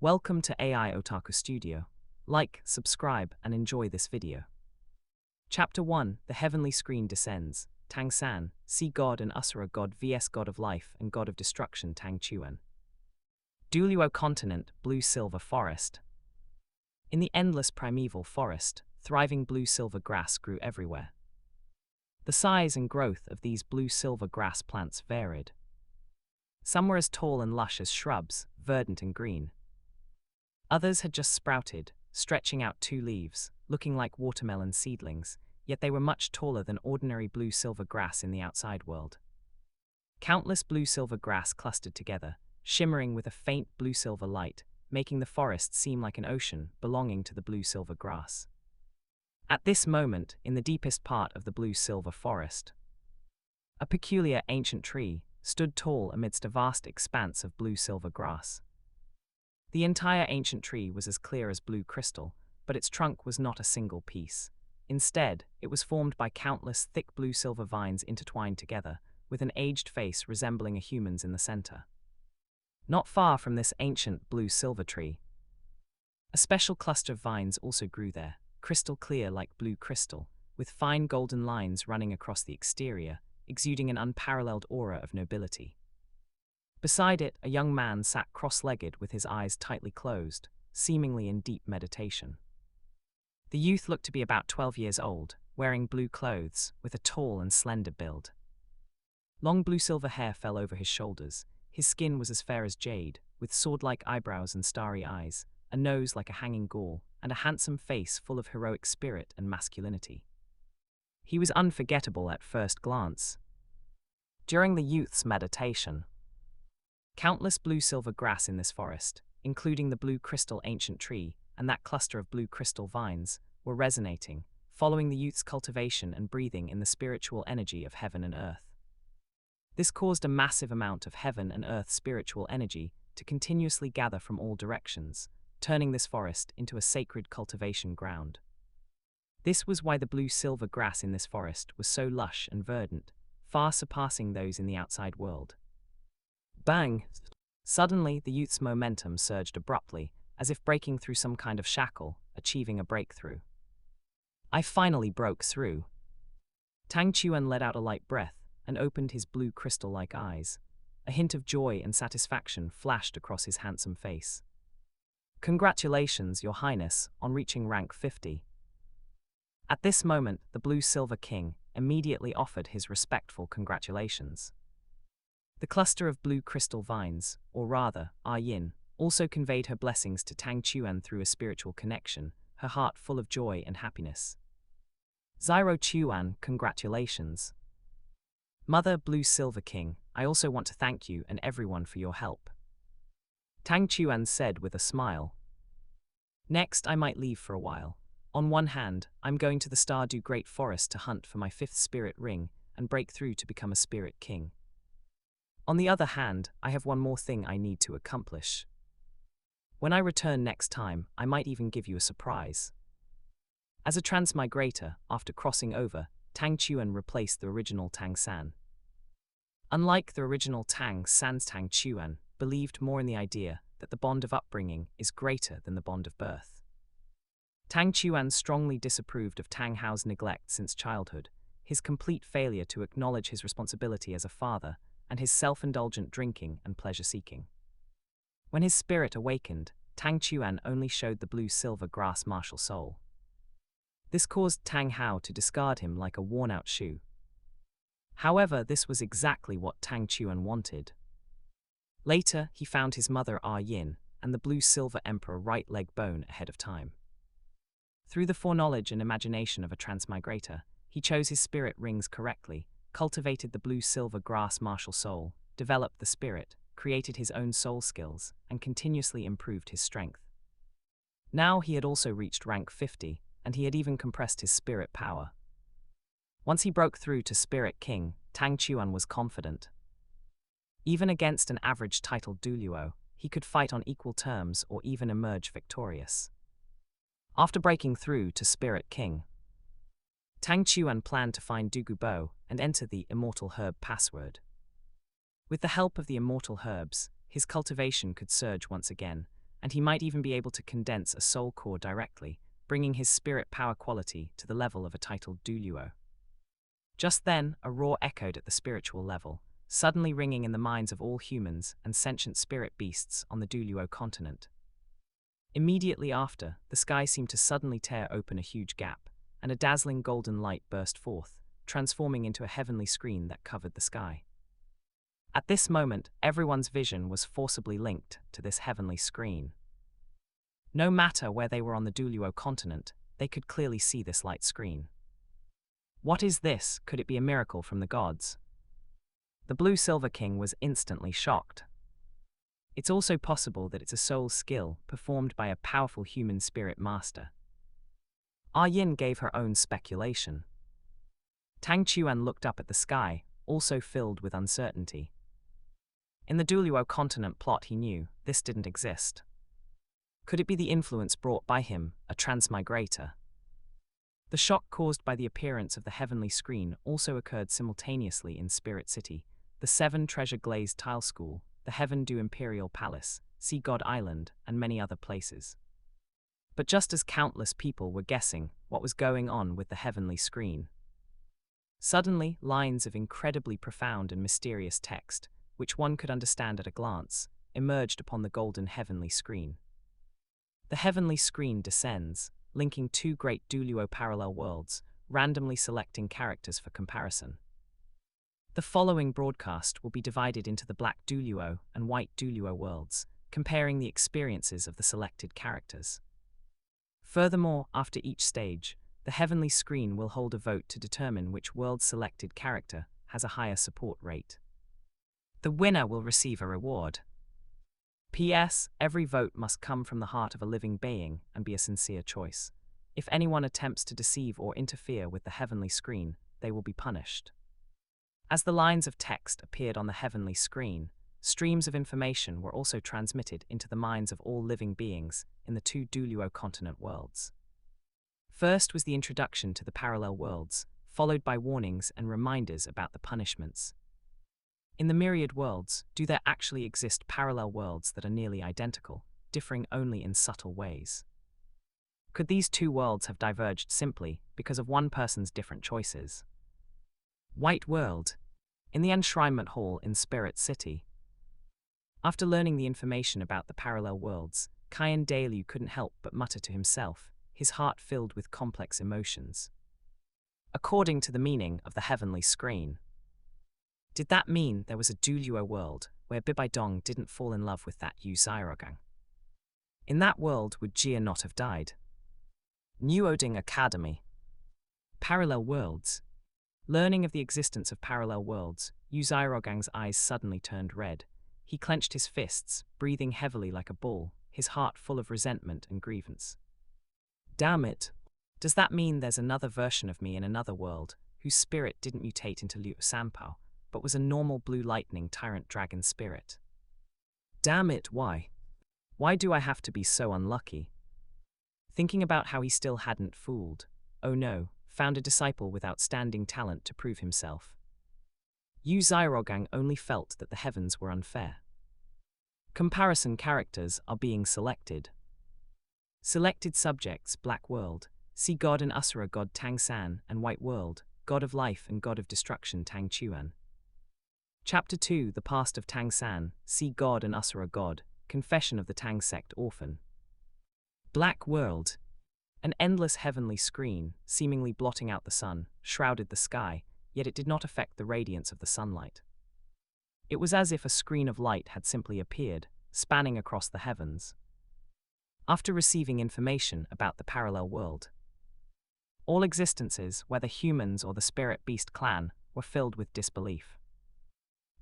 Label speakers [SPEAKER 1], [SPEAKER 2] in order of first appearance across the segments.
[SPEAKER 1] Welcome to AI Otaku Studio. Like, subscribe, and enjoy this video. Chapter 1: The Heavenly Screen Descends. Tang San, Sea God and Asura God vs God of Life and God of Destruction Tang Chuan. Douluo Continent, Blue-Silver Forest. In the endless primeval forest, thriving blue-silver grass grew everywhere. The size and growth of these blue-silver grass plants varied. Some were as tall and lush as shrubs, verdant and green. Others had just sprouted, stretching out 2 leaves, looking like watermelon seedlings, yet they were much taller than ordinary blue-silver grass in the outside world. Countless blue-silver grass clustered together, shimmering with a faint blue-silver light, making the forest seem like an ocean belonging to the blue-silver grass. At this moment, in the deepest part of the blue-silver forest, a peculiar ancient tree stood tall amidst a vast expanse of blue-silver grass. The entire ancient tree was as clear as blue crystal, but its trunk was not a single piece. Instead, it was formed by countless thick blue-silver vines intertwined together, with an aged face resembling a human's in the center. Not far from this ancient blue-silver tree, a special cluster of vines also grew there, crystal clear like blue crystal, with fine golden lines running across the exterior, exuding an unparalleled aura of nobility. Beside it, a young man sat cross-legged with his eyes tightly closed, seemingly in deep meditation. The youth looked to be about 12 years old, wearing blue clothes, with a tall and slender build. Long blue-silver hair fell over his shoulders. His skin was as fair as jade, with sword-like eyebrows and starry eyes, a nose like a hanging gall, and a handsome face full of heroic spirit and masculinity. He was unforgettable at first glance. During the youth's meditation, countless blue-silver grass in this forest, including the blue crystal ancient tree and that cluster of blue crystal vines, were resonating, following the youth's cultivation and breathing in the spiritual energy of heaven and earth. This caused a massive amount of heaven and earth spiritual energy to continuously gather from all directions, turning this forest into a sacred cultivation ground. This was why the blue-silver grass in this forest was so lush and verdant, far surpassing those in the outside world. Bang! Suddenly, the youth's momentum surged abruptly, as if breaking through some kind of shackle, achieving a breakthrough. I finally broke through. Tang Chuan let out a light breath and opened his blue crystal-like eyes. A hint of joy and satisfaction flashed across his handsome face. Congratulations, Your Highness, on reaching rank 50. At this moment, the blue-silver king immediately offered his respectful congratulations. The cluster of blue crystal vines, or rather, A Yin, also conveyed her blessings to Tang Chuan through a spiritual connection, her heart full of joy and happiness. Xiao Chuan, congratulations. Mother Blue-Silver King, I also want to thank you and everyone for your help. Tang Chuan said with a smile. Next, I might leave for a while. On one hand, I'm going to the Stardew Great Forest to hunt for my 5th spirit ring and break through to become a spirit king. On the other hand, I have one more thing I need to accomplish. When I return next time, I might even give you a surprise. As a transmigrator, after crossing over, Tang Chuan replaced the original Tang San. Unlike the original Tang San's, Tang Chuan believed more in the idea that the bond of upbringing is greater than the bond of birth. Tang Chuan strongly disapproved of Tang Hao's neglect since childhood, his complete failure to acknowledge his responsibility as a father, and his self-indulgent drinking and pleasure-seeking. When his spirit awakened, Tang Chuan only showed the blue-silver grass martial soul. This caused Tang Hao to discard him like a worn-out shoe. However, this was exactly what Tang Chuan wanted. Later, he found his mother A Yin and the blue-silver emperor right leg bone ahead of time. Through the foreknowledge and imagination of a transmigrator, he chose his spirit rings correctly, cultivated the blue-silver grass martial soul, developed the spirit, created his own soul skills, and continuously improved his strength. Now he had also reached rank 50, and he had even compressed his spirit power. Once he broke through to Spirit King, Tang Chuan was confident. Even against an average titled Douluo, he could fight on equal terms or even emerge victorious. After breaking through to Spirit King, Tang Chuan planned to find Dugu Bo and enter the Immortal Herb password. With the help of the immortal herbs, his cultivation could surge once again, and he might even be able to condense a soul core directly, bringing his spirit power quality to the level of a titled Douluo. Just then, a roar echoed at the spiritual level, suddenly ringing in the minds of all humans and sentient spirit beasts on the Douluo Continent. Immediately after, the sky seemed to suddenly tear open a huge gap, and a dazzling golden light burst forth, transforming into a heavenly screen that covered the sky. At this moment, everyone's vision was forcibly linked to this heavenly screen. No matter where they were on the Douluo Continent, they could clearly see this light screen. What is this? Could it be a miracle from the gods? The Blue Silver King was instantly shocked. It's also possible that it's a soul skill performed by a powerful human spirit master. A Yin gave her own speculation. Tang Chuan looked up at the sky, also filled with uncertainty. In the Douluo Continent plot, he knew this didn't exist. Could it be the influence brought by him, a transmigrator? The shock caused by the appearance of the heavenly screen also occurred simultaneously in Spirit City, the 7 Treasure Glazed Tile School, the Heaven Do Imperial Palace, Sea God Island, and many other places. But just as countless people were guessing what was going on with the heavenly screen, suddenly lines of incredibly profound and mysterious text, which one could understand at a glance, emerged upon the golden heavenly screen. The heavenly screen descends, linking 2 great Douluo parallel worlds, randomly selecting characters for comparison. The following broadcast will be divided into the Black Douluo and White Douluo worlds, comparing the experiences of the selected characters. Furthermore, after each stage, the heavenly screen will hold a vote to determine which world's selected character has a higher support rate. The winner will receive a reward. P.S. Every vote must come from the heart of a living being and be a sincere choice. If anyone attempts to deceive or interfere with the heavenly screen, they will be punished. As the lines of text appeared on the heavenly screen, streams of information were also transmitted into the minds of all living beings in the 2 Douluo Continent worlds. First was the introduction to the parallel worlds, followed by warnings and reminders about the punishments. In the myriad worlds, do there actually exist parallel worlds that are nearly identical, differing only in subtle ways? Could these 2 worlds have diverged simply because of one person's different choices? White World. In the Enshrinement Hall in Spirit City. After learning the information about the parallel worlds, Qian Daliu couldn't help but mutter to himself, his heart filled with complex emotions. According to the meaning of the heavenly screen, did that mean there was a Douluo world where Bibaidong didn't fall in love with that Xiaogang? In that world, would Jia not have died? Nuding Academy. Parallel worlds. Learning of the existence of parallel worlds, Xiaogang's eyes suddenly turned red. He clenched his fists, breathing heavily like a bull, his heart full of resentment and grievance. Damn it! Does that mean there's another version of me in another world, whose spirit didn't mutate into Liu Sanpao, but was a normal blue lightning tyrant dragon spirit? Damn it, why? Why do I have to be so unlucky? Thinking about how he still hadn't fooled, oh no, found a disciple with outstanding talent to prove himself. Xiaogang only felt that the heavens were unfair. Comparison characters are being selected. Selected subjects: Black World, Sea God and Asura God Tang San, and White World, God of Life and God of Destruction Tang Chuan. Chapter 2: The Past of Tang San, Sea God and Asura God, Confession of the Tang Sect Orphan. Black World. An endless heavenly screen, seemingly blotting out the sun, shrouded the sky, yet it did not affect the radiance of the sunlight. It was as if a screen of light had simply appeared, spanning across the heavens. After receiving information about the parallel world, all existences, whether humans or the spirit beast clan, were filled with disbelief.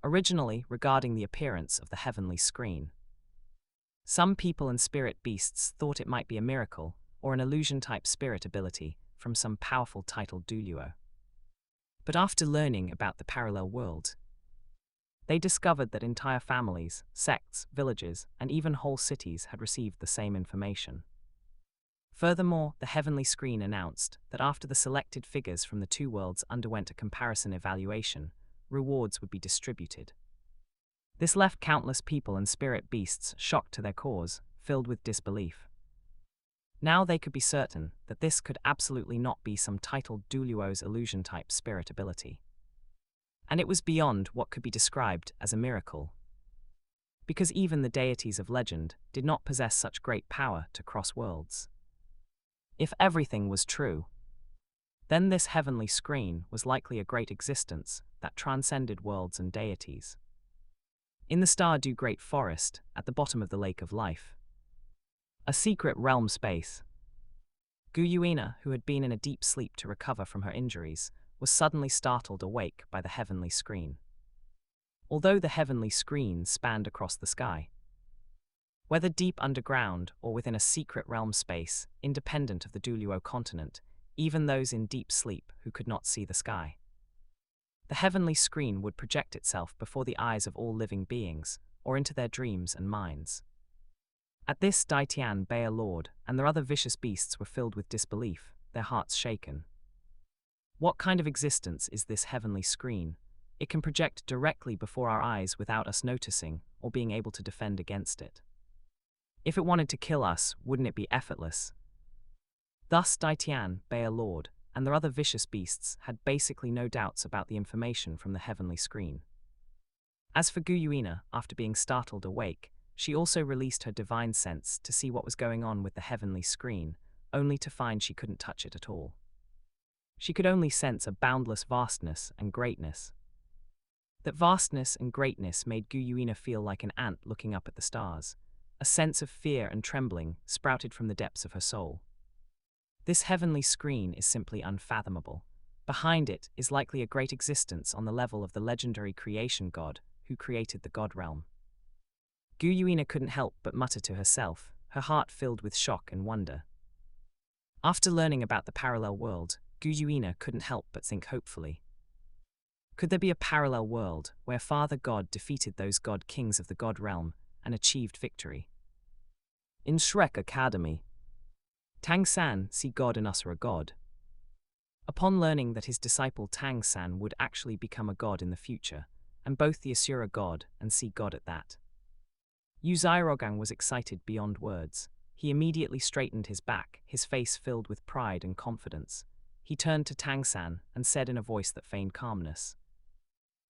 [SPEAKER 1] Originally, regarding the appearance of the heavenly screen, some people and spirit beasts thought it might be a miracle, or an illusion-type spirit ability from some powerful titled Douluo. But after learning about the parallel world, they discovered that entire families, sects, villages, and even whole cities had received the same information. Furthermore, the heavenly screen announced that after the selected figures from the 2 worlds underwent a comparison evaluation, rewards would be distributed. This left countless people and spirit beasts shocked to their cores, filled with disbelief. Now they could be certain that this could absolutely not be some titled Douluo's illusion-type spirit ability. And it was beyond what could be described as a miracle. Because even the deities of legend did not possess such great power to cross worlds. If everything was true, then this heavenly screen was likely a great existence that transcended worlds and deities. In the Stardew Great Forest, at the bottom of the Lake of Life, a secret realm space, Guyuina, who had been in a deep sleep to recover from her injuries, was suddenly startled awake by the heavenly screen. Although the heavenly screen spanned across the sky, whether deep underground or within a secret realm space, independent of the Douluo Continent, even those in deep sleep who could not see the sky, the heavenly screen would project itself before the eyes of all living beings, or into their dreams and minds. At this, Daitian Bayer Lord and their other vicious beasts were filled with disbelief, their hearts shaken. What kind of existence is this heavenly screen? It can project directly before our eyes without us noticing or being able to defend against it. If it wanted to kill us, wouldn't it be effortless? Thus Daitian, Bayer Lord, and their other vicious beasts had basically no doubts about the information from the heavenly screen. As for Guyuina, after being startled awake, she also released her divine sense to see what was going on with the heavenly screen, only to find she couldn't touch it at all. She could only sense a boundless vastness and greatness. That vastness and greatness made Guyuina feel like an ant looking up at the stars. A sense of fear and trembling sprouted from the depths of her soul. This heavenly screen is simply unfathomable. Behind it is likely a great existence on the level of the legendary creation god who created the god realm. Guyuina couldn't help but mutter to herself, her heart filled with shock and wonder. After learning about the parallel world, Guyuina couldn't help but think hopefully. Could there be a parallel world where Father God defeated those god kings of the god realm and achieved victory? In Shrek Academy, Tang San, see God and Asura god. Upon learning that his disciple Tang San would actually become a god in the future, and both the Asura god and see God at that, Xiaogang was excited beyond words. He immediately straightened his back, his face filled with pride and confidence. He turned to Tang San and said in a voice that feigned calmness,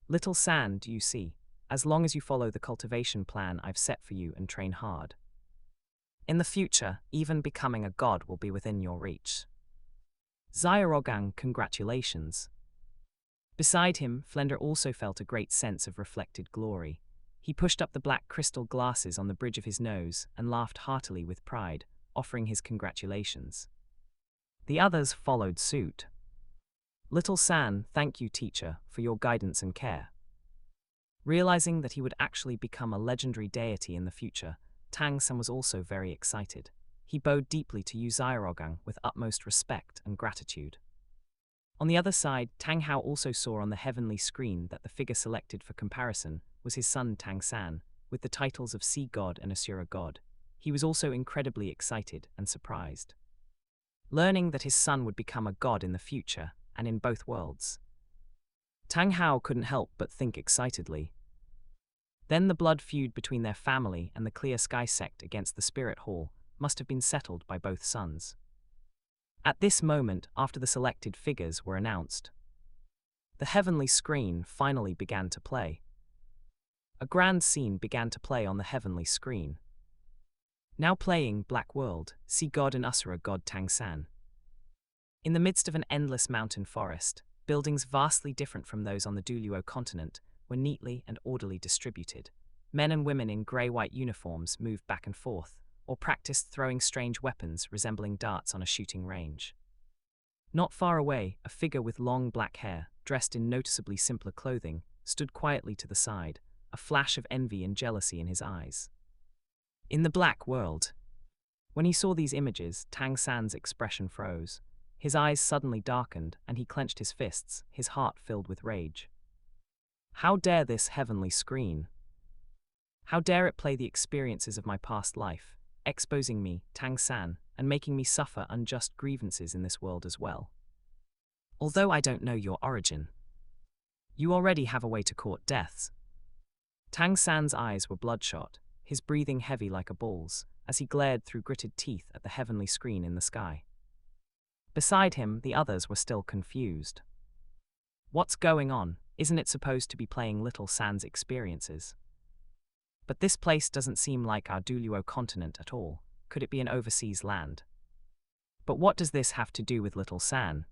[SPEAKER 1] "Little San, do you see? As long as you follow the cultivation plan I've set for you and train hard, in the future, even becoming a god will be within your reach." Xiaogang, congratulations. Beside him, Flender also felt a great sense of reflected glory. He pushed up the black crystal glasses on the bridge of his nose and laughed heartily with pride, offering his congratulations. The others followed suit. Little San, thank you, teacher, for your guidance and care. Realizing that he would actually become a legendary deity in the future, Tang San was also very excited. He bowed deeply to Xiaogang with utmost respect and gratitude. On the other side, Tang Hao also saw on the heavenly screen that the figure selected for comparison was his son Tang San, with the titles of Sea God and Asura God. He was also incredibly excited and surprised, learning that his son would become a god in the future and in both worlds. Tang Hao couldn't help but think excitedly. Then the blood feud between their family and the Clear Sky sect against the Spirit Hall must have been settled by both sons. At this moment, after the selected figures were announced, the heavenly screen finally began to play. A grand scene began to play on the heavenly screen. Now playing Black World, see God and Asura God Tang San. In the midst of an endless mountain forest, buildings vastly different from those on the Douluo Continent were neatly and orderly distributed. Men and women in grey-white uniforms moved back and forth, or practiced throwing strange weapons resembling darts on a shooting range. Not far away, a figure with long black hair, dressed in noticeably simpler clothing, stood quietly to the side, a flash of envy and jealousy in his eyes. In the Black World, when he saw these images, Tang San's expression froze. His eyes suddenly darkened, and he clenched his fists, his heart filled with rage. How dare this heavenly screen? How dare it play the experiences of my past life, exposing me, Tang San, and making me suffer unjust grievances in this world as well? Although I don't know your origin, you already have a way to court deaths. Tang San's eyes were bloodshot, his breathing heavy like a bull's, as he glared through gritted teeth at the heavenly screen in the sky. Beside him, the others were still confused. What's going on? Isn't it supposed to be playing Little San's experiences? But this place doesn't seem like our Douluo Continent at all. Could it be an overseas land? But what does this have to do with Little San?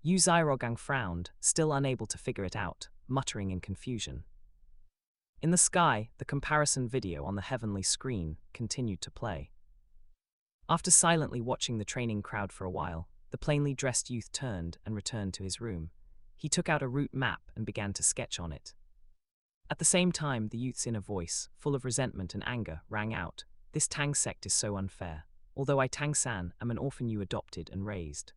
[SPEAKER 1] Xiaogang frowned, still unable to figure it out, muttering in confusion. In the sky, the comparison video on the heavenly screen continued to play. After silently watching the training crowd for a while, the plainly dressed youth turned and returned to his room. He took out a route map and began to sketch on it. At the same time, the youth's inner voice, full of resentment and anger, rang out, "This Tang sect is so unfair. Although I, Tang San, am an orphan you adopted and raised.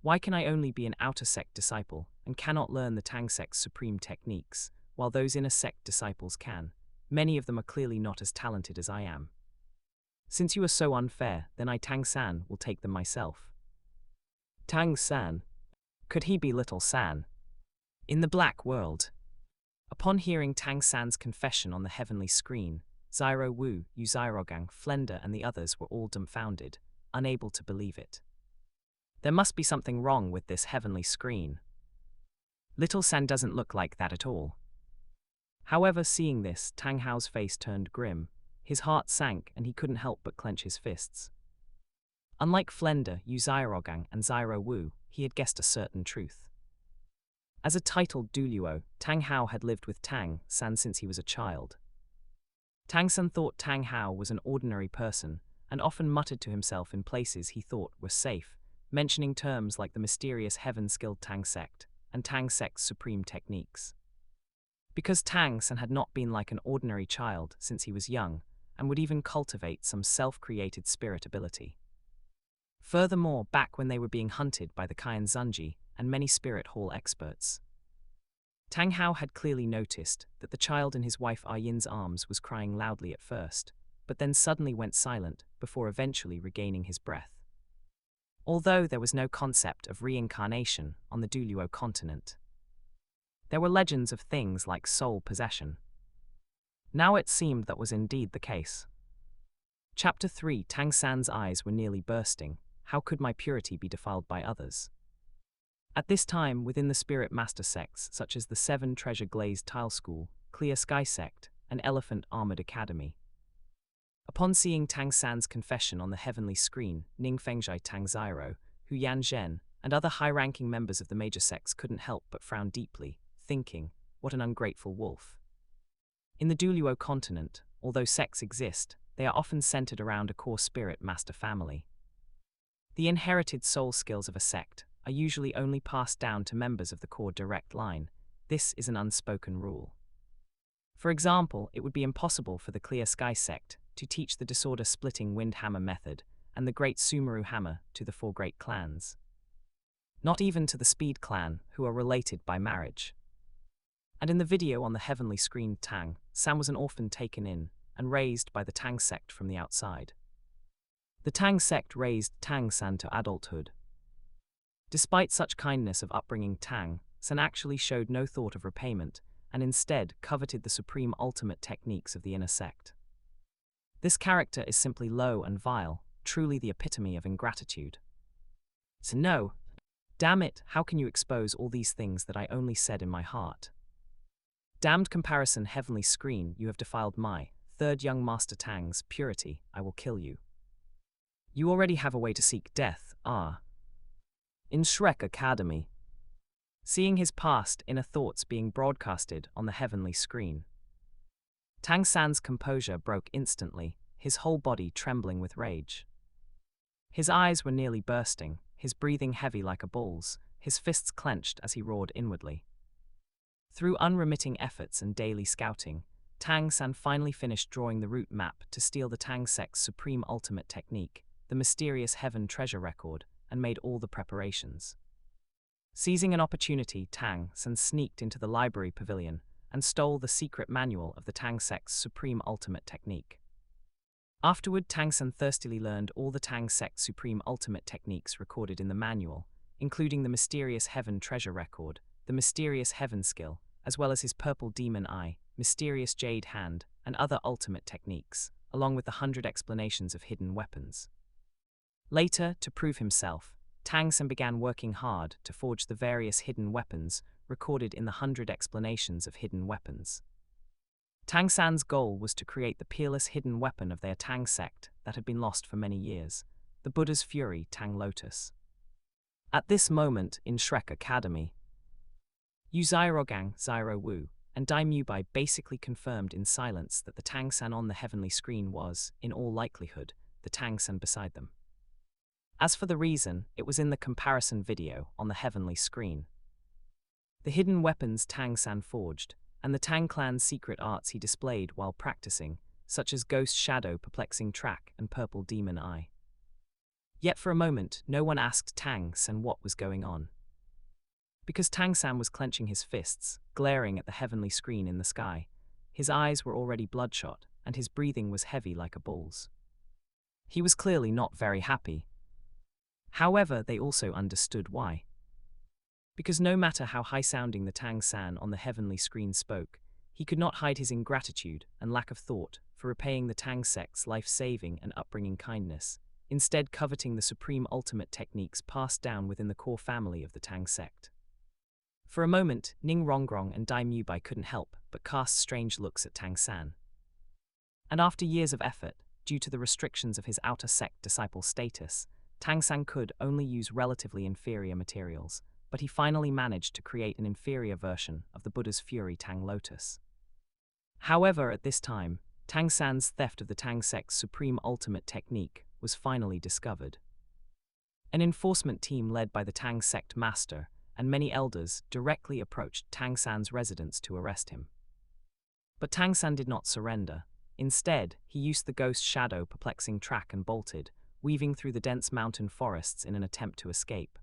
[SPEAKER 1] Why can I only be an outer sect disciple and cannot learn the Tang sect's supreme techniques, while those inner sect disciples can? Many of them are clearly not as talented as I am. Since you are so unfair, then I, Tang San, will take them myself." Tang San? Could he be Little San? In the black world. Upon hearing Tang San's confession on the heavenly screen, Xiao Wu, Xiaogang, Flender and the others were all dumbfounded, unable to believe it. There must be something wrong with this heavenly screen. Little San doesn't look like that at all. However, seeing this, Tang Hao's face turned grim. His heart sank and he couldn't help but clench his fists. Unlike Flender, Xiaogang and Xiao Wu, he had guessed a certain truth. As a titled Douluo, Tang Hao had lived with Tang San since he was a child. Tang San thought Tang Hao was an ordinary person and often muttered to himself in places he thought were safe, mentioning terms like the mysterious heaven-skilled Tang sect and Tang sect's supreme techniques. Because Tang San had not been like an ordinary child since he was young and would even cultivate some self-created spirit ability. Furthermore, back when they were being hunted by the Kayan Zunji and many spirit hall experts, Tang Hao had clearly noticed that the child in his wife A Yin's arms was crying loudly at first, but then suddenly went silent before eventually regaining his breath. Although there was no concept of reincarnation on the Douluo Continent, there were legends of things like soul possession. Now it seemed that was indeed the case. Chapter 3. Tang San's eyes were nearly bursting. How could my purity be defiled by others? At this time, within the spirit master sects such as the Seven Treasure Glazed Tile School, Clear Sky Sect, and Elephant Armored Academy, upon seeing Tang San's confession on the heavenly screen, Ning Fengzhai Tang Ziro, Hu Yan Zhen, and other high-ranking members of the major sects couldn't help but frown deeply, thinking, what an ungrateful wolf. In the Douluo Continent, although sects exist, they are often centered around a core spirit master family. The inherited soul skills of a sect are usually only passed down to members of the core direct line. This is an unspoken rule. For example, it would be impossible for the Clear Sky sect to teach the disorder-splitting wind hammer method and the Great Sumeru hammer to the four great clans. Not even to the Speed clan, who are related by marriage. And in the video on the heavenly screen, Tang San was an orphan taken in and raised by the Tang sect from the outside. The Tang sect raised Tang San to adulthood. Despite such kindness of upbringing, Tang San actually showed no thought of repayment and instead coveted the supreme ultimate techniques of the inner sect. This character is simply low and vile, truly the epitome of ingratitude. So no, damn it, how can you expose all these things that I only said in my heart? Damned comparison heavenly screen, you have defiled my third young master Tang's purity, I will kill you. You already have a way to seek death, in Shrek Academy. Seeing his past inner thoughts being broadcasted on the heavenly screen, Tang San's composure broke instantly, his whole body trembling with rage. His eyes were nearly bursting, his breathing heavy like a bull's, his fists clenched as he roared inwardly. Through unremitting efforts and daily scouting, Tang San finally finished drawing the route map to steal the Tang sect's supreme ultimate technique, the mysterious heaven treasure record, and made all the preparations. Seizing an opportunity, Tang San sneaked into the library pavilion and stole the secret manual of the Tang sect's supreme ultimate technique. Afterward, Tang San thirstily learned all the Tang sect's supreme ultimate techniques recorded in the manual, including the mysterious heaven treasure record, the mysterious heaven skill, as well as his purple demon eye, mysterious jade hand, and other ultimate techniques, along with the 100 explanations of hidden weapons. Later, to prove himself, Tang San began working hard to forge the various hidden weapons recorded in the 100 explanations of hidden weapons. Tang San's goal was to create the peerless hidden weapon of their Tang sect that had been lost for many years, the Buddha's Fury Tang Lotus. At this moment in Shrek Academy, Xiaogang, Wu, and Bai basically confirmed in silence that the Tang San on the heavenly screen was, in all likelihood, the Tang San beside them. As for the reason, it was in the comparison video on the heavenly screen. The hidden weapons Tang San forged, and the Tang clan's secret arts he displayed while practicing, such as Ghost Shadow Perplexing Track and Purple Demon Eye. Yet for a moment, no one asked Tang San what was going on. Because Tang San was clenching his fists, glaring at the heavenly screen in the sky, his eyes were already bloodshot, and his breathing was heavy like a bull's. He was clearly not very happy. However, they also understood why. Because no matter how high-sounding the Tang San on the heavenly screen spoke, he could not hide his ingratitude and lack of thought for repaying the Tang sect's life-saving and upbringing kindness, instead coveting the supreme ultimate techniques passed down within the core family of the Tang sect. For a moment, Ning Rongrong and Dai Bai couldn't help but cast strange looks at Tang San. And after years of effort, due to the restrictions of his outer sect disciple status, Tang San could only use relatively inferior materials, but he finally managed to create an inferior version of the Buddha's Fury Tang Lotus. However, at this time, Tang San's theft of the Tang sect's supreme ultimate technique was finally discovered. An enforcement team led by the Tang sect master and many elders directly approached Tang San's residence to arrest him. But Tang San did not surrender. Instead, he used the Ghost Shadow Perplexing Track and bolted, weaving through the dense mountain forests in an attempt to escape.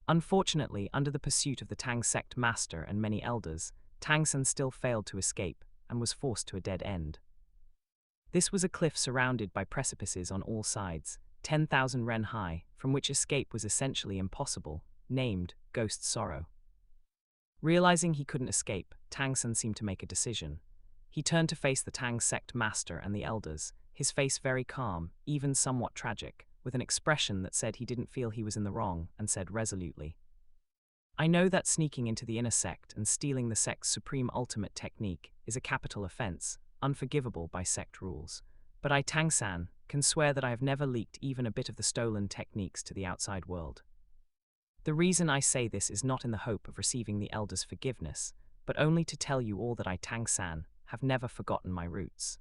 [SPEAKER 1] Unfortunately, under the pursuit of the Tang sect master and many elders, Tang San still failed to escape and was forced to a dead end. This was a cliff surrounded by precipices on all sides, 10,000 ren high, from which escape was essentially impossible, named Ghost Sorrow. Realizing he couldn't escape, Tang San seemed to make a decision. He turned to face the Tang sect master and the elders, his face very calm, even somewhat tragic, with an expression that said he didn't feel he was in the wrong, and said resolutely, "I know that sneaking into the inner sect and stealing the sect's supreme ultimate technique is a capital offense, unforgivable by sect rules, but I, Tang San, can swear that I have never leaked even a bit of the stolen techniques to the outside world. The reason I say this is not in the hope of receiving the elders' forgiveness, but only to tell you all that I, Tang San, have never forgotten my roots."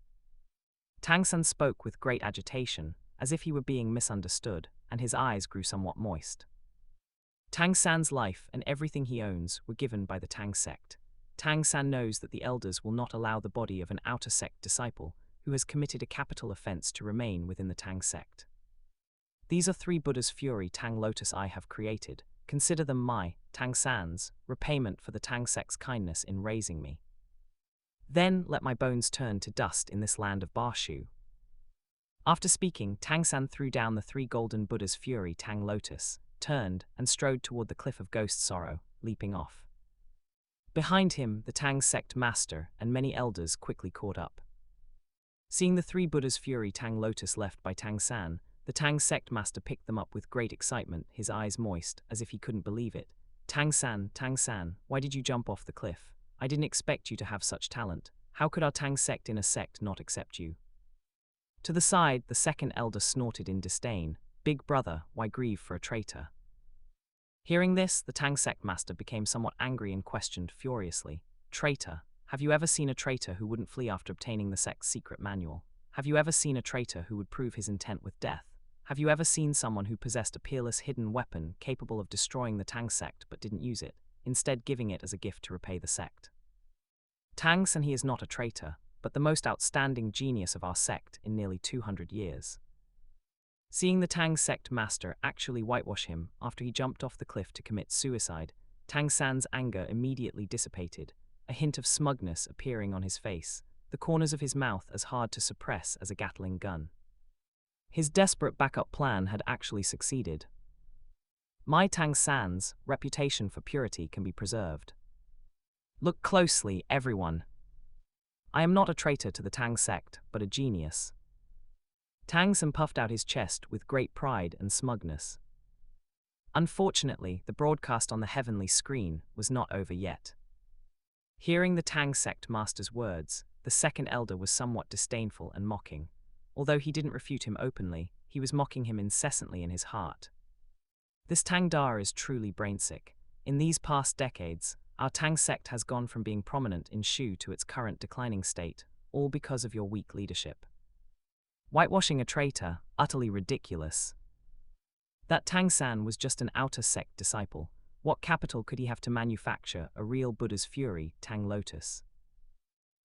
[SPEAKER 1] Tang San spoke with great agitation, as if he were being misunderstood, and his eyes grew somewhat moist. Tang San's life and everything he owns were given by the Tang sect. Tang San knows that the elders will not allow the body of an outer sect disciple who has committed a capital offense to remain within the Tang sect. These are 3 Buddha's Fury Tang Lotus I have created. Consider them my, Tang San's, repayment for the Tang sect's kindness in raising me. Then let my bones turn to dust in this land of Barshu. After speaking, Tang San threw down the 3 golden Buddha's Fury Tang Lotus, turned, and strode toward the cliff of Ghost Sorrow, leaping off. Behind him, the Tang sect master and many elders quickly caught up. Seeing the 3 Buddha's Fury Tang Lotus left by Tang San, the Tang sect master picked them up with great excitement, his eyes moist, as if he couldn't believe it. Tang San, why did you jump off the cliff? I didn't expect you to have such talent. How could our Tang sect in a sect not accept you? To the side, the second elder snorted in disdain. Big brother, why grieve for a traitor? Hearing this, the Tang sect master became somewhat angry and questioned furiously. Traitor? Have you ever seen a traitor who wouldn't flee after obtaining the sect's secret manual? Have you ever seen a traitor who would prove his intent with death? Have you ever seen someone who possessed a peerless hidden weapon capable of destroying the Tang sect but didn't use it, instead giving it as a gift to repay the sect? Tang San, he is not a traitor, but the most outstanding genius of our sect in nearly 200 years. Seeing the Tang sect master actually whitewash him after he jumped off the cliff to commit suicide, Tang San's anger immediately dissipated, a hint of smugness appearing on his face, the corners of his mouth as hard to suppress as a Gatling gun. His desperate backup plan had actually succeeded. My Tang San's reputation for purity can be preserved. Look closely, everyone. I am not a traitor to the Tang sect, but a genius. Tang San puffed out his chest with great pride and smugness. Unfortunately, the broadcast on the heavenly screen was not over yet. Hearing the Tang sect master's words, the second elder was somewhat disdainful and mocking. Although he didn't refute him openly, he was mocking him incessantly in his heart. This Tang Da is truly brainsick. In these past decades, our Tang sect has gone from being prominent in Shu to its current declining state, all because of your weak leadership. Whitewashing a traitor, utterly ridiculous. That Tang San was just an outer sect disciple. What capital could he have to manufacture a real Buddha's fury, Tang Lotus?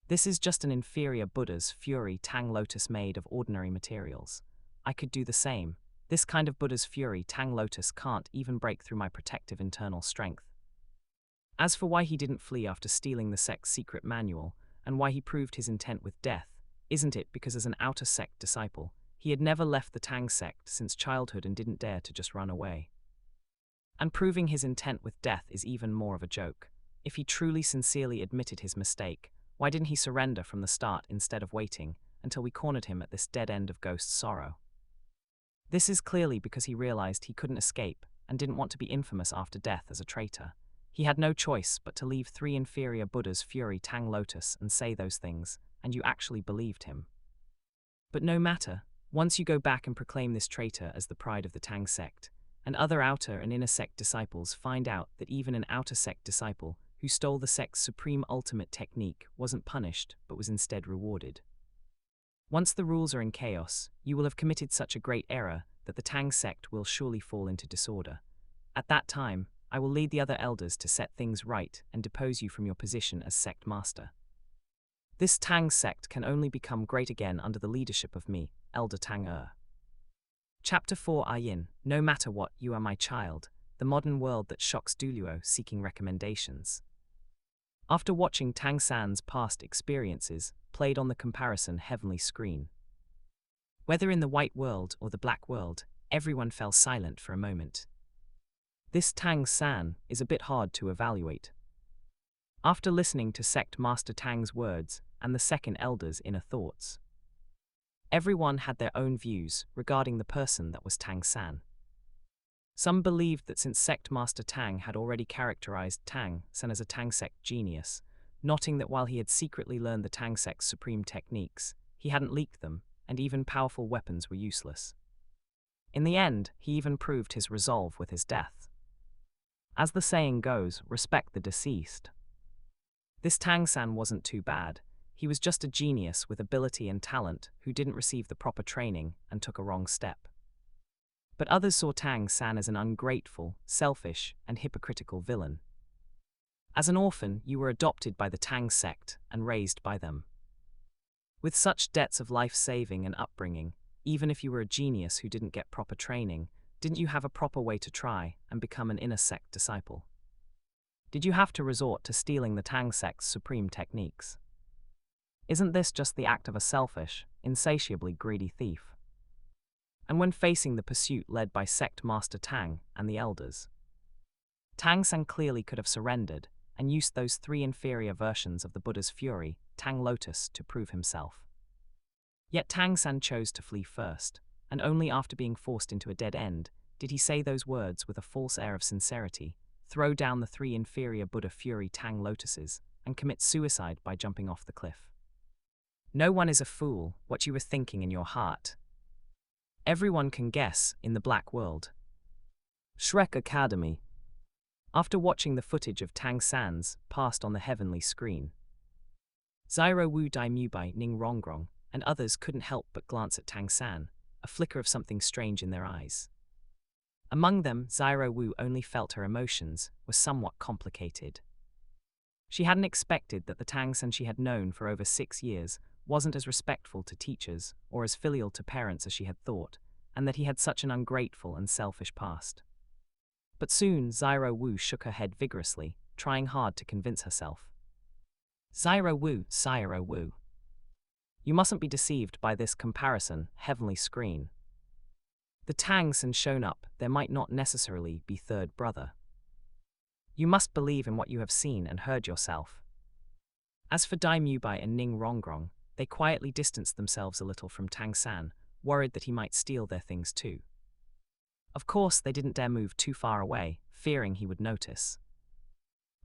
[SPEAKER 1] This is just an inferior Buddha's fury, Tang Lotus made of ordinary materials. I could do the same. This kind of Buddha's fury, Tang Lotus, can't even break through my protective internal strength. As for why he didn't flee after stealing the sect's secret manual, and why he proved his intent with death, isn't it because as an outer sect disciple, he had never left the Tang sect since childhood and didn't dare to just run away? And proving his intent with death is even more of a joke. If he truly sincerely admitted his mistake, why didn't he surrender from the start instead of waiting until we cornered him at this dead end of ghost sorrow? This is clearly because he realized he couldn't escape and didn't want to be infamous after death as a traitor. He had no choice but to leave 3 inferior Buddhas fury Tang Lotus and say those things, and you actually believed him. But no matter, once you go back and proclaim this traitor as the pride of the Tang sect, and other outer and inner sect disciples find out that even an outer sect disciple who stole the sect's supreme ultimate technique wasn't punished but was instead rewarded. Once the rules are in chaos, you will have committed such a great error that the Tang sect will surely fall into disorder. At that time, I will lead the other elders to set things right and depose you from your position as sect master. This Tang sect can only become great again under the leadership of me, Elder Tang Er. Chapter 4 A Yin, no matter what, you are my child, the modern world that shocks Douluo seeking recommendations. After watching Tang San's past experiences played on the comparison heavenly screen, whether in the white world or the black world, everyone fell silent for a moment. This Tang San is a bit hard to evaluate. After listening to Sect Master Tang's words and the second elder's inner thoughts, everyone had their own views regarding the person that was Tang San. Some believed that since Sect Master Tang had already characterized Tang San as a Tang sect genius, noting that while he had secretly learned the Tang sect's supreme techniques, he hadn't leaked them, and even powerful weapons were useless. In the end, he even proved his resolve with his death. As the saying goes, respect the deceased. This Tang San wasn't too bad. He was just a genius with ability and talent who didn't receive the proper training and took a wrong step. But others saw Tang San as an ungrateful, selfish, and hypocritical villain. As an orphan, you were adopted by the Tang sect and raised by them. With such debts of life-saving and upbringing, even if you were a genius who didn't get proper training, didn't you have a proper way to try and become an inner sect disciple? Did you have to resort to stealing the Tang sect's supreme techniques? Isn't this just the act of a selfish, insatiably greedy thief? And when facing the pursuit led by Sect Master Tang and the elders, Tang San clearly could have surrendered and used those 3 inferior versions of the Buddha's fury, Tang Lotus, to prove himself. Yet Tang San chose to flee first, and only after being forced into a dead end did he say those words with a false air of sincerity, throw down the 3 inferior Buddha fury Tang Lotuses, and commit suicide by jumping off the cliff. No one is a fool, what you were thinking in your heart. Everyone can guess in the black world. Shrek Academy. After watching the footage of Tang San's past on the heavenly screen, Xiao Wu Dai Mubai Ning Rongrong and others couldn't help but glance at Tang San, a flicker of something strange in their eyes. Among them, Xiao Wu only felt her emotions were somewhat complicated. She hadn't expected that the Tang San she had known for over 6 years wasn't as respectful to teachers or as filial to parents as she had thought, and that he had such an ungrateful and selfish past. But soon Xiao Wu shook her head vigorously, trying hard to convince herself. Xiao Wu. You mustn't be deceived by this comparison, heavenly screen. The Tang San shown up, there might not necessarily be third brother. You must believe in what you have seen and heard yourself. As for Dai Mubai and Ning Rongrong, they quietly distanced themselves a little from Tang San, worried that he might steal their things too. Of course, they didn't dare move too far away, fearing he would notice.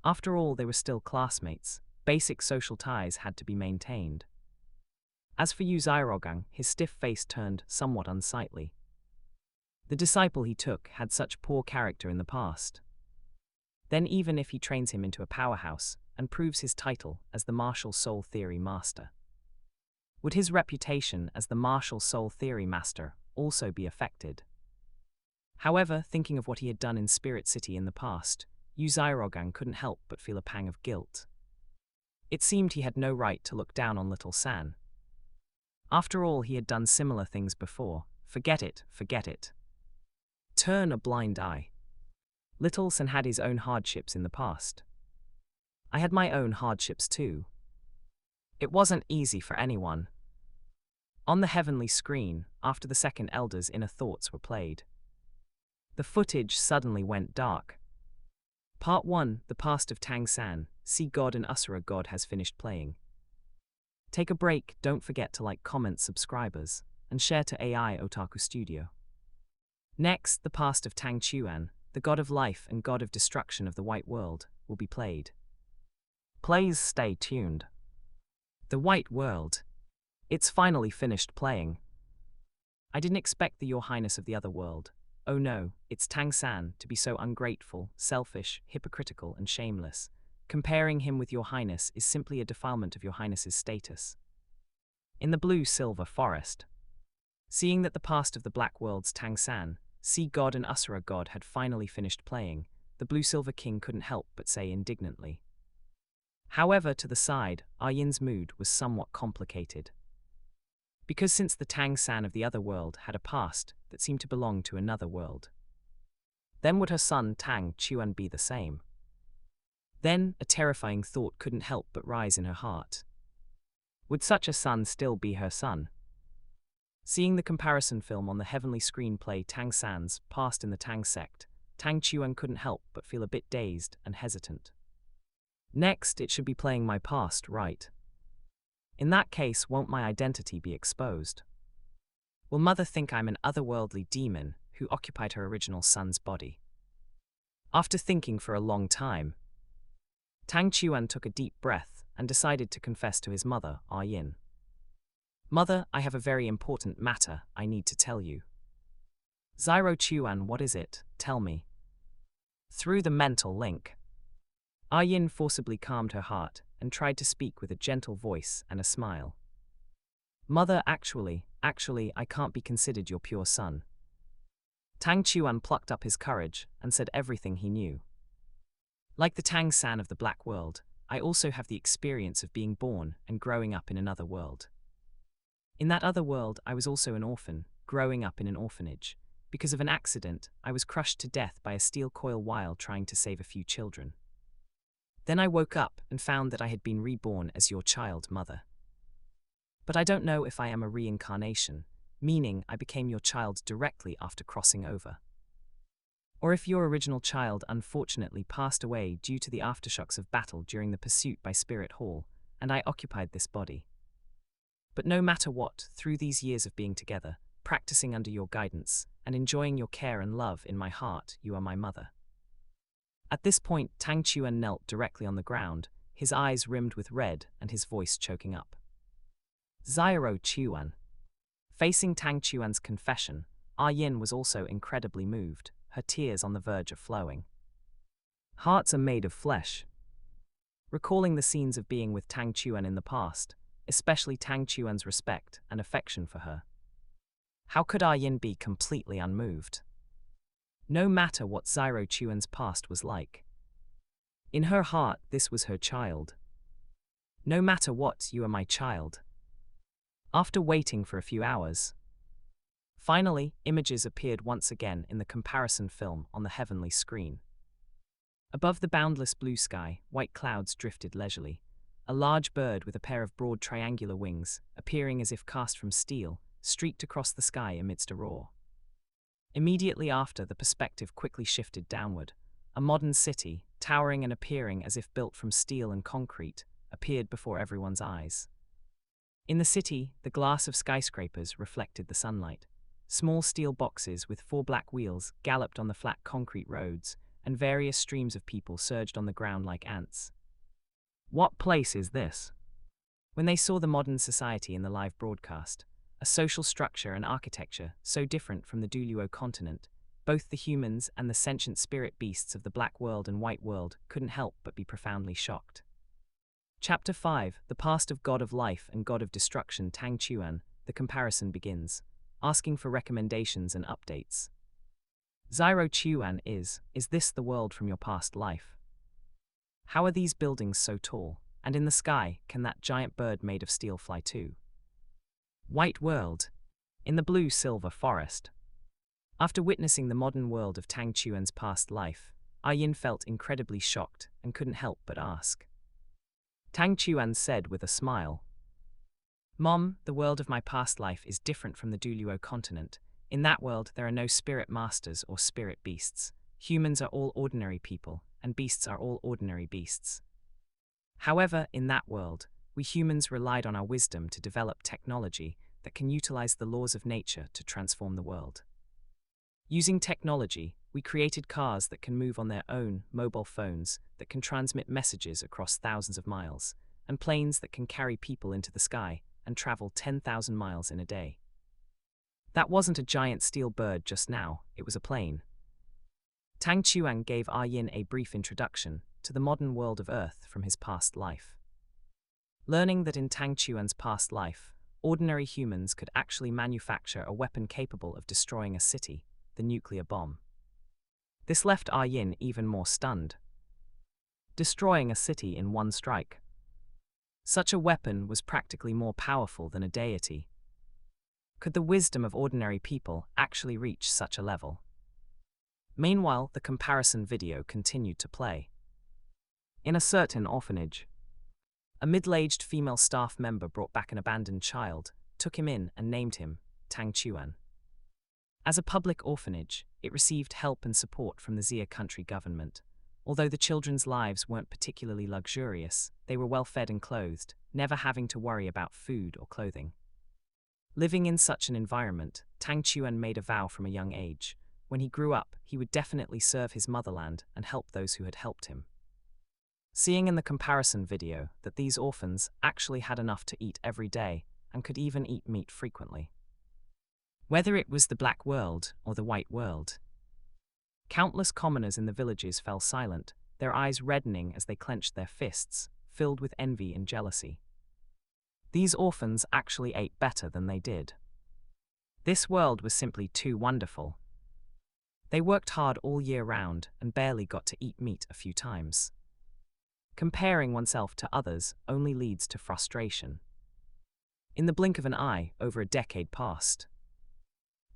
[SPEAKER 1] After all, they were still classmates. Basic social ties had to be maintained. As for Xiaogang, his stiff face turned somewhat unsightly. The disciple he took had such poor character in the past. Then even if he trains him into a powerhouse and proves his title as the martial soul theory master, would his reputation as the martial soul theory master also be affected? However, thinking of what he had done in Spirit City in the past, Xiaogang couldn't help but feel a pang of guilt. It seemed he had no right to look down on little San. After all, he had done similar things before. Forget it, forget it. Turn a blind eye. Little San had his own hardships in the past. I had my own hardships too. It wasn't easy for anyone. On the heavenly screen, after the second elder's inner thoughts were played, the footage suddenly went dark. Part 1, The Past of Tang San, See God and Asura God has finished playing. Take a break, don't forget to like, comment, subscribers, and share to AI Otaku Studio. Next, The Past of Tang Chuan, the God of Life and God of Destruction of the White World, will be played. Please stay tuned. The White World. It's finally finished playing. I didn't expect the Your Highness of the other world. Oh no, it's Tang San to be so ungrateful, selfish, hypocritical, and shameless. Comparing him with Your Highness is simply a defilement of Your Highness's status. In the blue-silver forest. Seeing that the past of the Black World's Tang San, See God and Asura God had finally finished playing, the blue-silver king couldn't help but say indignantly. However, to the side, A Yin's mood was somewhat complicated. Because since the Tang San of the other world had a past that seemed to belong to another world, then would her son Tang Chuan be the same? Then, a terrifying thought couldn't help but rise in her heart. Would such a son still be her son? Seeing the comparison film on the heavenly screenplay Tang San's Past in the Tang Sect, Tang Chuan couldn't help but feel a bit dazed and hesitant. Next, it should be playing my past, right? In that case, won't my identity be exposed? Will Mother think I'm an otherworldly demon who occupied her original son's body? After thinking for a long time, Tang Chuan took a deep breath and decided to confess to his mother, A Yin. Mother, I have a very important matter I need to tell you. Xiao Chuan, what is it? Tell me. Through the mental link. A Yin forcibly calmed her heart and tried to speak with a gentle voice and a smile. Mother, actually, I can't be considered your pure son. Tang Chuan plucked up his courage and said everything he knew. Like the Tang San of the Black World, I also have the experience of being born and growing up in another world. In that other world, I was also an orphan, growing up in an orphanage. Because of an accident, I was crushed to death by a steel coil while trying to save a few children. Then I woke up and found that I had been reborn as your child, Mother. But I don't know if I am a reincarnation, meaning I became your child directly after crossing over. Or if your original child unfortunately passed away due to the aftershocks of battle during the pursuit by Spirit Hall, and I occupied this body. But no matter what, through these years of being together, practicing under your guidance, and enjoying your care and love in my heart, you are my mother. At this point, Tang Chuan knelt directly on the ground, his eyes rimmed with red and his voice choking up. Xiao Chuan. Facing Tang Chuan's confession, A Yin was also incredibly moved, her tears on the verge of flowing. Hearts are made of flesh. Recalling the scenes of being with Tang Chuan in the past, especially Tang Chuan's respect and affection for her, how could A Yin be completely unmoved? No matter what Xiao Chuan's past was like. In her heart, this was her child. No matter what, you are my child. After waiting for a few hours, finally, images appeared once again in the comparison film on the heavenly screen. Above the boundless blue sky, white clouds drifted leisurely. A large bird with a pair of broad triangular wings, appearing as if cast from steel, streaked across the sky amidst a roar. Immediately after, the perspective quickly shifted downward. A modern city, towering and appearing as if built from steel and concrete, appeared before everyone's eyes. In the city, the glass of skyscrapers reflected the sunlight. Small steel boxes with 4 black wheels galloped on the flat concrete roads, and various streams of people surged on the ground like ants. What place is this? When they saw the modern society in the live broadcast, a social structure and architecture so different from the Douluo Continent, both the humans and the sentient spirit beasts of the black world and white world couldn't help but be profoundly shocked. Chapter 5, The Past of God of Life and God of Destruction, Tang Chuan. The comparison begins, asking for recommendations and updates. Xiao Chuan is this the world from your past life? How are these buildings so tall? And in the sky, can that giant bird made of steel fly too? White world. In the blue-silver forest. After witnessing the modern world of Tang Chuan's past life, A Yin felt incredibly shocked and couldn't help but ask. Tang Chuan said with a smile, "Mom, the world of my past life is different from the Douluo Continent. In that world, there are no spirit masters or spirit beasts. Humans are all ordinary people, and beasts are all ordinary beasts. However, in that world, we humans relied on our wisdom to develop technology that can utilize the laws of nature to transform the world. Using technology, we created cars that can move on their own, mobile phones that can transmit messages across thousands of miles, and planes that can carry people into the sky and travel 10,000 miles in a day. That wasn't a giant steel bird just now, it was a plane." Tang Chuan gave A Yin a brief introduction to the modern world of Earth from his past life. Learning that in Tang Chuan's past life, ordinary humans could actually manufacture a weapon capable of destroying a city, the nuclear bomb. This left A Yin even more stunned. Destroying a city in one strike. Such a weapon was practically more powerful than a deity. Could the wisdom of ordinary people actually reach such a level? Meanwhile, the comparison video continued to play. In a certain orphanage, a middle-aged female staff member brought back an abandoned child, took him in and named him Tang Chuan. As a public orphanage, it received help and support from the Xia country government. Although the children's lives weren't particularly luxurious, they were well fed and clothed, never having to worry about food or clothing. Living in such an environment, Tang Chuan made a vow from a young age. When he grew up, he would definitely serve his motherland and help those who had helped him. Seeing in the comparison video that these orphans actually had enough to eat every day and could even eat meat frequently. Whether it was the black world or the white world, countless commoners in the villages fell silent, their eyes reddening as they clenched their fists, filled with envy and jealousy. These orphans actually ate better than they did. This world was simply too wonderful. They worked hard all year round and barely got to eat meat a few times. Comparing oneself to others only leads to frustration. In the blink of an eye, over a decade passed.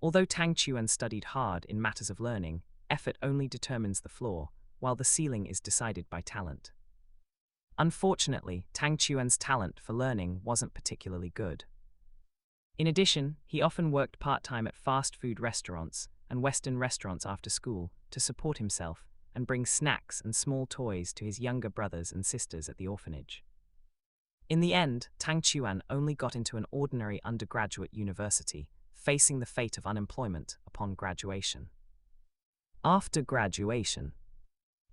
[SPEAKER 1] Although Tang Chuan studied hard in matters of learning, effort only determines the floor, while the ceiling is decided by talent. Unfortunately, Tang Chuan's talent for learning wasn't particularly good. In addition, he often worked part-time at fast food restaurants and Western restaurants after school to support himself and bring snacks and small toys to his younger brothers and sisters at the orphanage. In the end, Tang Chuan only got into an ordinary undergraduate university, facing the fate of unemployment upon graduation. After graduation,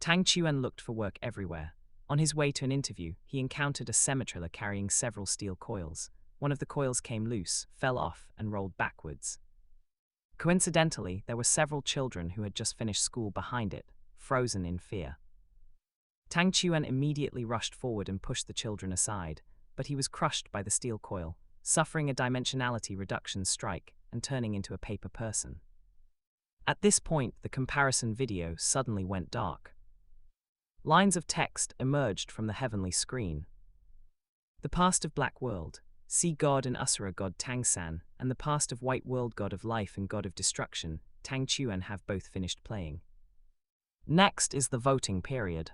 [SPEAKER 1] Tang Chuan looked for work everywhere. On his way to an interview, he encountered a semi-trailer carrying several steel coils. One of the coils came loose, fell off, and rolled backwards. Coincidentally, there were several children who had just finished school behind it, frozen in fear. Tang Chuan immediately rushed forward and pushed the children aside, but he was crushed by the steel coil, suffering a dimensionality reduction strike and turning into a paper person. At this point, the comparison video suddenly went dark. Lines of text emerged from the heavenly screen. The past of Black World, Sea God and Asura God Tang San, and the past of White World God of Life and God of Destruction, Tang Chuan have both finished playing. Next is the voting period.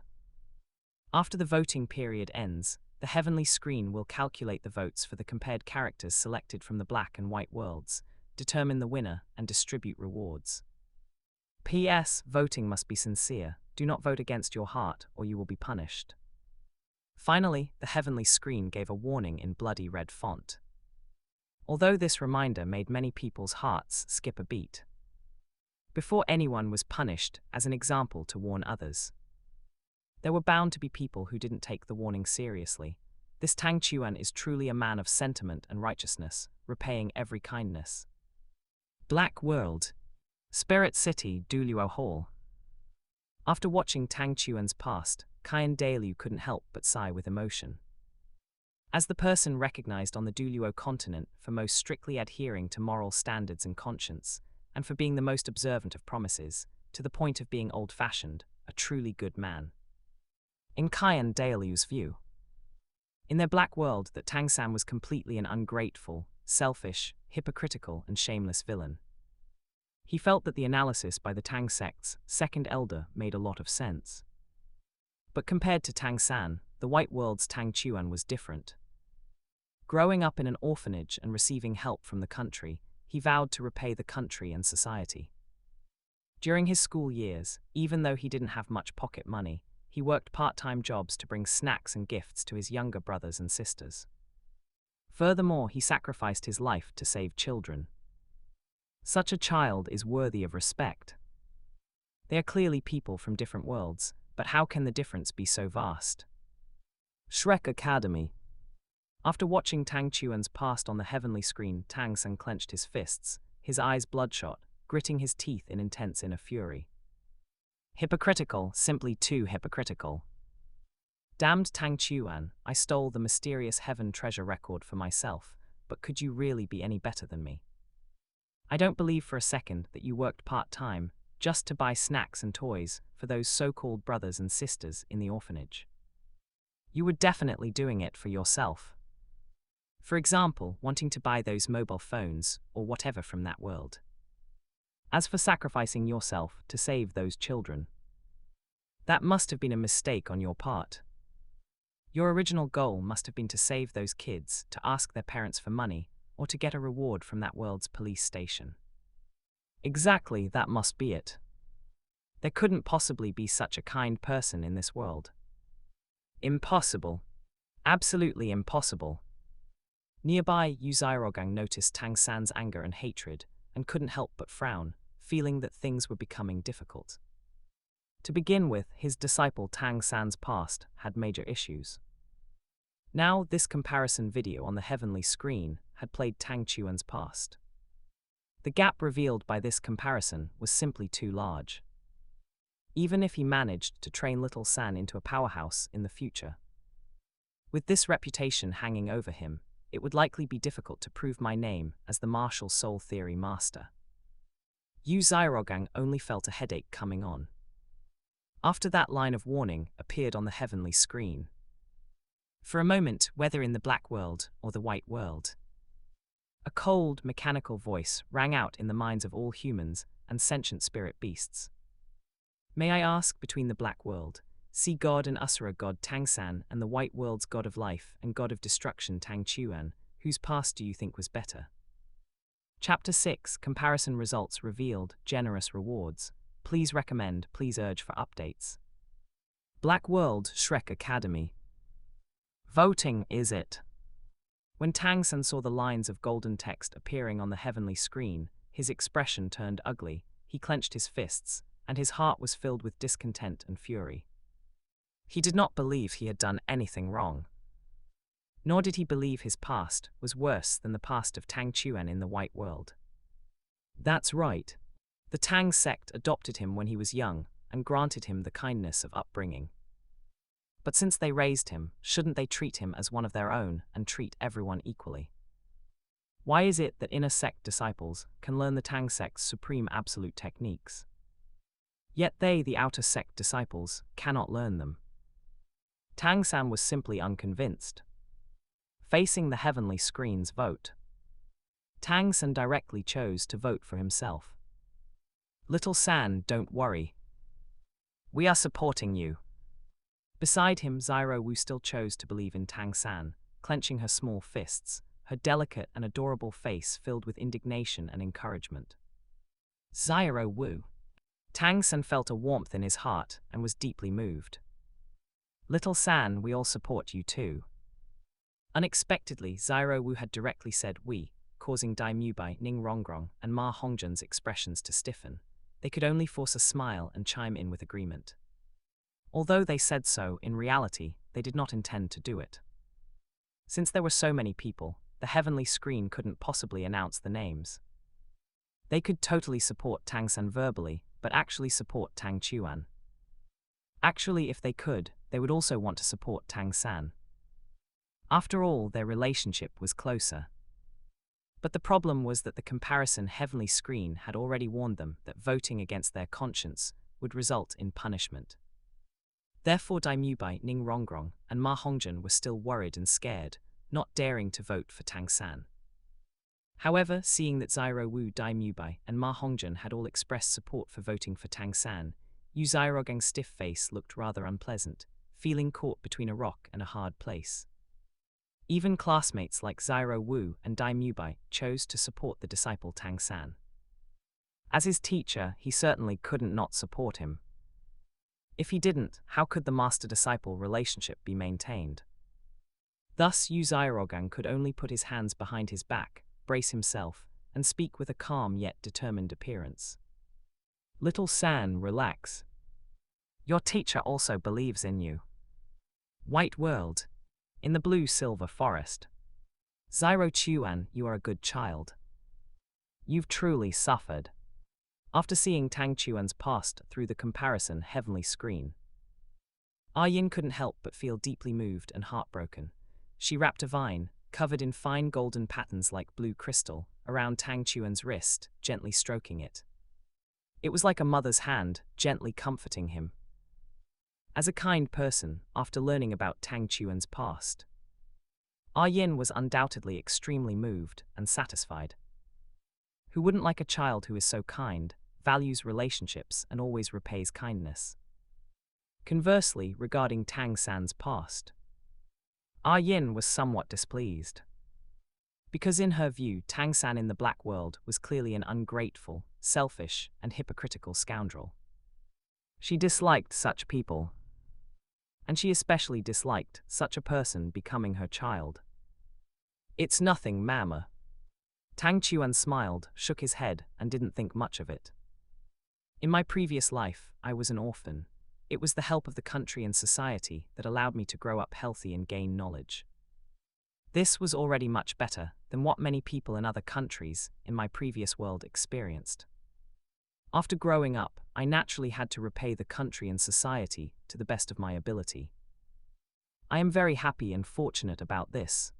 [SPEAKER 1] After the voting period ends, the heavenly screen will calculate the votes for the compared characters selected from the Black and White worlds, determine the winner, and distribute rewards. P.S. Voting must be sincere. Do not vote against your heart or you will be punished. Finally, the heavenly screen gave a warning in bloody red font. Although this reminder made many people's hearts skip a beat. Before anyone was punished as an example to warn others. There were bound to be people who didn't take the warning seriously. This Tang Chuan is truly a man of sentiment and righteousness, repaying every kindness. Black World. Spirit City, Douluo Hall. After watching Tang Chuan's past, Xiaogang Douluo couldn't help but sigh with emotion. As the person recognized on the Douluo Continent for most strictly adhering to moral standards and conscience, and for being the most observant of promises, to the point of being old-fashioned, a truly good man. In Xiaogang Douluo's view, in their black world, that Tang San was completely an ungrateful, selfish, hypocritical, and shameless villain. He felt that the analysis by the Tang sect's second elder made a lot of sense. But compared to Tang San, the white world's Tang Chuan was different. Growing up in an orphanage and receiving help from the country, he vowed to repay the country and society. During his school years, even though he didn't have much pocket money, he worked part-time jobs to bring snacks and gifts to his younger brothers and sisters. Furthermore, he sacrificed his life to save children. Such a child is worthy of respect. They are clearly people from different worlds, but how can the difference be so vast? Shrek Academy. After watching Tang Chuan's past on the heavenly screen, Tang San clenched his fists, his eyes bloodshot, gritting his teeth in intense inner fury. Hypocritical, simply too hypocritical. Damned Tang Chuan, I stole the mysterious heaven treasure record for myself, but could you really be any better than me? I don't believe for a second that you worked part-time, just to buy snacks and toys for those so-called brothers and sisters in the orphanage. You were definitely doing it for yourself. For example, wanting to buy those mobile phones or whatever from that world. As for sacrificing yourself to save those children, that must have been a mistake on your part. Your original goal must have been to save those kids, to ask their parents for money, or to get a reward from that world's police station. Exactly, that must be it. There couldn't possibly be such a kind person in this world. Impossible. Absolutely impossible. Nearby, Xiaogang noticed Tang San's anger and hatred, and couldn't help but frown, feeling that things were becoming difficult. To begin with, his disciple Tang San's past had major issues. Now, this comparison video on the heavenly screen had played Tang Chuan's past. The gap revealed by this comparison was simply too large. Even if he managed to train little San into a powerhouse in the future. With this reputation hanging over him, it would likely be difficult to prove my name as the martial soul theory master. Xiaogang only felt a headache coming on. After that line of warning appeared on the heavenly screen. For a moment, whether in the black world or the white world, a cold, mechanical voice rang out in the minds of all humans and sentient spirit beasts. May I ask, between the black world, sea god and Asura god Tang San and the white world's god of life and god of destruction Tang Chuan, whose past do you think was better? Chapter 6, Comparison Results Revealed, Generous Rewards. Please recommend, please urge for updates. Black World, Shrek Academy. Voting, is it? When Tang San saw the lines of golden text appearing on the heavenly screen, his expression turned ugly, he clenched his fists, and his heart was filled with discontent and fury. He did not believe he had done anything wrong. Nor did he believe his past was worse than the past of Tang Chuan in the white world. That's right. The Tang sect adopted him when he was young and granted him the kindness of upbringing. But since they raised him, shouldn't they treat him as one of their own and treat everyone equally? Why is it that inner sect disciples can learn the Tang sect's supreme absolute techniques? Yet they, the outer sect disciples, cannot learn them. Tang San was simply unconvinced. Facing the heavenly screen's vote, Tang San directly chose to vote for himself. Little San, don't worry. We are supporting you. Beside him, Xiao Wu still chose to believe in Tang San, clenching her small fists, her delicate and adorable face filled with indignation and encouragement. Xiao Wu. Tang San felt a warmth in his heart and was deeply moved. Little San, we all support you too. Unexpectedly, Xiao Wu had directly said we, causing Dai Mubai, Ning Rongrong, and Ma Hongzhen's expressions to stiffen. They could only force a smile and chime in with agreement. Although they said so, in reality, they did not intend to do it. Since there were so many people, the heavenly screen couldn't possibly announce the names. They could totally support Tang San verbally, but actually support Tang Chuan. Actually, if they could, they would also want to support Tang San. After all, their relationship was closer. But the problem was that the comparison heavenly screen had already warned them that voting against their conscience would result in punishment. Therefore Dai Mubai, Ning Rongrong, and Ma Hongzhen were still worried and scared, not daring to vote for Tang San. However, seeing that Xiao Wu, Dai Mubai, and Ma Hongzhen had all expressed support for voting for Tang San, Xiaogang's stiff face looked rather unpleasant, feeling caught between a rock and a hard place. Even classmates like Xiao Wu and Dai Mubai chose to support the disciple Tang San. As his teacher, he certainly couldn't not support him. If he didn't, how could the master-disciple relationship be maintained? Thus, Xiaogang could only put his hands behind his back, brace himself, and speak with a calm yet determined appearance. Little San, relax. Your teacher also believes in you. White world. In the blue-silver forest. Xiao Chuan, you are a good child. You've truly suffered. After seeing Tang Chuan's past through the comparison heavenly screen, A Yin couldn't help but feel deeply moved and heartbroken. She wrapped a vine, covered in fine golden patterns like blue crystal, around Tang Chuan's wrist, gently stroking it. It was like a mother's hand, gently comforting him. As a kind person, after learning about Tang Chuan's past, A Yin was undoubtedly extremely moved and satisfied. Who wouldn't like a child who is so kind, values relationships, and always repays kindness? Conversely, regarding Tang San's past, A Yin was somewhat displeased. Because in her view, Tang San in the black world was clearly an ungrateful, selfish, and hypocritical scoundrel. She disliked such people. And she especially disliked such a person becoming her child. It's nothing, Mama. Tang Chuan smiled, shook his head, and didn't think much of it. In my previous life, I was an orphan. It was the help of the country and society that allowed me to grow up healthy and gain knowledge. This was already much better than what many people in other countries in my previous world experienced. After growing up, I naturally had to repay the country and society to the best of my ability. I am very happy and fortunate about this.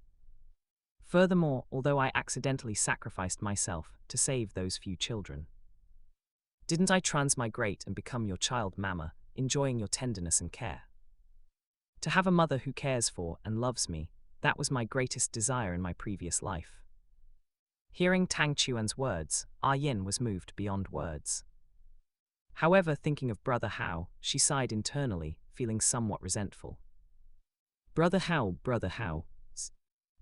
[SPEAKER 1] Furthermore, although I accidentally sacrificed myself to save those few children, didn't I transmigrate and become your child, Mama, enjoying your tenderness and care? To have a mother who cares for and loves me, that was my greatest desire in my previous life. Hearing Tang Chuan's words, A Yin was moved beyond words. However, thinking of Brother Hao, she sighed internally, feeling somewhat resentful. Brother Hao,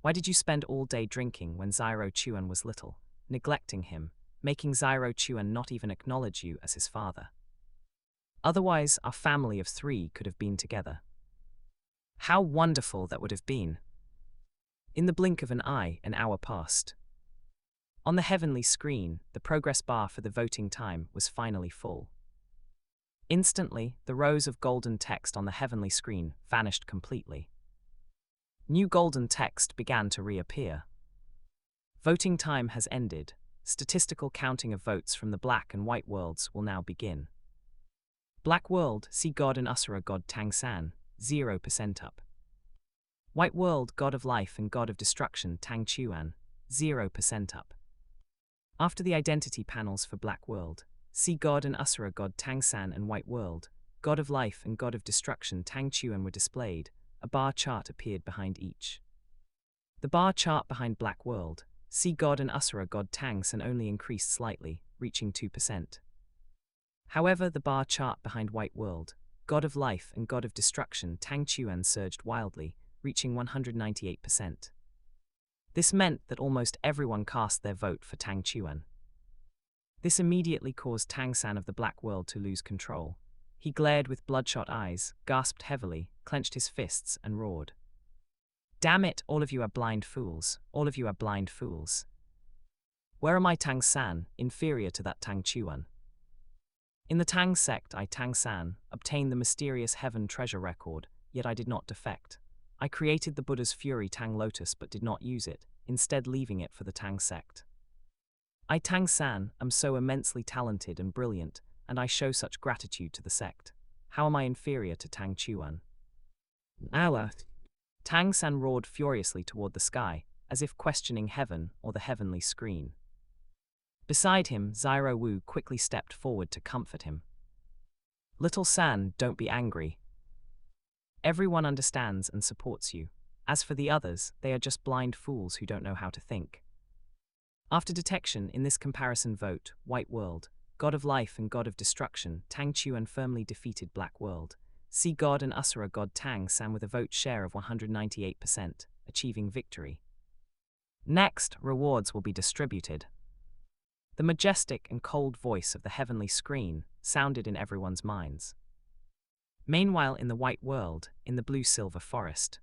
[SPEAKER 1] why did you spend all day drinking when Xiao Chuan was little, neglecting him, making Xiao Chuan not even acknowledge you as his father? Otherwise, our family of 3 could have been together. How wonderful that would have been! In the blink of an eye, an hour passed. On the heavenly screen, the progress bar for the voting time was finally full. Instantly, the rows of golden text on the heavenly screen vanished completely. New golden text began to reappear. Voting time has ended. Statistical counting of votes from the black and white worlds will now begin. Black world, see God and Asura God Tang San, 0% up. White world, God of life and God of destruction Tang Chuan, 0% up. After the identity panels for Black World, see God and Asura God Tang San and White World, God of Life and God of Destruction Tang Chuan were displayed, a bar chart appeared behind each. The bar chart behind Black World, see God and Asura God Tang San only increased slightly, reaching 2%. However, the bar chart behind White World, God of Life and God of Destruction Tang Chuan surged wildly, reaching 198%. This meant that almost everyone cast their vote for Tang Chuan. This immediately caused Tang San of the Black World to lose control. He glared with bloodshot eyes, gasped heavily, clenched his fists, and roared. Damn it, all of you are blind fools, all of you are blind fools. Where am I, Tang San, inferior to that Tang Chuan? In the Tang sect, I, Tang San, obtained the mysterious heaven treasure record, yet I did not defect. I created the Buddha's fury Tang Lotus but did not use it, instead leaving it for the Tang sect. I, Tang San, am so immensely talented and brilliant, and I show such gratitude to the sect. How am I inferior to Tang Chuan? Allah! Tang San roared furiously toward the sky, as if questioning heaven or the heavenly screen. Beside him, Xiao Wu quickly stepped forward to comfort him. Little San, don't be angry. Everyone understands and supports you. As for the others, they are just blind fools who don't know how to think. After detection in this comparison vote, White World, God of Life and God of Destruction, Tang Chuan firmly defeated Black World. Sea God and Asura God Tang San with a vote share of 198%, achieving victory. Next, rewards will be distributed. The majestic and cold voice of the heavenly screen sounded in everyone's minds. Meanwhile, in the White World, in the blue-silver forest,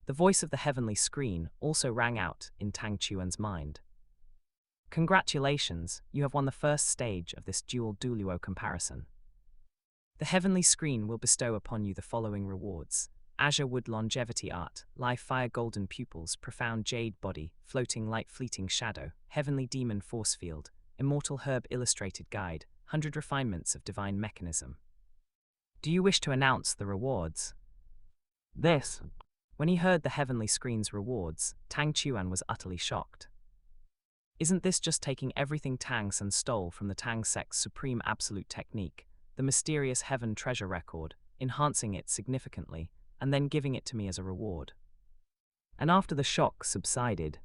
[SPEAKER 1] the voice of the heavenly screen also rang out in Tang Chuan's mind. Congratulations, you have won the first stage of this dual Douluo comparison. The heavenly screen will bestow upon you the following rewards: azure wood longevity art, live fire golden pupils, profound jade body, floating light fleeting shadow, heavenly demon force field, immortal herb illustrated guide, 100 refinements of divine mechanism. Do you wish to announce the rewards? This. When he heard the heavenly screen's rewards, Tang Chuan was utterly shocked. Isn't this just taking everything Tang San stole from the Tang sect's supreme absolute technique, the mysterious heaven treasure record, enhancing it significantly, and then giving it to me as a reward? And after the shock subsided,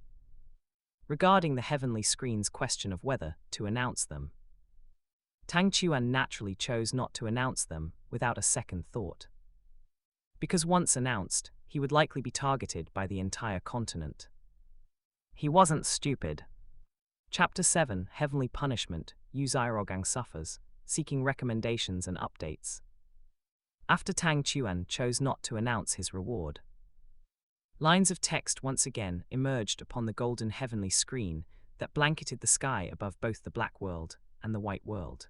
[SPEAKER 1] regarding the heavenly screen's question of whether to announce them, Tang Chuan naturally chose not to announce them without a second thought. Because once announced, he would likely be targeted by the entire continent. He wasn't stupid. Chapter 7, Heavenly Punishment, Xiaogang suffers, seeking recommendations and updates. After Tang Chuan chose not to announce his reward, lines of text once again emerged upon the golden heavenly screen that blanketed the sky above both the Black World and the White World.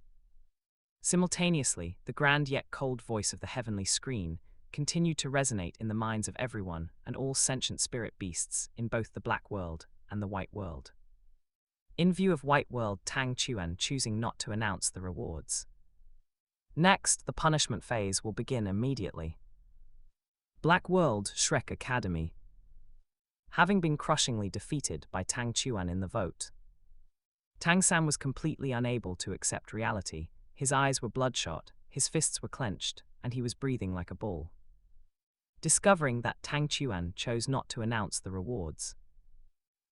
[SPEAKER 1] Simultaneously, the grand yet cold voice of the heavenly screen continued to resonate in the minds of everyone and all sentient spirit beasts in both the Black World and the White World. In view of White World, Tang Chuan choosing not to announce the rewards. Next, the punishment phase will begin immediately. Black World Shrek Academy. Having been crushingly defeated by Tang Chuan in the vote, Tang San was completely unable to accept reality. His eyes were bloodshot, his fists were clenched, and he was breathing like a bull. Discovering that Tang Chuan chose not to announce the rewards,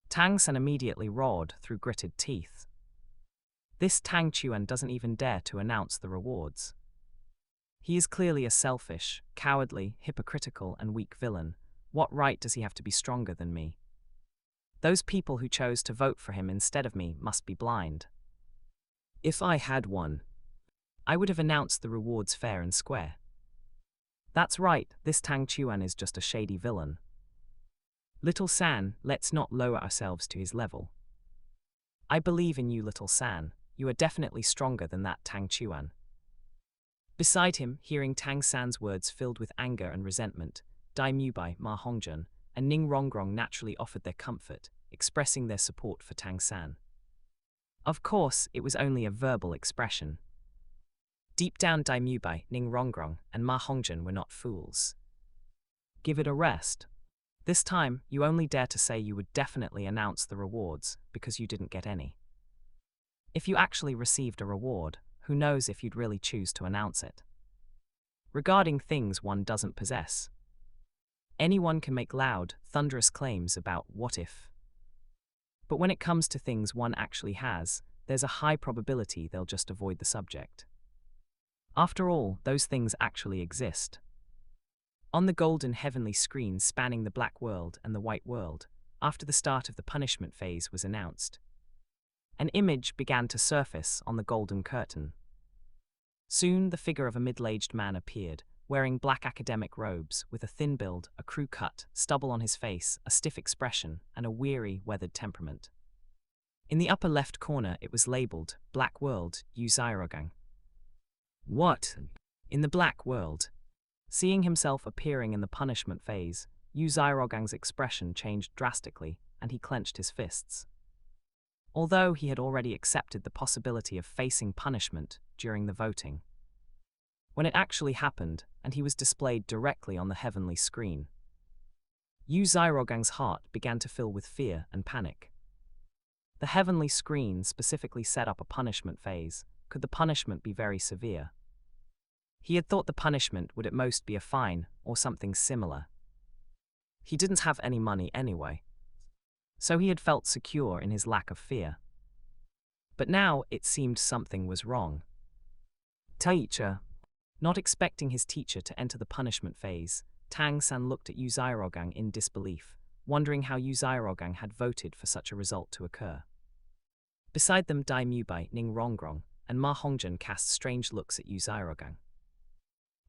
[SPEAKER 1] Tang San immediately roared through gritted teeth. This Tang Chuan doesn't even dare to announce the rewards. He is clearly a selfish, cowardly, hypocritical, and weak villain. What right does he have to be stronger than me? Those people who chose to vote for him instead of me must be blind. If I had won, I would have announced the rewards fair and square. That's right, this Tang Chuan is just a shady villain. Little San, let's not lower ourselves to his level. I believe in you, Little San. You are definitely stronger than that Tang Chuan. Beside him, hearing Tang San's words filled with anger and resentment, Dai Mubai, Ma Hongjun, and Ning Rongrong naturally offered their comfort, expressing their support for Tang San. Of course, it was only a verbal expression. Deep down, Dai Mubai, Ning Rongrong, and Ma Hongjun were not fools. Give it a rest. This time, you only dare to say you would definitely announce the rewards because you didn't get any. If you actually received a reward, who knows if you'd really choose to announce it? Regarding things one doesn't possess, anyone can make loud, thunderous claims about what if. But when it comes to things one actually has, there's a high probability they'll just avoid the subject. After all, those things actually exist. On the golden heavenly screen spanning the Black World and the White World, after the start of the punishment phase was announced, an image began to surface on the golden curtain. Soon the figure of a middle-aged man appeared, wearing black academic robes, with a thin build, a crew cut, stubble on his face, a stiff expression, and a weary, weathered temperament. In the upper left corner it was labeled, Black World, Xiaogang. What? In the Black World? Seeing himself appearing in the punishment phase, Xiaogang's expression changed drastically, and he clenched his fists. Although he had already accepted the possibility of facing punishment during the voting. When it actually happened, and he was displayed directly on the heavenly screen, Xiaogang's heart began to fill with fear and panic. The heavenly screen specifically set up a punishment phase. Could the punishment be very severe? He had thought the punishment would at most be a fine or something similar. He didn't have any money anyway, so he had felt secure in his lack of fear. But now it seemed something was wrong. Teacher. Not expecting his teacher to enter the punishment phase, Tang San looked at Xiaogang in disbelief, wondering how Xiaogang had voted for such a result to occur. Beside them, Dai Mubai, Ning Rongrong, and Ma Hongzhen cast strange looks at Xiaogang.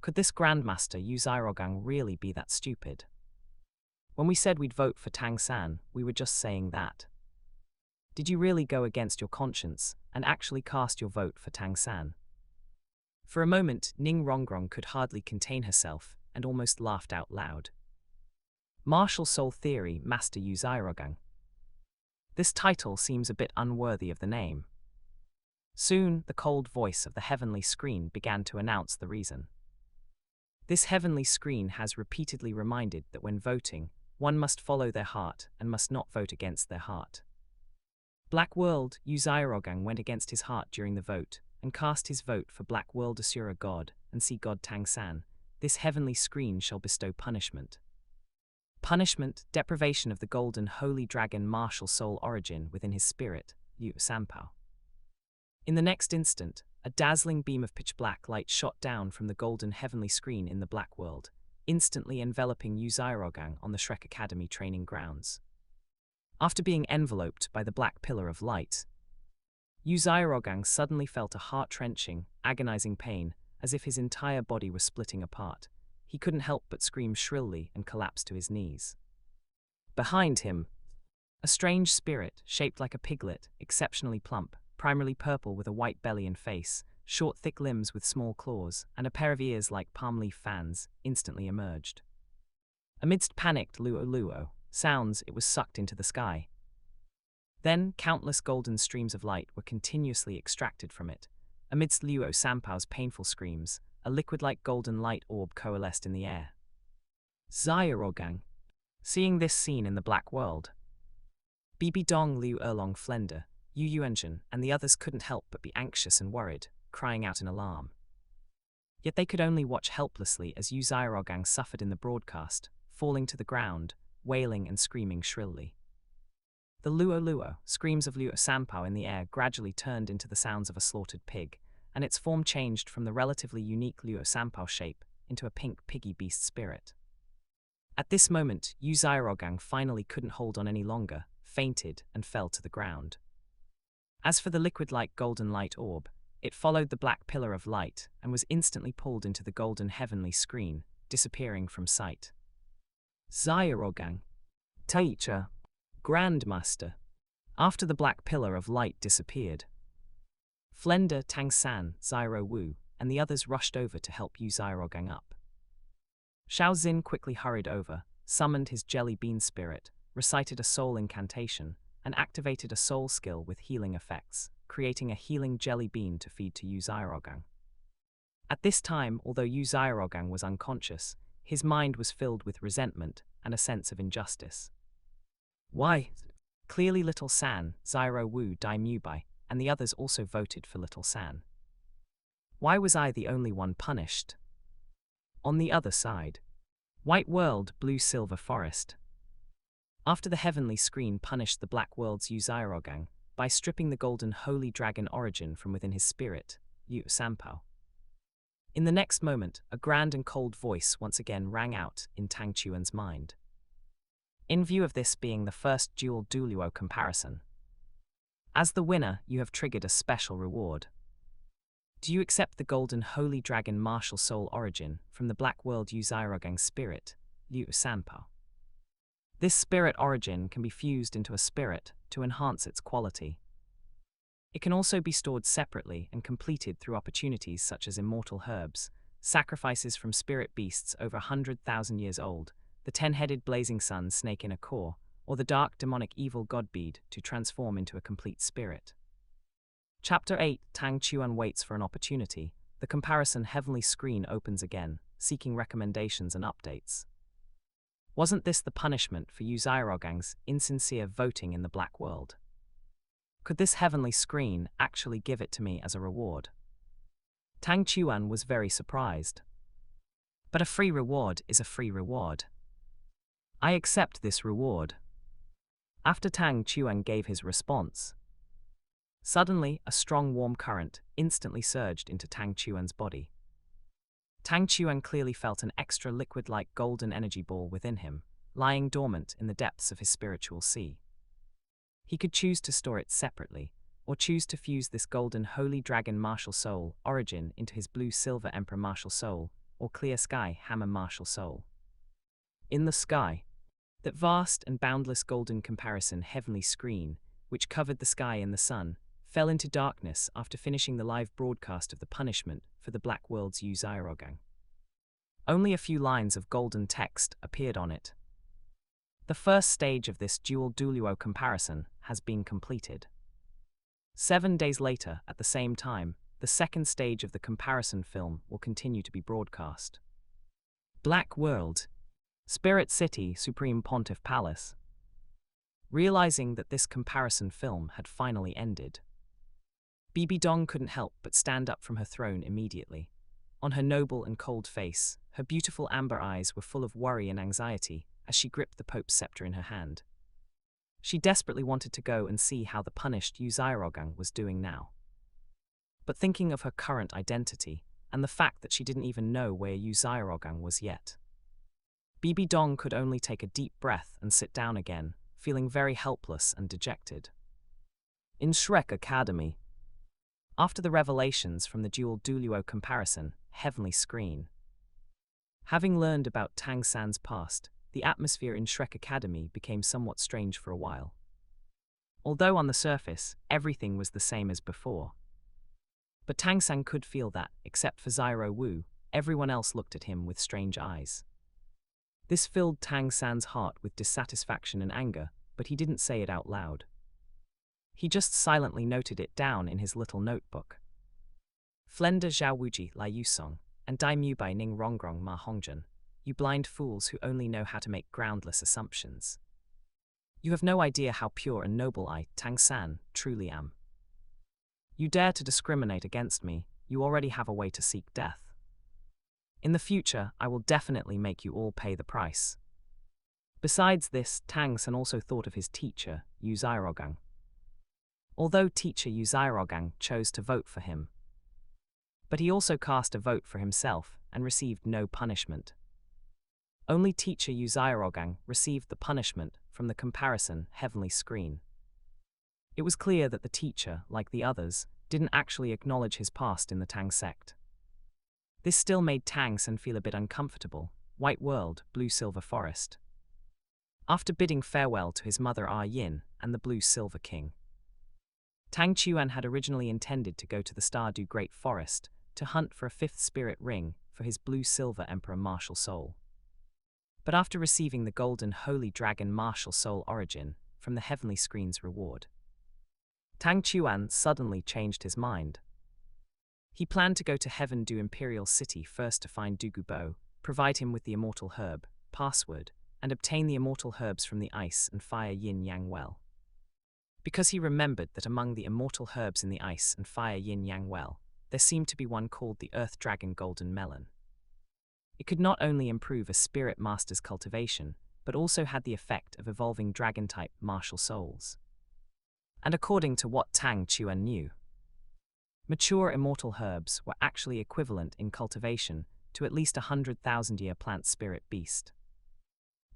[SPEAKER 1] Could this Grandmaster Xiaogang really be that stupid? When we said we'd vote for Tang San, we were just saying that. Did you really go against your conscience and actually cast your vote for Tang San? For a moment, Ning Rongrong could hardly contain herself and almost laughed out loud. Martial Soul Theory Master Xiaogang. This title seems a bit unworthy of the name. Soon, the cold voice of the heavenly screen began to announce the reason. This heavenly screen has repeatedly reminded that when voting, one must follow their heart and must not vote against their heart. Black World Xiaogang went against his heart during the vote and cast his vote for Black World Asura God and Sea God Tang San. This heavenly screen shall bestow punishment. Punishment, deprivation of the golden holy dragon martial soul origin within his spirit, Liu Sanpao. In the next instant, a dazzling beam of pitch black light shot down from the golden heavenly screen in the Black World, instantly enveloping Xiaogang on the Shrek Academy training grounds. After being enveloped by the black pillar of light, Xiaogang suddenly felt a heart-wrenching, agonizing pain, as if his entire body was splitting apart. He couldn't help but scream shrilly and collapse to his knees. Behind him, a strange spirit, shaped like a piglet, exceptionally plump, primarily purple with a white belly and face, short thick limbs with small claws, and a pair of ears like palm leaf fans, instantly emerged. Amidst panicked luo sounds, it was sucked into the sky. Then, countless golden streams of light were continuously extracted from it. Amidst Liu Sanpao's painful screams, a liquid-like golden light orb coalesced in the air. Xiaogang. Seeing this scene in the Black World, Bibi Dong, Liu Erlong Flender, Yu Yuanzhen, and the others couldn't help but be anxious and worried, crying out in alarm. Yet they could only watch helplessly as Xiaogang suffered in the broadcast, falling to the ground, wailing and screaming shrilly. The luo screams of Liu Sanpao in the air gradually turned into the sounds of a slaughtered pig, and its form changed from the relatively unique Liu Sanpao shape into a pink piggy beast spirit. At this moment, Xiaogang finally couldn't hold on any longer, fainted, and fell to the ground. As for the liquid-like golden light orb, it followed the black pillar of light and was instantly pulled into the golden heavenly screen, disappearing from sight. Xiaogang. Teacher. Grandmaster. After the black pillar of light disappeared, Flender, Tang San, Xiao Wu, and the others rushed over to help Xiaogang up. Xiao Xin quickly hurried over, summoned his jelly bean spirit, recited a soul incantation, and activated a soul skill with healing effects, creating a healing jelly bean to feed to Xiaogang. At this time, although Xiaogang was unconscious, his mind was filled with resentment and a sense of injustice. Why? Clearly Little San, Xiao Wu, Dai Mubai, and the others also voted for Little San. Why was I the only one punished? On the other side, White World, Blue Silver Forest. After the heavenly screen punished the Black World's Xiaogang by stripping the golden holy dragon origin from within his spirit, Liu Sanpao. In the next moment, a grand and cold voice once again rang out in Tang Chuan's mind. In view of this being the first dual Douluo comparison, as the winner, you have triggered a special reward. Do you accept the golden holy dragon martial soul origin from the black world Xiaogang spirit, Liu Sanpao? This spirit origin can be fused into a spirit to enhance its quality. It can also be stored separately and completed through opportunities such as immortal herbs, sacrifices from spirit beasts over 100,000 years old, the 10-headed blazing sun snake in a core, or the dark demonic evil god bead to transform into a complete spirit. Chapter 8 Tang Chuan waits for an opportunity. The comparison heavenly screen opens again, seeking recommendations and updates. Wasn't this the punishment for Xiaogang's insincere voting in the black world? Could this heavenly screen actually give it to me as a reward? Tang Chuan was very surprised. But a free reward is a free reward. I accept this reward. After Tang Chuan gave his response, suddenly a strong warm current instantly surged into Tang Chuan's body. Tang Chuan clearly felt an extra liquid-like golden energy ball within him, lying dormant in the depths of his spiritual sea. He could choose to store it separately, or choose to fuse this golden holy dragon martial soul origin into his blue-silver emperor martial soul, or clear sky hammer martial soul. In the sky, that vast and boundless golden comparison heavenly screen, which covered the sky and the sun, fell into darkness after finishing the live broadcast of the punishment for the Black World's Xiaogang. Only a few lines of golden text appeared on it. The first stage of this dual Douluo comparison has been completed. 7 days later, at the same time, the second stage of the comparison film will continue to be broadcast. Black World, Spirit City, Supreme Pontiff Palace. Realizing that this comparison film had finally ended, Bibi Dong couldn't help but stand up from her throne immediately. On her noble and cold face, her beautiful amber eyes were full of worry and anxiety as she gripped the Pope's scepter in her hand. She desperately wanted to go and see how the punished Xiaogang was doing now. But thinking of her current identity, and the fact that she didn't even know where Xiaogang was yet, Bibi Dong could only take a deep breath and sit down again, feeling very helpless and dejected. In Shrek Academy, after the revelations from the dual Douluo comparison heavenly screen, having learned about Tang San's past, the atmosphere in Shrek Academy became somewhat strange for a while. Although on the surface, everything was the same as before. But Tang San could feel that, except for Xiao Wu, everyone else looked at him with strange eyes. This filled Tang San's heart with dissatisfaction and anger, but he didn't say it out loud. He just silently noted it down in his little notebook. Flenda Zhaowuji Lai Yusong, and Dai Mu Bai Ning Rongrong Ma Hongzhen, you blind fools who only know how to make groundless assumptions. You have no idea how pure and noble I, Tang San, truly am. You dare to discriminate against me, you already have a way to seek death. In the future, I will definitely make you all pay the price. Besides this, Tang San also thought of his teacher, Xiaogang. Although teacher Xiaogang chose to vote for him, but he also cast a vote for himself and received no punishment. Only teacher Xiaogang received the punishment from the comparison heavenly screen. It was clear that the teacher, like the others, didn't actually acknowledge his past in the Tang sect. This still made Tang San feel a bit uncomfortable. White world, blue-silver forest. After bidding farewell to his mother A Yin and the blue-silver king, Tang Chuan had originally intended to go to the Stardew Great Forest to hunt for a fifth spirit ring for his blue-silver emperor martial soul. But after receiving the golden holy dragon martial soul origin from the heavenly screen's reward, Tang Chuan suddenly changed his mind. He planned to go to Heaven Do Imperial City first to find Dugu Bo, provide him with the immortal herb, password, and obtain the immortal herbs from the ice and fire yin yang well. Because he remembered that among the immortal herbs in the ice and fire yin yang well, there seemed to be one called the Earth Dragon Golden Melon. It could not only improve a spirit master's cultivation, but also had the effect of evolving dragon-type martial souls. And according to what Tang Chuan knew, mature immortal herbs were actually equivalent in cultivation to at least 100,000-year plant spirit beast.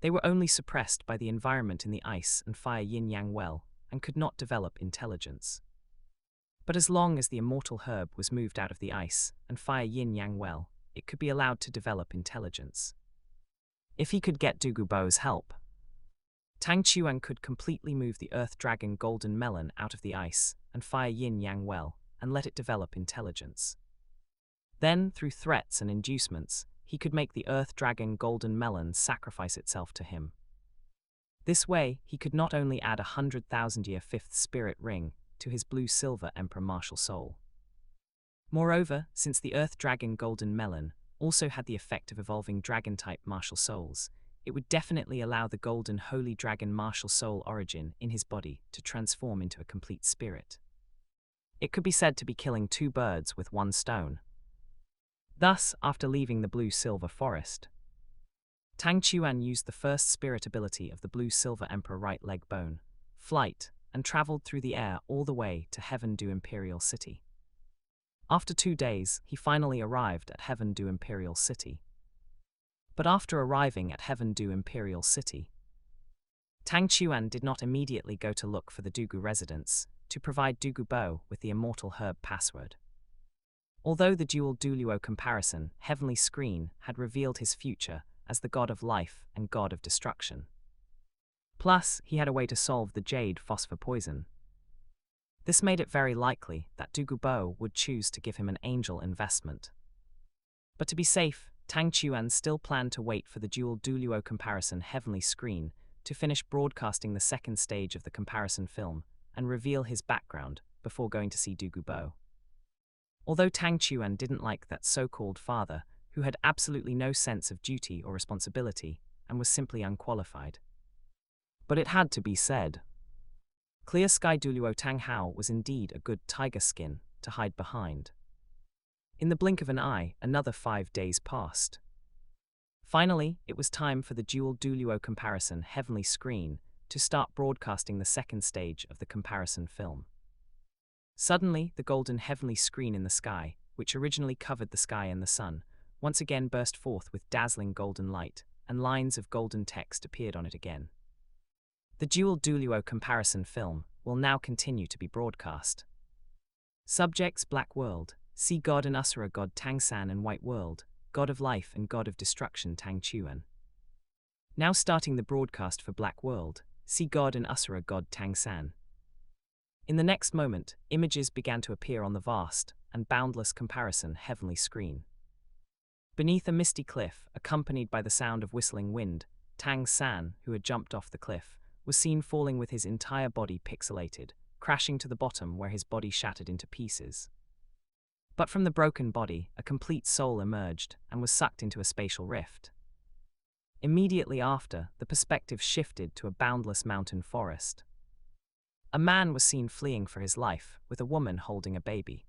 [SPEAKER 1] They were only suppressed by the environment in the ice and fire yin-yang well and could not develop intelligence. But as long as the immortal herb was moved out of the ice and fire yin-yang well, it could be allowed to develop intelligence. If he could get Douluo's help, Tang Chuan could completely move the earth dragon golden melon out of the ice and fire yin-yang well and let it develop intelligence. Then, through threats and inducements, he could make the earth dragon golden melon sacrifice itself to him. This way, he could not only add 100,000-year fifth spirit ring to his blue-silver emperor martial soul. Moreover, since the earth dragon golden melon also had the effect of evolving dragon-type martial souls, it would definitely allow the golden holy dragon martial soul origin in his body to transform into a complete spirit. It could be said to be killing two birds with one stone. Thus, after leaving the blue-silver forest, Tang Chuan used the first spirit ability of the blue-silver emperor right leg bone, flight, and traveled through the air all the way to Heaven Du Imperial City. After 2 days, he finally arrived at Heaven Du Imperial City. But after arriving at Heaven Du Imperial City, Tang Chuan did not immediately go to look for the Douluo residents to provide Douluo with the immortal herb password. Although the dual Douluo comparison heavenly screen had revealed his future as the god of life and god of destruction. Plus, he had a way to solve the jade phosphor poison. This made it very likely that Douluo would choose to give him an angel investment. But to be safe, Tang Chuan still planned to wait for the dual Douluo comparison heavenly screen to finish broadcasting the second stage of the comparison film and reveal his background before going to see Douluo. Although Tang Chuan didn't like that so-called father, who had absolutely no sense of duty or responsibility and was simply unqualified. But it had to be said. Clear Sky Douluo Tang Hao was indeed a good tiger skin to hide behind. In the blink of an eye, another 5 days passed. Finally, it was time for the dual Douluo comparison heavenly screen to start broadcasting the second stage of the comparison film. Suddenly, the golden heavenly screen in the sky, which originally covered the sky and the sun, once again burst forth with dazzling golden light, and lines of golden text appeared on it again. The dual Douluo comparison film will now continue to be broadcast. Subjects: Black World, Sea God and Asura God Tang San, and White World, God of Life and God of Destruction Tang Chuan. Now starting the broadcast for Black World, Sea God and Asura God Tang San. In the next moment, images began to appear on the vast and boundless comparison heavenly screen. Beneath a misty cliff, accompanied by the sound of whistling wind, Tang San, who had jumped off the cliff, was seen falling with his entire body pixelated, crashing to the bottom where his body shattered into pieces. But from the broken body, a complete soul emerged and was sucked into a spatial rift. Immediately after, the perspective shifted to a boundless mountain forest. A man was seen fleeing for his life, with a woman holding a baby.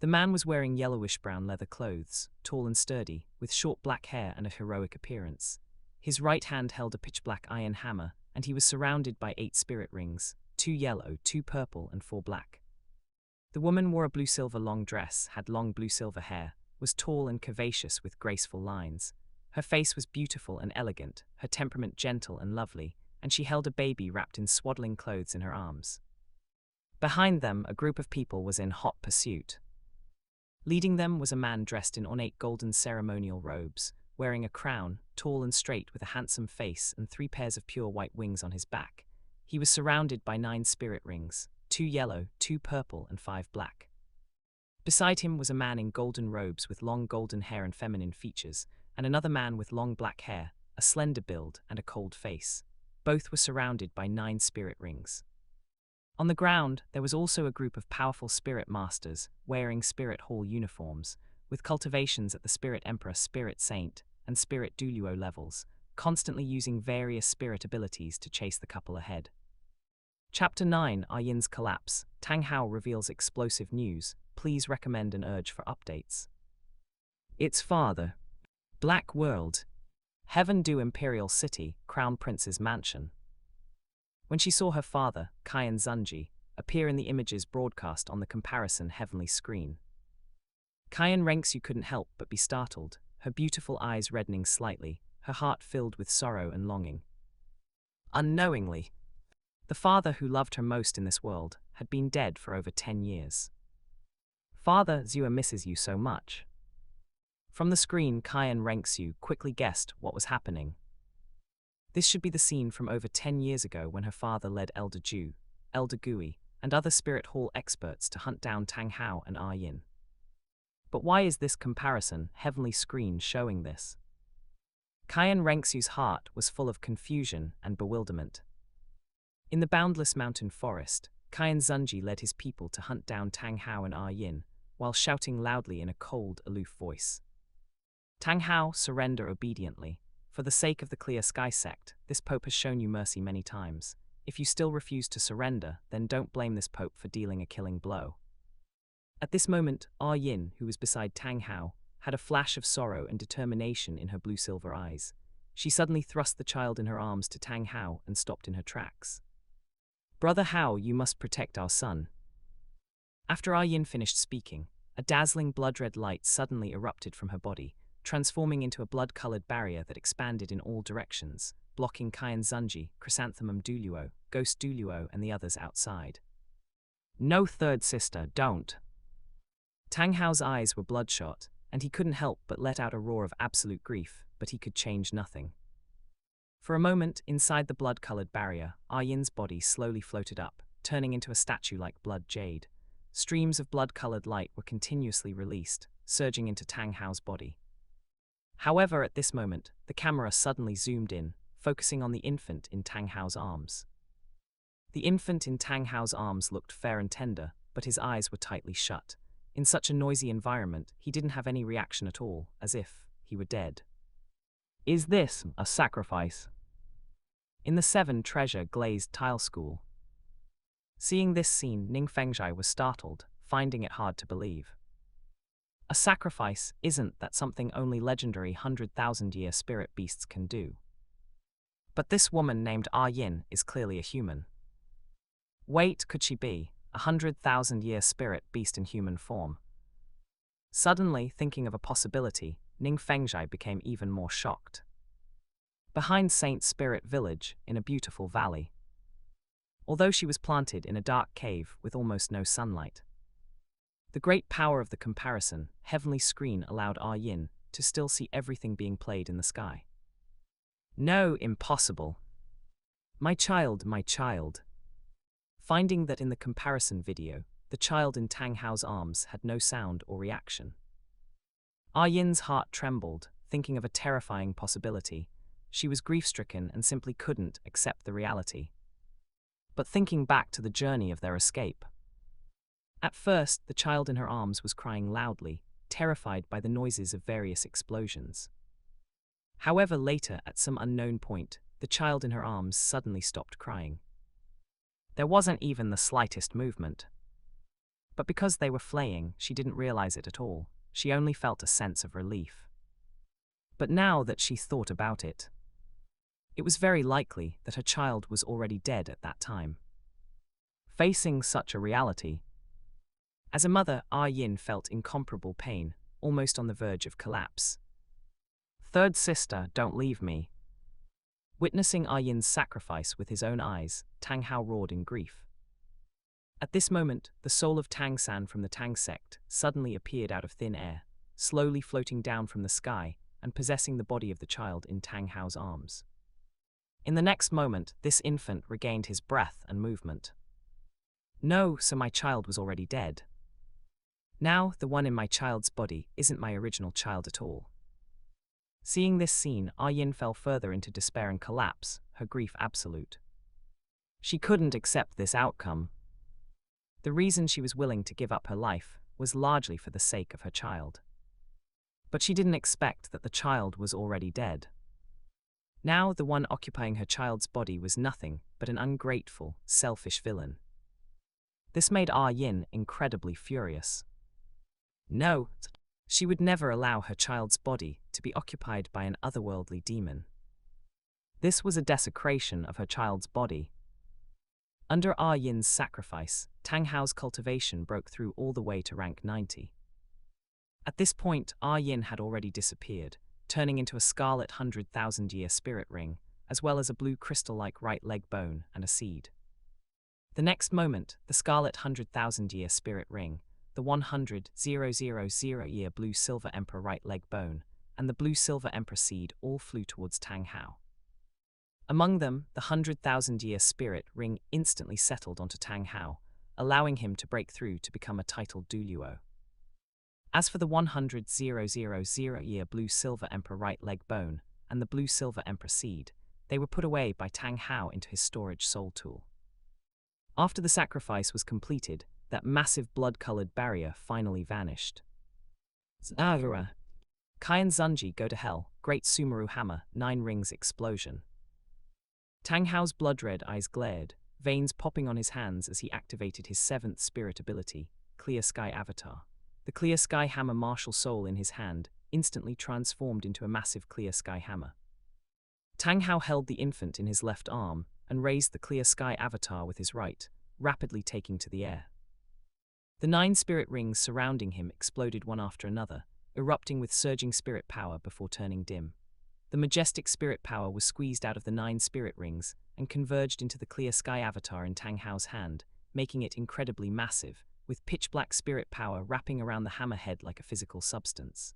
[SPEAKER 1] The man was wearing yellowish-brown leather clothes, tall and sturdy, with short black hair and a heroic appearance. His right hand held a pitch-black iron hammer, and he was surrounded by 8 spirit rings, 2 yellow, 2 purple, and 4 black. The woman wore a blue-silver long dress, had long blue-silver hair, was tall and curvaceous with graceful lines. Her face was beautiful and elegant, her temperament gentle and lovely, and she held a baby wrapped in swaddling clothes in her arms. Behind them, a group of people was in hot pursuit. Leading them was a man dressed in ornate golden ceremonial robes, wearing a crown, tall and straight with a handsome face and 3 pairs of pure white wings on his back. He was surrounded by 9 spirit rings, 2 yellow, 2 purple, and 5 black. Beside him was a man in golden robes with long golden hair and feminine features, and another man with long black hair, a slender build, and a cold face. Both were surrounded by 9 spirit rings. On the ground, there was also a group of powerful spirit masters, wearing spirit hall uniforms, with cultivations at the Spirit Emperor, Spirit Saint, and Spirit Douluo levels, constantly using various spirit abilities to chase the couple ahead. Chapter 9: A Yin's Collapse. Tang Hao reveals explosive news. Please recommend and urge for updates. Its father. Black World. Heaven Du Imperial City, Crown Prince's Mansion. When she saw her father, Qian Zunji, appear in the images broadcast on the comparison heavenly screen, Qian Renxu couldn't help but be startled, her beautiful eyes reddening slightly, her heart filled with sorrow and longing. Unknowingly, the father who loved her most in this world had been dead for over 10 years. Father, Zua misses you so much. From the screen, Kyan Renxiu quickly guessed what was happening. This should be the scene from over 10 years ago when her father led Elder Ju, Elder Gui, and other Spirit Hall experts to hunt down Tang Hao and A Yin. But why is this comparison, heavenly screen, showing this? Kyan Renxiu's heart was full of confusion and bewilderment. In the boundless mountain forest, Kyan Zunji led his people to hunt down Tang Hao and A Yin, while shouting loudly in a cold, aloof voice. Tang Hao, surrender obediently. For the sake of the Clear Sky sect, this pope has shown you mercy many times. If you still refuse to surrender, then don't blame this pope for dealing a killing blow. At this moment, A Yin, who was beside Tang Hao, had a flash of sorrow and determination in her blue-silver eyes. She suddenly thrust the child in her arms to Tang Hao and stopped in her tracks. Brother Hao, you must protect our son. After A Yin finished speaking, a dazzling blood-red light suddenly erupted from her body, transforming into a blood-colored barrier that expanded in all directions, blocking Kyan Zunji, Chrysanthemum Douluo, Ghost Douluo, and the others outside. No, third sister, don't. Tang Hao's eyes were bloodshot, and he couldn't help but let out a roar of absolute grief, but he could change nothing. For a moment, inside the blood-colored barrier, A Yin's body slowly floated up, turning into a statue like blood jade. Streams of blood-colored light were continuously released, surging into Tang Hao's body. However, at this moment, the camera suddenly zoomed in, focusing on the infant in Tang Hao's arms. The infant in Tang Hao's arms looked fair and tender, but his eyes were tightly shut. In such a noisy environment, he didn't have any reaction at all, as if he were dead. Is this a sacrifice? In the 7 treasure glazed tile school. Seeing this scene, Ning Fengzhai was startled, finding it hard to believe. A sacrifice, isn't that something only legendary 100,000-year spirit beasts can do? But this woman named A Yin is clearly a human. Wait, could she be a 100,000-year spirit beast in human form? Suddenly, thinking of a possibility, Ning Fengzhai became even more shocked. Behind Saint Spirit Village, in a beautiful valley. Although she was planted in a dark cave with almost no sunlight, the great power of the comparison, heavenly screen allowed A Yin to still see everything being played in the sky. No, impossible. My child, my child. Finding that in the comparison video, the child in Tang Hao's arms had no sound or reaction. A Yin's heart trembled, thinking of a terrifying possibility. She was grief-stricken and simply couldn't accept the reality. But thinking back to the journey of their escape. At first, the child in her arms was crying loudly, terrified by the noises of various explosions. However, later, at some unknown point, the child in her arms suddenly stopped crying. There wasn't even the slightest movement. But because they were flaying, she didn't realize it at all. She only felt a sense of relief. But now that she thought about it, it was very likely that her child was already dead at that time. Facing such a reality, as a mother, A Yin felt incomparable pain, almost on the verge of collapse. Third sister, don't leave me. Witnessing A Yin's sacrifice with his own eyes, Tang Hao roared in grief. At this moment, the soul of Tang San from the Tang sect suddenly appeared out of thin air, slowly floating down from the sky and possessing the body of the child in Tang Hao's arms. In the next moment, this infant regained his breath and movement. No, so my child was already dead. Now, the one in my child's body isn't my original child at all. Seeing this scene, A Yin fell further into despair and collapse, her grief absolute. She couldn't accept this outcome. The reason she was willing to give up her life was largely for the sake of her child. But she didn't expect that the child was already dead. Now, the one occupying her child's body was nothing but an ungrateful, selfish villain. This made A Yin incredibly furious. No, she would never allow her child's body to be occupied by an otherworldly demon. This was a desecration of her child's body. Under A Yin's sacrifice, Tang Hao's cultivation broke through all the way to rank 90. At this point, A Yin had already disappeared, turning into a scarlet 100,000-year spirit ring, as well as a blue crystal-like right leg bone and a seed. The next moment, the scarlet 100,000-year spirit ring, the 100,000-year blue-silver emperor right leg bone, and the blue-silver emperor seed all flew towards Tang Hao. Among them, the 100,000-year spirit ring instantly settled onto Tang Hao, allowing him to break through to become a titled Douluo. As for the 100,000-year blue-silver emperor right leg bone and the blue-silver emperor seed, they were put away by Tang Hao into his storage soul tool. After the sacrifice was completed, that massive blood-colored barrier finally vanished. Asura. Kyan Zunji go to hell, Great Sumeru Hammer, 9 rings explosion. Tang Hao's blood-red eyes glared, veins popping on his hands as he activated his 7th spirit ability, Clear Sky Avatar. The Clear Sky Hammer martial soul in his hand instantly transformed into a massive Clear Sky Hammer. Tang Hao held the infant in his left arm and raised the Clear Sky Avatar with his right, rapidly taking to the air. The 9 spirit rings surrounding him exploded one after another, erupting with surging spirit power before turning dim. The majestic spirit power was squeezed out of the 9 spirit rings and converged into the Clear Sky Avatar in Tang Hao's hand, making it incredibly massive, with pitch-black spirit power wrapping around the hammerhead like a physical substance.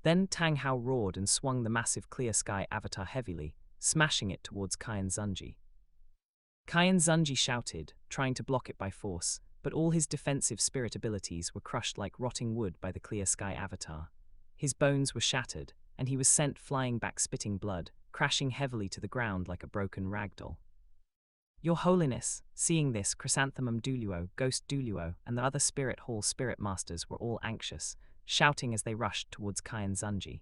[SPEAKER 1] Then Tang Hao roared and swung the massive Clear Sky Avatar heavily, smashing it towards Kyan Zunji. Kyan Zunji shouted, trying to block it by force, but all his defensive spirit abilities were crushed like rotting wood by the Clear Sky Avatar. His bones were shattered, and he was sent flying back spitting blood, crashing heavily to the ground like a broken ragdoll. Your Holiness, seeing this, Chrysanthemum Douluo, Ghost Douluo, and the other Spirit Hall Spirit Masters were all anxious, shouting as they rushed towards Kyan Zunji.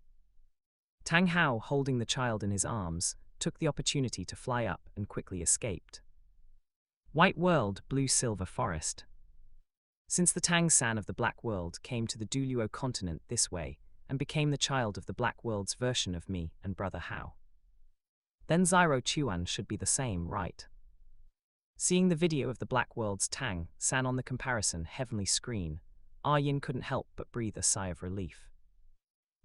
[SPEAKER 1] Tang Hao, holding the child in his arms, took the opportunity to fly up and quickly escaped. White World, Blue-Silver Forest. Since the Tang San of the Black World came to the Douluo Continent this way, and became the child of the Black World's version of me and Brother Hao. Then Tang Chuan should be the same, right? Seeing the video of the Black World's Tang San on the comparison heavenly screen, A Yin couldn't help but breathe a sigh of relief.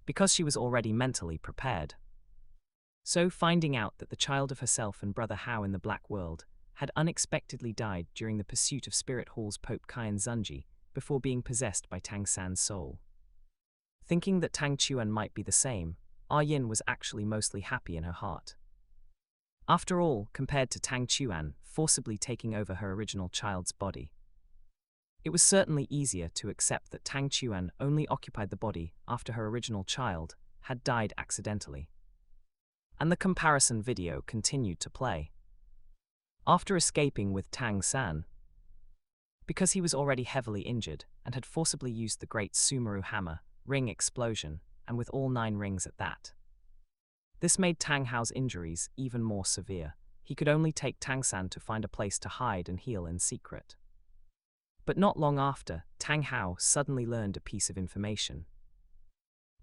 [SPEAKER 1] Because she was already mentally prepared. So finding out that the child of herself and Brother Hao in the Black World had unexpectedly died during the pursuit of Spirit Hall's Pope Kyan Zunji before being possessed by Tang San's soul. Thinking that Tang Chuan might be the same, A Yin was actually mostly happy in her heart. After all, compared to Tang Chuan forcibly taking over her original child's body, it was certainly easier to accept that Tang Chuan only occupied the body after her original child had died accidentally. And the comparison video continued to play. After escaping with Tang San, because he was already heavily injured and had forcibly used the Great Sumeru Hammer, ring explosion, and with all 9 rings at that. This made Tang Hao's injuries even more severe. He could only take Tang San to find a place to hide and heal in secret. But not long after, Tang Hao suddenly learned a piece of information.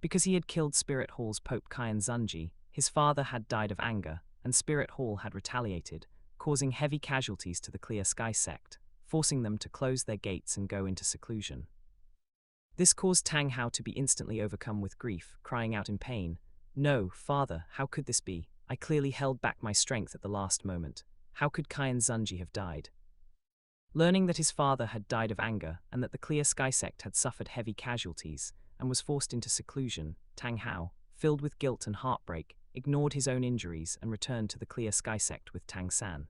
[SPEAKER 1] Because he had killed Spirit Hall's Pope Kyan Zunji, his father had died of anger, and Spirit Hall had retaliated, causing heavy casualties to the Clear Sky sect, forcing them to close their gates and go into seclusion. This caused Tang Hao to be instantly overcome with grief, crying out in pain, "No, father, how could this be? I clearly held back my strength at the last moment. How could Kyan Zunji have died?" Learning that his father had died of anger and that the Clear Sky sect had suffered heavy casualties and was forced into seclusion, Tang Hao, filled with guilt and heartbreak, ignored his own injuries and returned to the Clear Sky sect with Tang San.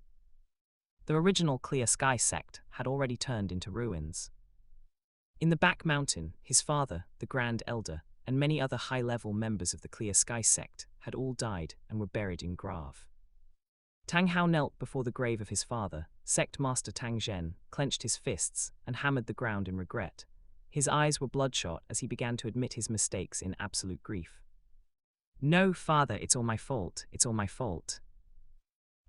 [SPEAKER 1] The original Clear Sky sect had already turned into ruins. In the back mountain, his father, the Grand Elder, and many other high-level members of the Clear Sky sect had all died and were buried in grave. Tang Hao knelt before the grave of his father. Sect Master Tang Zhen clenched his fists and hammered the ground in regret. His eyes were bloodshot as he began to admit his mistakes in absolute grief. "No, father, it's all my fault, it's all my fault.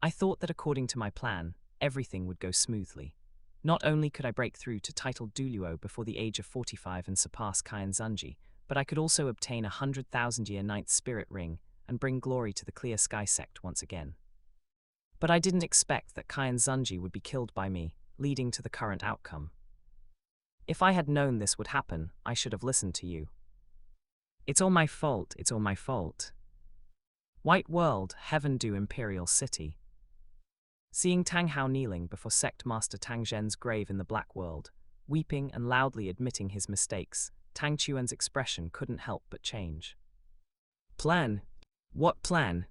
[SPEAKER 1] I thought that according to my plan, everything would go smoothly. Not only could I break through to titled Douluo before the age of 45 and surpass Kyan Zunji, but I could also obtain 100,000-year 9th spirit ring and bring glory to the Clear Sky sect once again. But I didn't expect that Kyan Zunji would be killed by me, leading to the current outcome. If I had known this would happen, I should have listened to you. It's all my fault, it's all my fault. White World, Heaven Do Imperial City. Seeing Tang Hao kneeling before sect master Tang Zhen's grave in the Black World, weeping and loudly admitting his mistakes, Tang Chuan's expression couldn't help but change. Plan? What plan?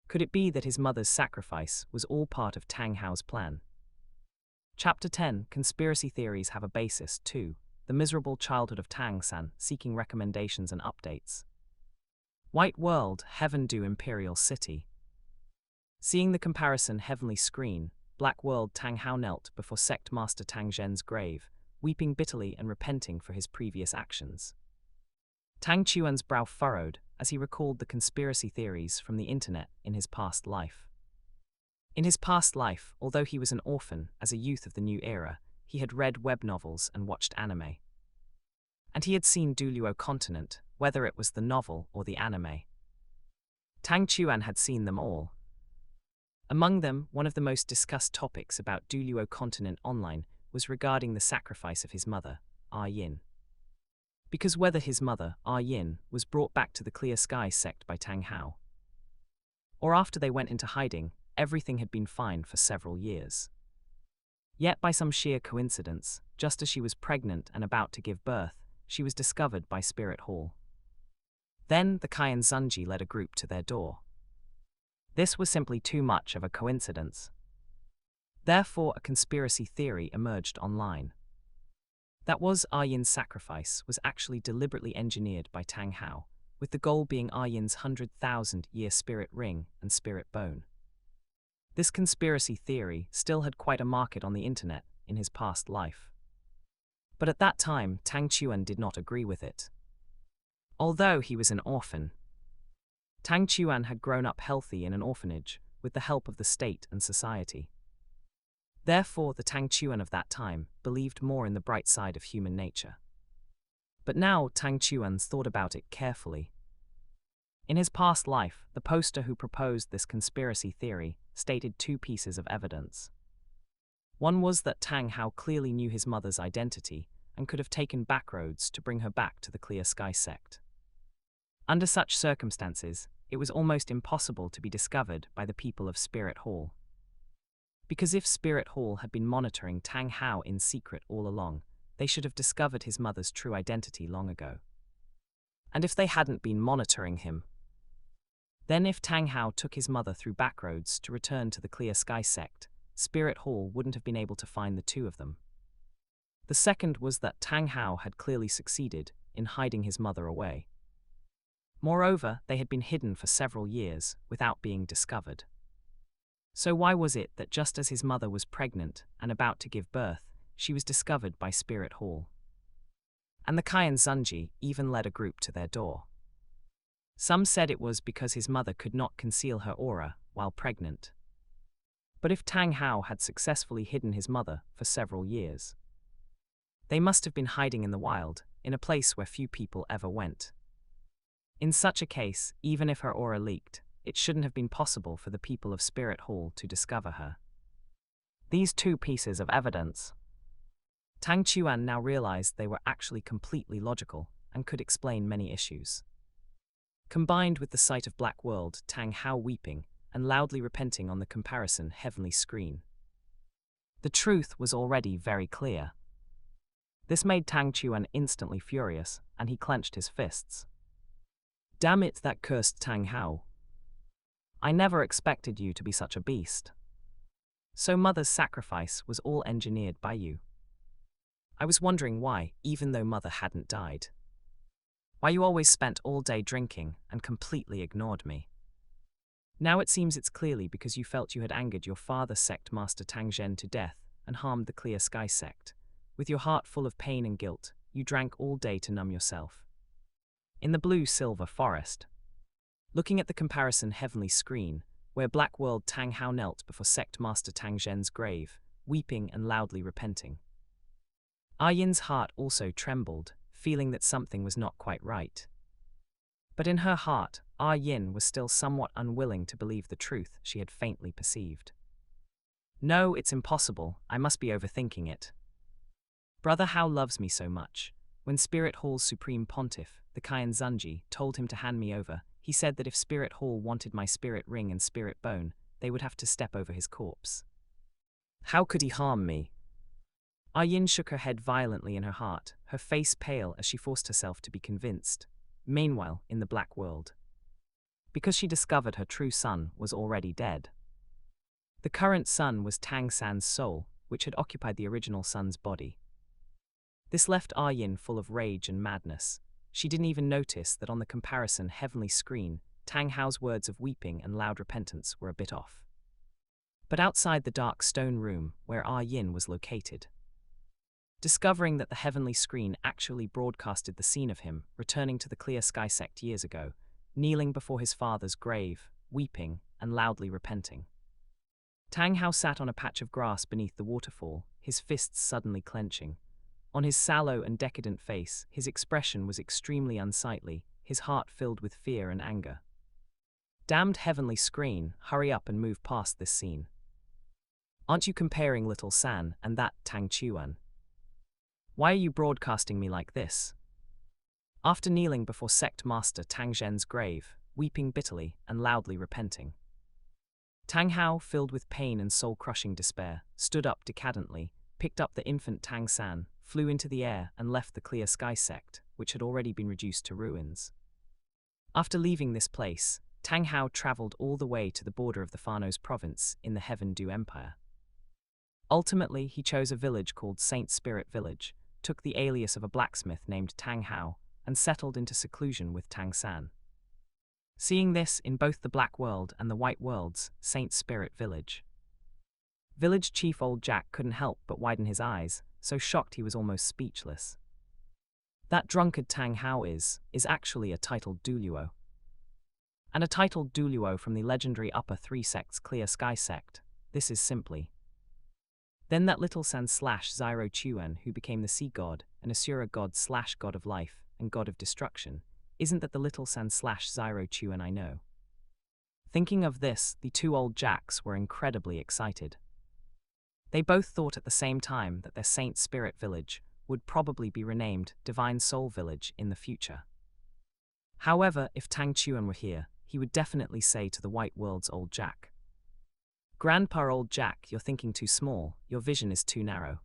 [SPEAKER 1] Could it be that his mother's sacrifice was all part of Tang Hao's plan? Chapter 10, Conspiracy Theories Have a Basis 2, The Miserable Childhood of Tang San, Seeking Recommendations and Updates. White World, Heaven Do Imperial City. Seeing the comparison heavenly screen, Black World Tang Hao knelt before sect master Tang Zhen's grave, weeping bitterly and repenting for his previous actions. Tang Chuan's brow furrowed as he recalled the conspiracy theories from the internet in his past life. In his past life, although he was an orphan as a youth of the new era, he had read web novels and watched anime. And he had seen Douluo Continent, whether it was the novel or the anime. Tang Chuan had seen them all. Among them, one of the most discussed topics about Douluo Continent online was regarding the sacrifice of his mother, A Yin. Because whether his mother, A Yin, was brought back to the Clear Sky sect by Tang Hao, or after they went into hiding, everything had been fine for several years. Yet by some sheer coincidence, just as she was pregnant and about to give birth, she was discovered by Spirit Hall. Then the Kai and Zunji led a group to their door. This was simply too much of a coincidence. Therefore, a conspiracy theory emerged online. That was A Yin's sacrifice was actually deliberately engineered by Tang Hao, with the goal being A Yin's 100,000-year spirit ring and spirit bone. This conspiracy theory still had quite a market on the internet in his past life. But at that time, Tang Chuan did not agree with it. Although he was an orphan, Tang Chuan had grown up healthy in an orphanage with the help of the state and society. Therefore, the Tang Chuan of that time believed more in the bright side of human nature. But now Tang Chuan's thought about it carefully. In his past life, the poster who proposed this conspiracy theory stated two pieces of evidence. One was that Tang Hao clearly knew his mother's identity and could have taken backroads to bring her back to the Clear Sky sect. Under such circumstances, it was almost impossible to be discovered by the people of Spirit Hall. Because if Spirit Hall had been monitoring Tang Hao in secret all along, they should have discovered his mother's true identity long ago. And if they hadn't been monitoring him, then if Tang Hao took his mother through backroads to return to the Clear Sky sect, Spirit Hall wouldn't have been able to find the two of them. The second was that Tang Hao had clearly succeeded in hiding his mother away. Moreover, they had been hidden for several years without being discovered. So why was it that just as his mother was pregnant and about to give birth, she was discovered by Spirit Hall? And the Kai and Zunji even led a group to their door. Some said it was because his mother could not conceal her aura while pregnant. But if Tang Hao had successfully hidden his mother for several years, they must have been hiding in the wild, in a place where few people ever went. In such a case, even if her aura leaked, it shouldn't have been possible for the people of Spirit Hall to discover her. These two pieces of evidence, Tang Chuan now realized they were actually completely logical and could explain many issues. Combined with the sight of Black World Tang Hao weeping and loudly repenting on the comparison heavenly screen, the truth was already very clear. This made Tang Chuan instantly furious, and he clenched his fists. Damn it, that cursed Tang Hao. I never expected you to be such a beast. So mother's sacrifice was all engineered by you. I was wondering why, even though mother hadn't died. Why you always spent all day drinking and completely ignored me. Now it seems it's clearly because you felt you had angered your father sect master Tang Zhen to death and harmed the Clear Sky sect. With your heart full of pain and guilt, you drank all day to numb yourself. In the blue-silver forest, looking at the comparison heavenly screen, where Black World Tang Hao knelt before sect master Tang Zhen's grave, weeping and loudly repenting. A Yin's heart also trembled, feeling that something was not quite right. But in her heart, A Yin was still somewhat unwilling to believe the truth she had faintly perceived. No, it's impossible, I must be overthinking it. Brother Hao loves me so much. When Spirit Hall's Supreme Pontiff, the Kai and Zunji, told him to hand me over, he said that if Spirit Hall wanted my spirit ring and spirit bone, they would have to step over his corpse. How could he harm me? A Yin shook her head violently in her heart, her face pale as she forced herself to be convinced. Meanwhile, in the black world, because she discovered her true son was already dead. The current son was Tang San's soul, which had occupied the original son's body. This left A Yin full of rage and madness. She didn't even notice that on the comparison heavenly screen, Tang Hao's words of weeping and loud repentance were a bit off. But outside the dark stone room where A Yin was located, discovering that the heavenly screen actually broadcasted the scene of him returning to the clear sky sect years ago, kneeling before his father's grave, weeping and loudly repenting. Tang Hao sat on a patch of grass beneath the waterfall, his fists suddenly clenching. On his sallow and decadent face, his expression was extremely unsightly, his heart filled with fear and anger. Damned heavenly screen, hurry up and move past this scene. Aren't you comparing little San and that Tang Chuan? Why are you broadcasting me like this? After kneeling before sect master Tang Zhen's grave, weeping bitterly and loudly repenting, Tang Hao, filled with pain and soul-crushing despair, stood up decadently, picked up the infant Tang San, flew into the air and left the clear sky sect, which had already been reduced to ruins. After leaving this place, Tang Hao traveled all the way to the border of the Farnos province in the Heaven Du Empire. Ultimately, he chose a village called Saint Spirit Village, took the alias of a blacksmith named Tang Hao, and settled into seclusion with Tang San. Seeing this in both the Black World and the White Worlds, Saint Spirit Village Chief Old Jack couldn't help but widen his eyes, so shocked he was almost speechless. That drunkard Tang Hao is actually a titled Douluo. And a titled Douluo from the legendary Upper Three Sects Clear Sky Sect. This is simply. Then that little San / Xiao Chuan who became the sea god, an Asura god / god of life, and god of destruction, isn't that the little San / Xiao Chuan I know? Thinking of this, the two old jacks were incredibly excited. They both thought at the same time that their Saint Spirit Village would probably be renamed Divine Soul Village in the future. However, if Tang Chuan were here, he would definitely say to the White World's old Jack, "Grandpa old Jack, you're thinking too small, your vision is too narrow.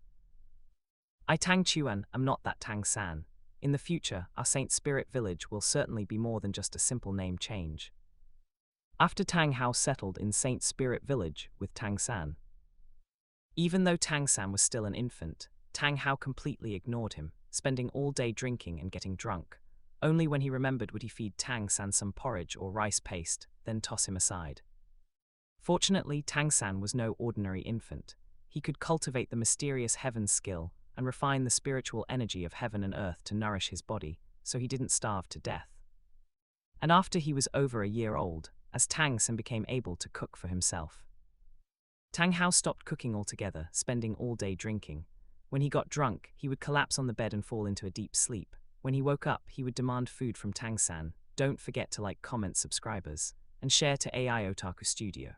[SPEAKER 1] I Tang Chuan am not that Tang San. In the future, our Saint Spirit Village will certainly be more than just a simple name change." After Tang Hao settled in Saint Spirit Village with Tang San, even though Tang San was still an infant, Tang Hao completely ignored him, spending all day drinking and getting drunk. Only when he remembered would he feed Tang San some porridge or rice paste, then toss him aside. Fortunately, Tang San was no ordinary infant. He could cultivate the mysterious heaven skill and refine the spiritual energy of heaven and earth to nourish his body, so he didn't starve to death. And after he was over a year old, as Tang San became able to cook for himself, Tang Hao stopped cooking altogether, spending all day drinking. When he got drunk, he would collapse on the bed and fall into a deep sleep. When he woke up, he would demand food from Tang San. Don't forget to like, comment, subscribers, and share to AI Otaku Studio.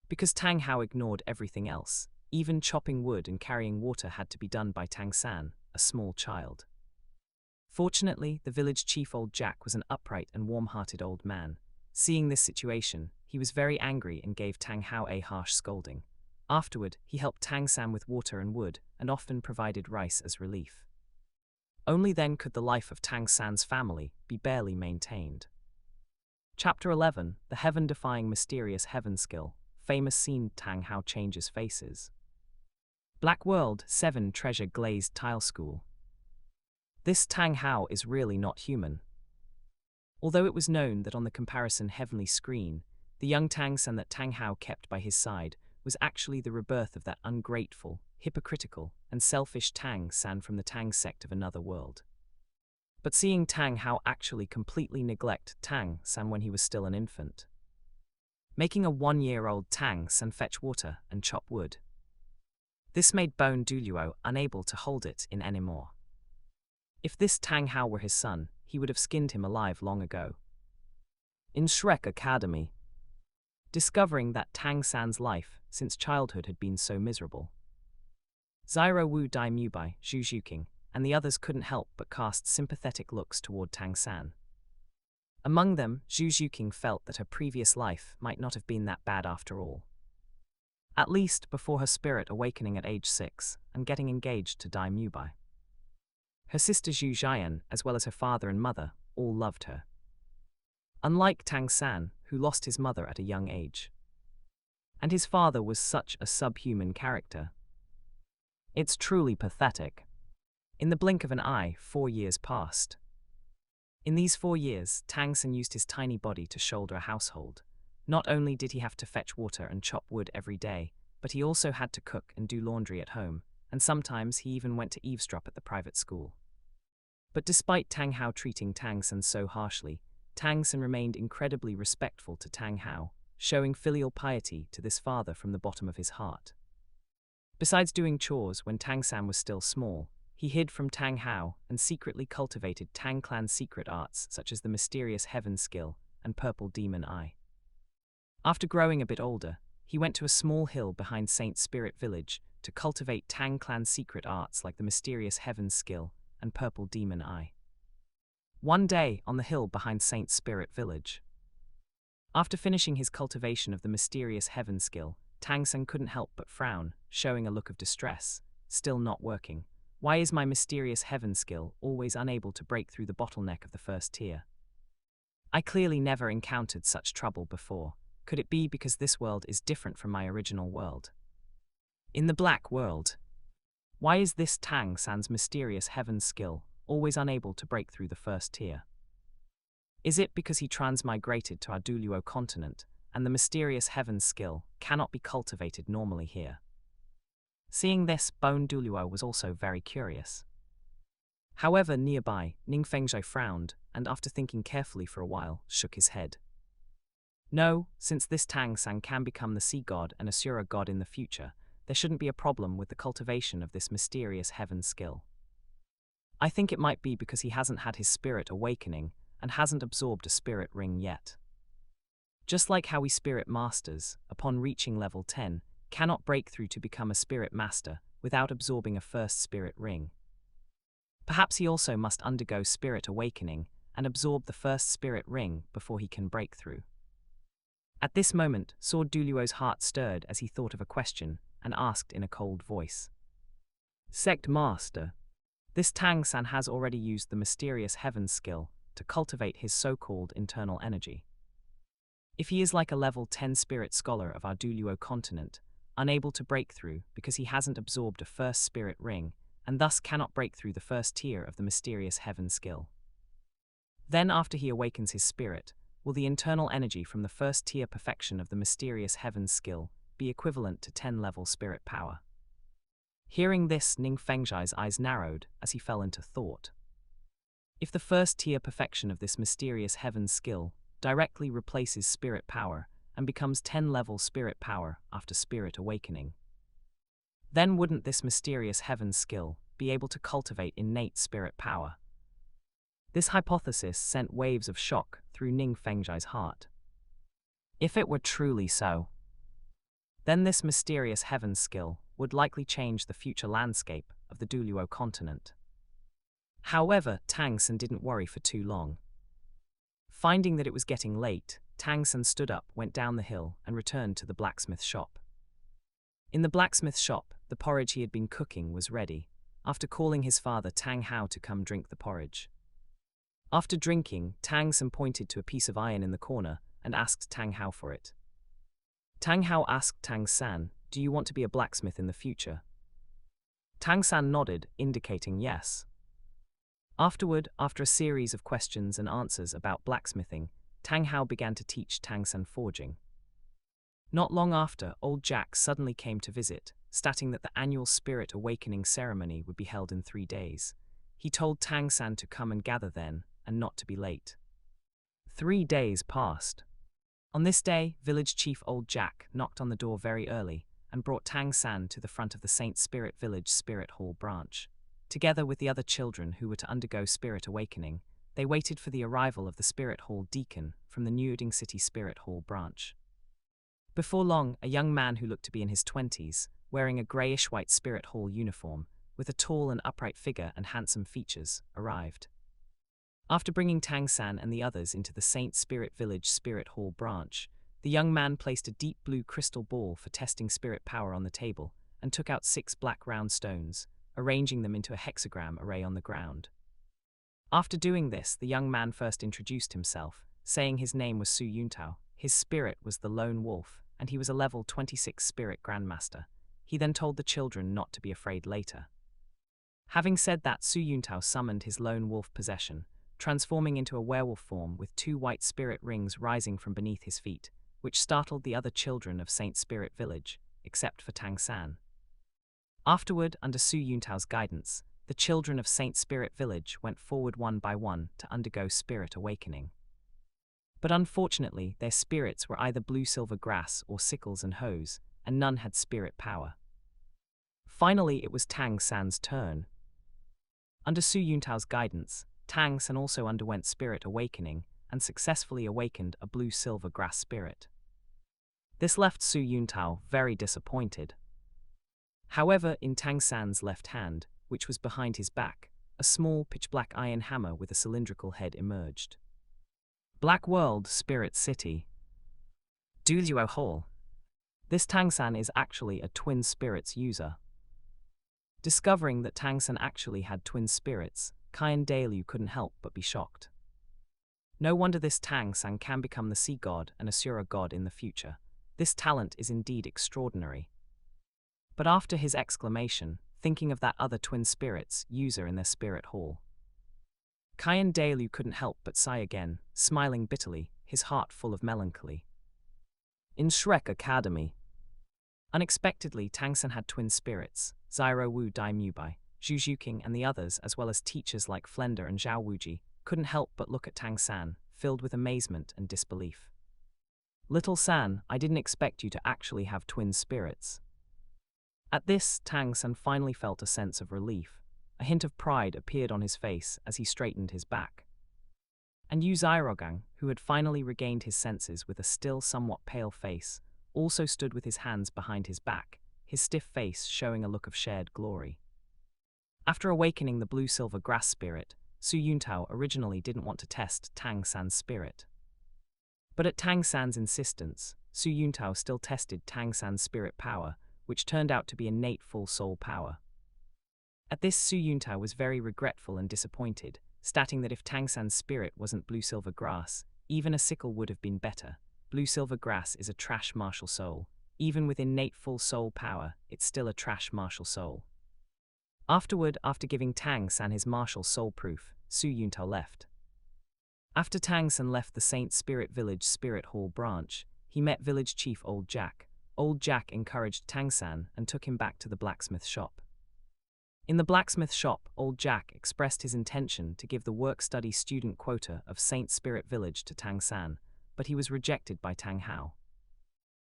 [SPEAKER 1] Because Tang Hao ignored everything else, even chopping wood and carrying water had to be done by Tang San, a small child. Fortunately, the village chief old Jack was an upright and warm-hearted old man. Seeing this situation, he was very angry and gave Tang Hao a harsh scolding. Afterward, he helped Tang San with water and wood, and often provided rice as relief. Only then could the life of Tang San's family be barely maintained. Chapter 11, The Heaven-Defying Mysterious Heaven Skill. Famous scene Tang Hao changes faces. Black World 7 Treasure Glazed Tile School. This Tang Hao is really not human. Although it was known that on the comparison heavenly screen, the young Tang San that Tang Hao kept by his side was actually the rebirth of that ungrateful, hypocritical, and selfish Tang San from the Tang sect of another world. But seeing Tang Hao actually completely neglect Tang San when he was still an infant, making a 1-year-old Tang San fetch water and chop wood, this made Bone Douluo unable to hold it in anymore. If this Tang Hao were his son, he would have skinned him alive long ago. In Shrek Academy, discovering that Tang San's life since childhood had been so miserable, Xiao Wu Dai Mubai, Zhu Zhuqing, and the others couldn't help but cast sympathetic looks toward Tang San. Among them, Zhu Zhuqing felt that her previous life might not have been that bad after all. at least before her spirit awakening at age 6 and getting engaged to Dai Mubai. Her sister Zhu Jian, as well as her father and mother, all loved her. Unlike Tang San, who lost his mother at a young age. And his father was such a subhuman character. It's truly pathetic. In the blink of an eye, 4 years passed. In these 4 years, Tang San used his tiny body to shoulder a household. Not only did he have to fetch water and chop wood every day, but he also had to cook and do laundry at home, and sometimes he even went to eavesdrop at the private school. But despite Tang Hao treating Tang San so harshly, Tang San remained incredibly respectful to Tang Hao, showing filial piety to this father from the bottom of his heart. Besides doing chores when Tang San was still small, he hid from Tang Hao and secretly cultivated Tang clan's secret arts such as the mysterious heaven skill and purple demon eye. After growing a bit older, he went to a small hill behind Saint Spirit Village to cultivate Tang clan's secret arts like the mysterious heaven skill and purple demon eye. One day, on the hill behind Saint Spirit Village. After finishing his cultivation of the mysterious heaven skill, Tang San couldn't help but frown, showing a look of distress. Still not working. Why is my mysterious heaven skill always unable to break through the bottleneck of the first tier? I clearly never encountered such trouble before. Could it be because this world is different from my original world? In the black world, why is this Tang San's mysterious heaven skill always unable to break through the first tier? Is it because he transmigrated to our Douluo Continent, and the mysterious heaven skill cannot be cultivated normally here? Seeing this, Bone Douluo was also very curious. However, nearby, Ning Fengzhai frowned, and after thinking carefully for a while, shook his head. No, since this Tang San can become the sea god and Asura god in the future, there shouldn't be a problem with the cultivation of this mysterious heaven skill. I think it might be because he hasn't had his spirit awakening and hasn't absorbed a spirit ring yet. Just like how we spirit masters, upon reaching level 10, cannot break through to become a spirit master without absorbing a first spirit ring. Perhaps he also must undergo spirit awakening and absorb the first spirit ring before he can break through. At this moment, Sword Douluo's heart stirred as he thought of a question and asked in a cold voice. Sect Master, this Tang San has already used the mysterious heaven skill to cultivate his so-called internal energy. If he is like a level 10 spirit scholar of our Douluo Continent, unable to break through because he hasn't absorbed a first spirit ring, and thus cannot break through the first tier of the mysterious heaven skill. Then after he awakens his spirit, will the internal energy from the first tier perfection of the mysterious heaven skill be equivalent to 10-level spirit power? Hearing this, Ning Fengzhai's eyes narrowed as he fell into thought. If the first tier perfection of this mysterious heaven skill directly replaces spirit power and becomes 10-level spirit power after spirit awakening, then wouldn't this mysterious heaven skill be able to cultivate innate spirit power? This hypothesis sent waves of shock through Ning Fengzhai's heart. If it were truly so, then this mysterious heaven skill would likely change the future landscape of the Douluo Continent. However, Tang San didn't worry for too long. Finding that it was getting late, Tang San stood up, went down the hill, and returned to the blacksmith shop. In the blacksmith shop, the porridge he had been cooking was ready, after calling his father Tang Hao to come drink the porridge. After drinking, Tang San pointed to a piece of iron in the corner and asked Tang Hao for it. Tang Hao asked Tang San, "Do you want to be a blacksmith in the future?" Tang San nodded, indicating yes. Afterward, after a series of questions and answers about blacksmithing, Tang Hao began to teach Tang San forging. Not long after, old Jack suddenly came to visit, stating that the annual spirit awakening ceremony would be held in 3 days. He told Tang San to come and gather then, and not to be late. 3 days passed. On this day, village chief Old Jack knocked on the door very early and brought Tang San to the front of the Saint Spirit Village Spirit Hall branch. Together with the other children who were to undergo spirit awakening, they waited for the arrival of the Spirit Hall deacon from the Nuding City Spirit Hall branch. Before long, a young man who looked to be in his 20s, wearing a greyish-white Spirit Hall uniform, with a tall and upright figure and handsome features, arrived. After bringing Tang San and the others into the Saint Spirit Village Spirit Hall branch, The young man placed a deep blue crystal ball for testing spirit power on the table and took out 6 black round stones, arranging them into a hexagram array on the ground. After doing this, the young man first introduced himself, saying his name was Su Yuntao, his spirit was the Lone Wolf, and he was a level 26 spirit grandmaster. He then told the children not to be afraid later. Having said that, Su Yuntao summoned his Lone Wolf possession, transforming into a werewolf form with 2 white spirit rings rising from beneath his feet, which startled the other children of Saint Spirit Village, except for Tang San. Afterward, under Su Yuntao's guidance, the children of Saint Spirit Village went forward one by one to undergo spirit awakening. But unfortunately, their spirits were either blue-silver grass or sickles and hoes, and none had spirit power. Finally, it was Tang San's turn. Under Su Yuntao's guidance, Tang San also underwent spirit awakening and successfully awakened a blue-silver grass spirit. This left Su Yuntao very disappointed. However, in Tang San's left hand, which was behind his back, a small pitch-black iron hammer with a cylindrical head emerged. Black World, Spirit City. Douluo Hall. This Tang San is actually a twin spirits user. Discovering that Tang San actually had twin spirits, Qian Douluo couldn't help but be shocked. No wonder this Tang San can become the sea god and Asura god in the future. This talent is indeed extraordinary. But after his exclamation, thinking of that other twin spirits user in their spirit hall, Qian Douluo couldn't help but sigh again, smiling bitterly, his heart full of melancholy. In Shrek Academy. Unexpectedly, Tang San had twin spirits, Xiao Wu Dai Mubai, Zhu Zhuqing and the others, as well as teachers like Flender and Xiao Wuji, couldn't help but look at Tang San, filled with amazement and disbelief. Little San, I didn't expect you to actually have twin spirits. At this, Tang San finally felt a sense of relief. A hint of pride appeared on his face as he straightened his back. And Yu Xiaogang, who had finally regained his senses with a still somewhat pale face, also stood with his hands behind his back, his stiff face showing a look of shared glory. After awakening the blue-silver grass spirit, Su Yuntao originally didn't want to test Tang San's spirit. But at Tang San's insistence, Su Yuntao still tested Tang San's spirit power, which turned out to be innate full soul power. At this, Su Yuntao was very regretful and disappointed, stating that if Tang San's spirit wasn't blue-silver grass, even a sickle would have been better. Blue-silver grass is a trash martial soul. Even with innate full soul power, it's still a trash martial soul. Afterward, after giving Tang San his martial soul proof, Su Yuntao left. After Tang San left the Saint Spirit Village Spirit Hall branch, he met village chief Old Jack. Old Jack encouraged Tang San and took him back to the blacksmith shop. In the blacksmith shop, Old Jack expressed his intention to give the work-study student quota of Saint Spirit Village to Tang San, but he was rejected by Tang Hao.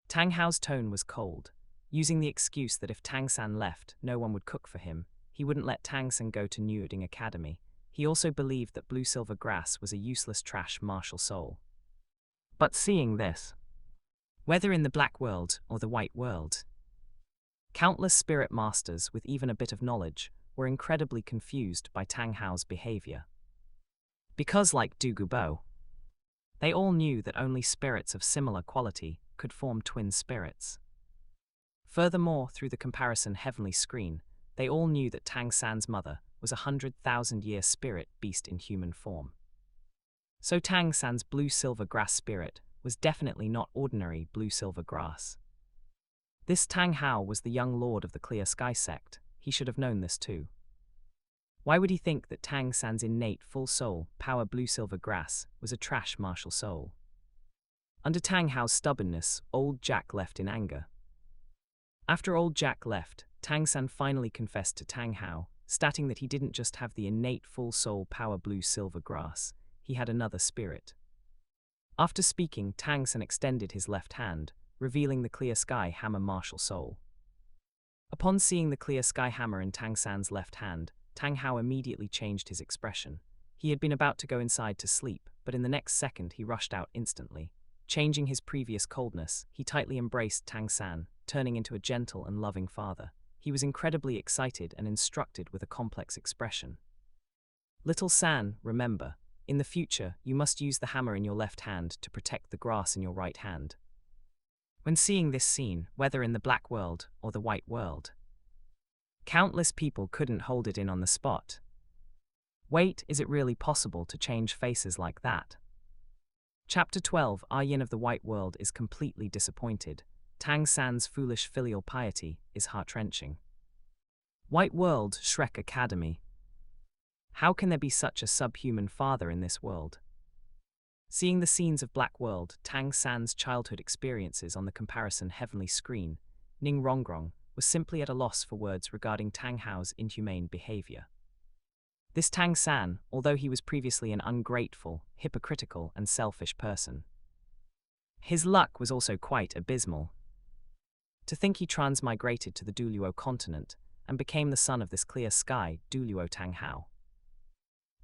[SPEAKER 1] Tang Hao's tone was cold, using the excuse that if Tang San left, no one would cook for him. He wouldn't let Tang San go to Nuding Academy. He also believed that blue-silver grass was a useless trash martial soul. But seeing this, whether in the black world or the white world, countless spirit masters with even a bit of knowledge were incredibly confused by Tang Hao's behavior. Because like Dugubo, they all knew that only spirits of similar quality could form twin spirits. Furthermore, through the comparison heavenly screen, they all knew that Tang San's mother was a 100,000-year spirit beast in human form. So Tang San's blue-silver grass spirit was definitely not ordinary blue-silver grass. This Tang Hao was the young lord of the Clear Sky sect. He should have known this too. Why would he think that Tang San's innate full soul power blue-silver grass was a trash martial soul? Under Tang Hao's stubbornness, Old Jack left in anger. After Old Jack left, Tang San finally confessed to Tang Hao, stating that he didn't just have the innate full soul power blue-silver grass, he had another spirit. After speaking, Tang San extended his left hand, revealing the Clear Sky Hammer martial soul. Upon seeing the Clear Sky Hammer in Tang San's left hand, Tang Hao immediately changed his expression. He had been about to go inside to sleep, but in the next second he rushed out instantly. Changing his previous coldness, he tightly embraced Tang San, turning into a gentle and loving father. He was incredibly excited and instructed with a complex expression. Little San, remember, in the future, you must use the hammer in your left hand to protect the grass in your right hand. When seeing this scene, whether in the black world or the white world, countless people couldn't hold it in on the spot. Wait, is it really possible to change faces like that? Chapter 12, A Yin of the White World is completely disappointed. Tang San's foolish filial piety is heart-wrenching. White World, Shrek Academy. How can there be such a subhuman father in this world? Seeing the scenes of Black World, Tang San's childhood experiences on the comparison heavenly screen, Ning Rongrong was simply at a loss for words regarding Tang Hao's inhumane behavior. This Tang San, although he was previously an ungrateful, hypocritical, and selfish person, his luck was also quite abysmal. To think he transmigrated to the Douluo Continent and became the son of this clear sky, Douluo Tang Hao.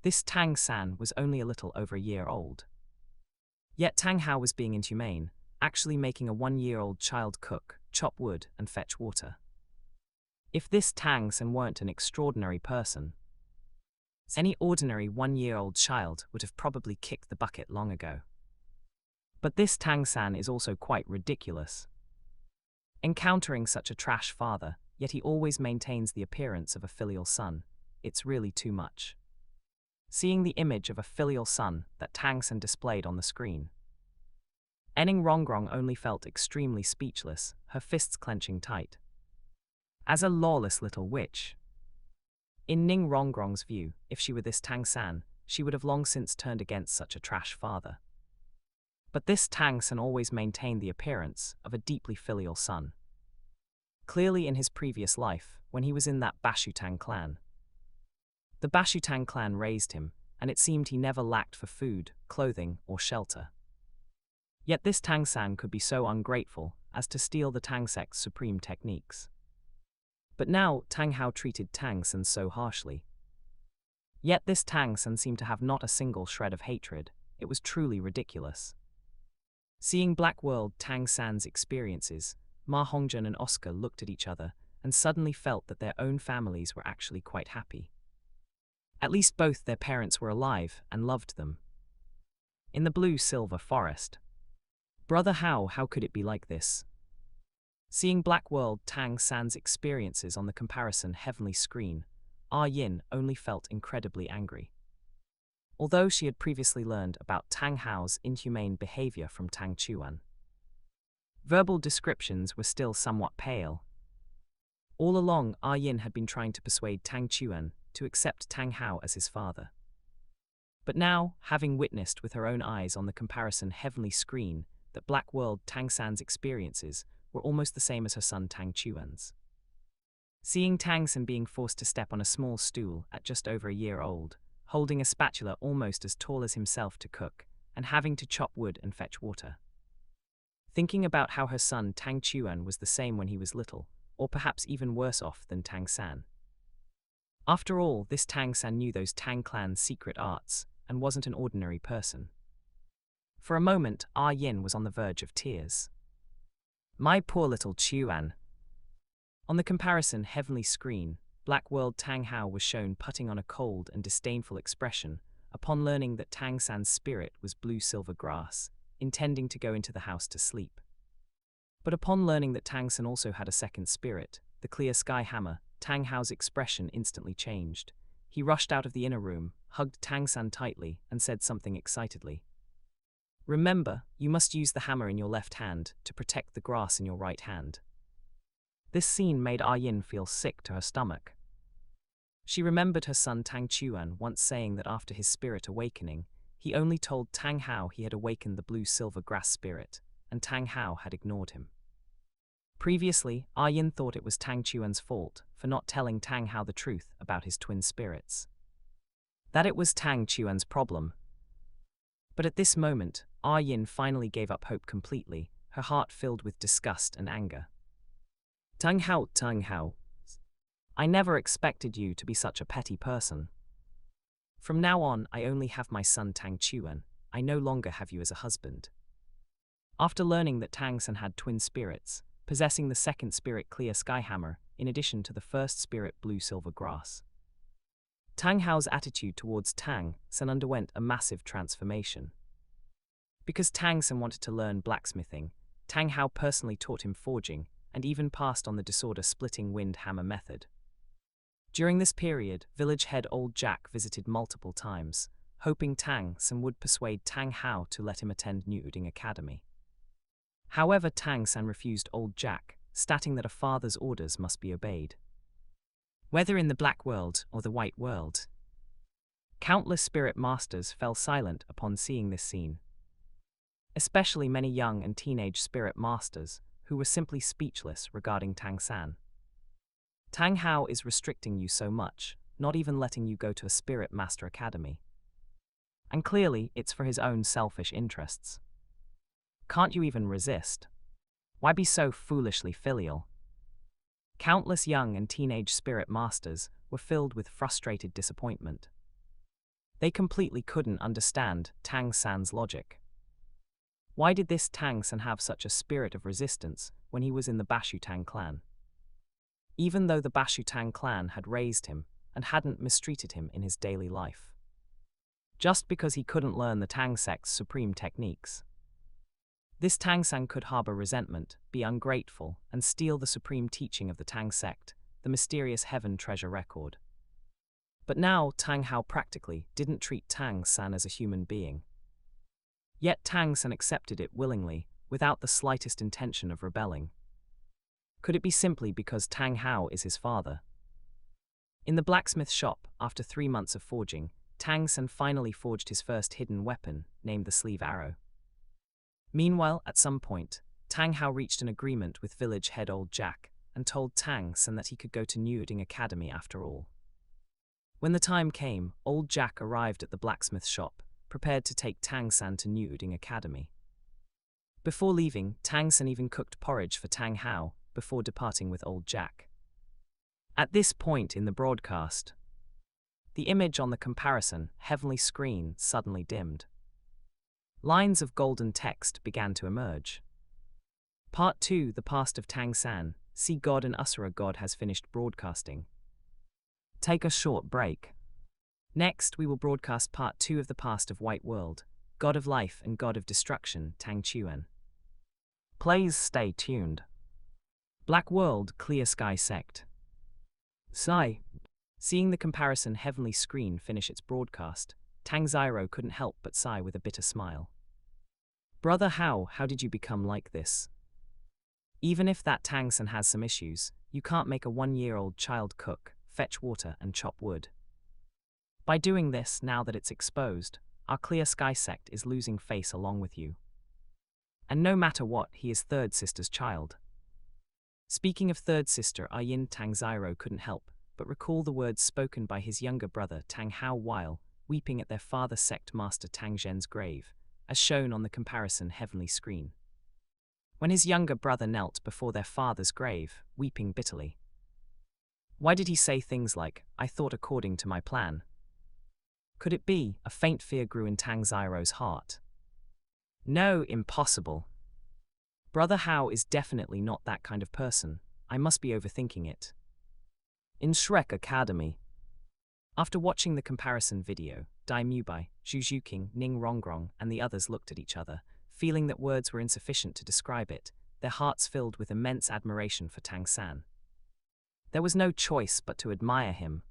[SPEAKER 1] This Tang San was only a little over a year old. Yet Tang Hao was being inhumane, actually making a 1-year-old child cook, chop wood, and fetch water. If this Tang San weren't an extraordinary person, any ordinary 1-year-old child would have probably kicked the bucket long ago. But this Tang San is also quite ridiculous. Encountering such a trash father, yet he always maintains the appearance of a filial son, it's really too much. Seeing the image of a filial son that Tang San displayed on the screen, Ning Rongrong only felt extremely speechless, her fists clenching tight. As a lawless little witch. In Ning Rongrong's view, if she were this Tang San, she would have long since turned against such a trash father. But this Tang San always maintained the appearance of a deeply filial son. Clearly in his previous life, when he was in that Bashutang clan. The Bashutang clan raised him, and it seemed he never lacked for food, clothing, or shelter. Yet this Tang San could be so ungrateful as to steal the Tang sect's supreme techniques. But now Tang Hao treated Tang San so harshly. Yet this Tang San seemed to have not a single shred of hatred. It was truly ridiculous. Seeing Black World Tang San's experiences, Ma Hongzhen and Oscar looked at each other and suddenly felt that their own families were actually quite happy. At least both their parents were alive and loved them. In the blue-silver forest. Brother Hao, how could it be like this? Seeing Black World Tang San's experiences on the comparison heavenly screen, A Yin only felt incredibly angry. Although she had previously learned about Tang Hao's inhumane behavior from Tang Chuan, verbal descriptions were still somewhat pale. All along, A Yin had been trying to persuade Tang Chuan to accept Tang Hao as his father. But now, having witnessed with her own eyes on the comparison heavenly screen that Black World Tang San's experiences were almost the same as her son Tang Chuan's. Seeing Tang San being forced to step on a small stool at just over a year old, holding a spatula almost as tall as himself to cook, and having to chop wood and fetch water. Thinking about how her son Tang Chuan was the same when he was little, or perhaps even worse off than Tang San. After all, this Tang San knew those Tang clan's secret arts, and wasn't an ordinary person. For a moment, A Yin was on the verge of tears. My poor little Chuan. On the comparison heavenly screen, Black World Tang Hao was shown putting on a cold and disdainful expression upon learning that Tang San's spirit was blue-silver grass, intending to go into the house to sleep. But upon learning that Tang San also had a second spirit, the clear sky hammer, Tang Hao's expression instantly changed. He rushed out of the inner room, hugged Tang San tightly, and said something excitedly. Remember, you must use the hammer in your left hand to protect the grass in your right hand. This scene made A Yin feel sick to her stomach. She remembered her son Tang Chuan once saying that after his spirit awakening, he only told Tang Hao he had awakened the blue-silver grass spirit, and Tang Hao had ignored him. Previously, A Yin thought it was Tang Chuan's fault for not telling Tang Hao the truth about his twin spirits. That it was Tang Chuan's problem. But at this moment, A Yin finally gave up hope completely, her heart filled with disgust and anger. Tang Hao, I never expected you to be such a petty person. From now on, I only have my son Tang Chuan. I no longer have you as a husband. After learning that Tang San had twin spirits, possessing the second spirit clear sky hammer, in addition to the first spirit blue-silver grass, Tang Hao's attitude towards Tang San underwent a massive transformation. Because Tang San wanted to learn blacksmithing, Tang Hao personally taught him forging and even passed on the disorder-splitting wind hammer method. During this period, village head Old Jack visited multiple times, hoping Tang San would persuade Tang Hao to let him attend Nuding Academy. However, Tang San refused Old Jack, stating that a father's orders must be obeyed. Whether in the Black World or the White World, countless spirit masters fell silent upon seeing this scene. Especially many young and teenage spirit masters, who were simply speechless regarding Tang San. Tang Hao is restricting you so much, not even letting you go to a spirit master academy. And clearly, it's for his own selfish interests. Can't you even resist? Why be so foolishly filial? Countless young and teenage spirit masters were filled with frustrated disappointment. They completely couldn't understand Tang San's logic. Why did this Tang San have such a spirit of resistance when he was in the Bashu Tang clan? Even though the Bashu Tang clan had raised him and hadn't mistreated him in his daily life. Just because he couldn't learn the Tang sect's supreme techniques. This Tang San could harbor resentment, be ungrateful, and steal the supreme teaching of the Tang sect, the mysterious heaven treasure record. But now Tang Hao practically didn't treat Tang San as a human being. Yet Tang San accepted it willingly, without the slightest intention of rebelling. Could it be simply because Tang Hao is his father? In the blacksmith shop, after 3 months of forging, Tang San finally forged his first hidden weapon, named the sleeve arrow. Meanwhile, at some point, Tang Hao reached an agreement with village head Old Jack and told Tang San that he could go to Nuding Academy after all. When the time came, Old Jack arrived at the blacksmith shop, prepared to take Tang San to Nuding Academy. Before leaving, Tang San even cooked porridge for Tang Hao before departing with Old Jack. At this point in the broadcast, the image on the comparison heavenly screen suddenly dimmed. Lines of golden text began to emerge. Part 2, The Past of Tang San, See God and Asura God has finished broadcasting. Take a short break. Next, we will broadcast Part 2 of The Past of White World, God of Life and God of Destruction, Tang Chuan. Please stay tuned. Black World, Clear Sky Sect. Sigh. Seeing the comparison heavenly screen finish its broadcast, Tang Ziro couldn't help but sigh with a bitter smile. Brother Hao, how did you become like this? Even if that Tang San has some issues, you can't make a 1-year-old child cook, fetch water and chop wood. By doing this, now that it's exposed, our Clear Sky sect is losing face along with you. And no matter what, he is third sister's child. Speaking of third sister A Yin, Tang Ziro couldn't help but recall the words spoken by his younger brother Tang Hao while weeping at their father sect master Tang Zhen's grave, as shown on the comparison heavenly screen. When his younger brother knelt before their father's grave, weeping bitterly. Why did he say things like, "I thought according to my plan"? Could it be a faint fear grew in Tang Ziro's heart? No, impossible. Brother Hao is definitely not that kind of person. I must be overthinking it. In Shrek Academy. After watching the comparison video, Dai Mubai, Zhu Zhuqing, Ning Rongrong, and the others looked at each other, feeling that words were insufficient to describe it, their hearts filled with immense admiration for Tang San. There was no choice but to admire him.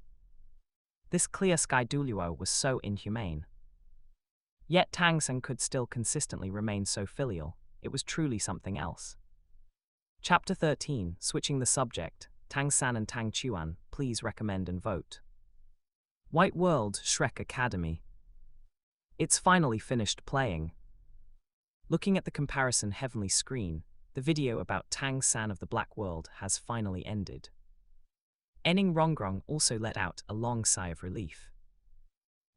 [SPEAKER 1] This Clear Sky Douluo was so inhumane. Yet Tang San could still consistently remain so filial. It was truly something else. Chapter 13, Switching the Subject, Tang San and Tang Chuan, please recommend and vote. White World, Shrek Academy. It's finally finished playing. Looking at the comparison heavenly screen, the video about Tang San of the Black World has finally ended. Ning Rongrong also let out a long sigh of relief.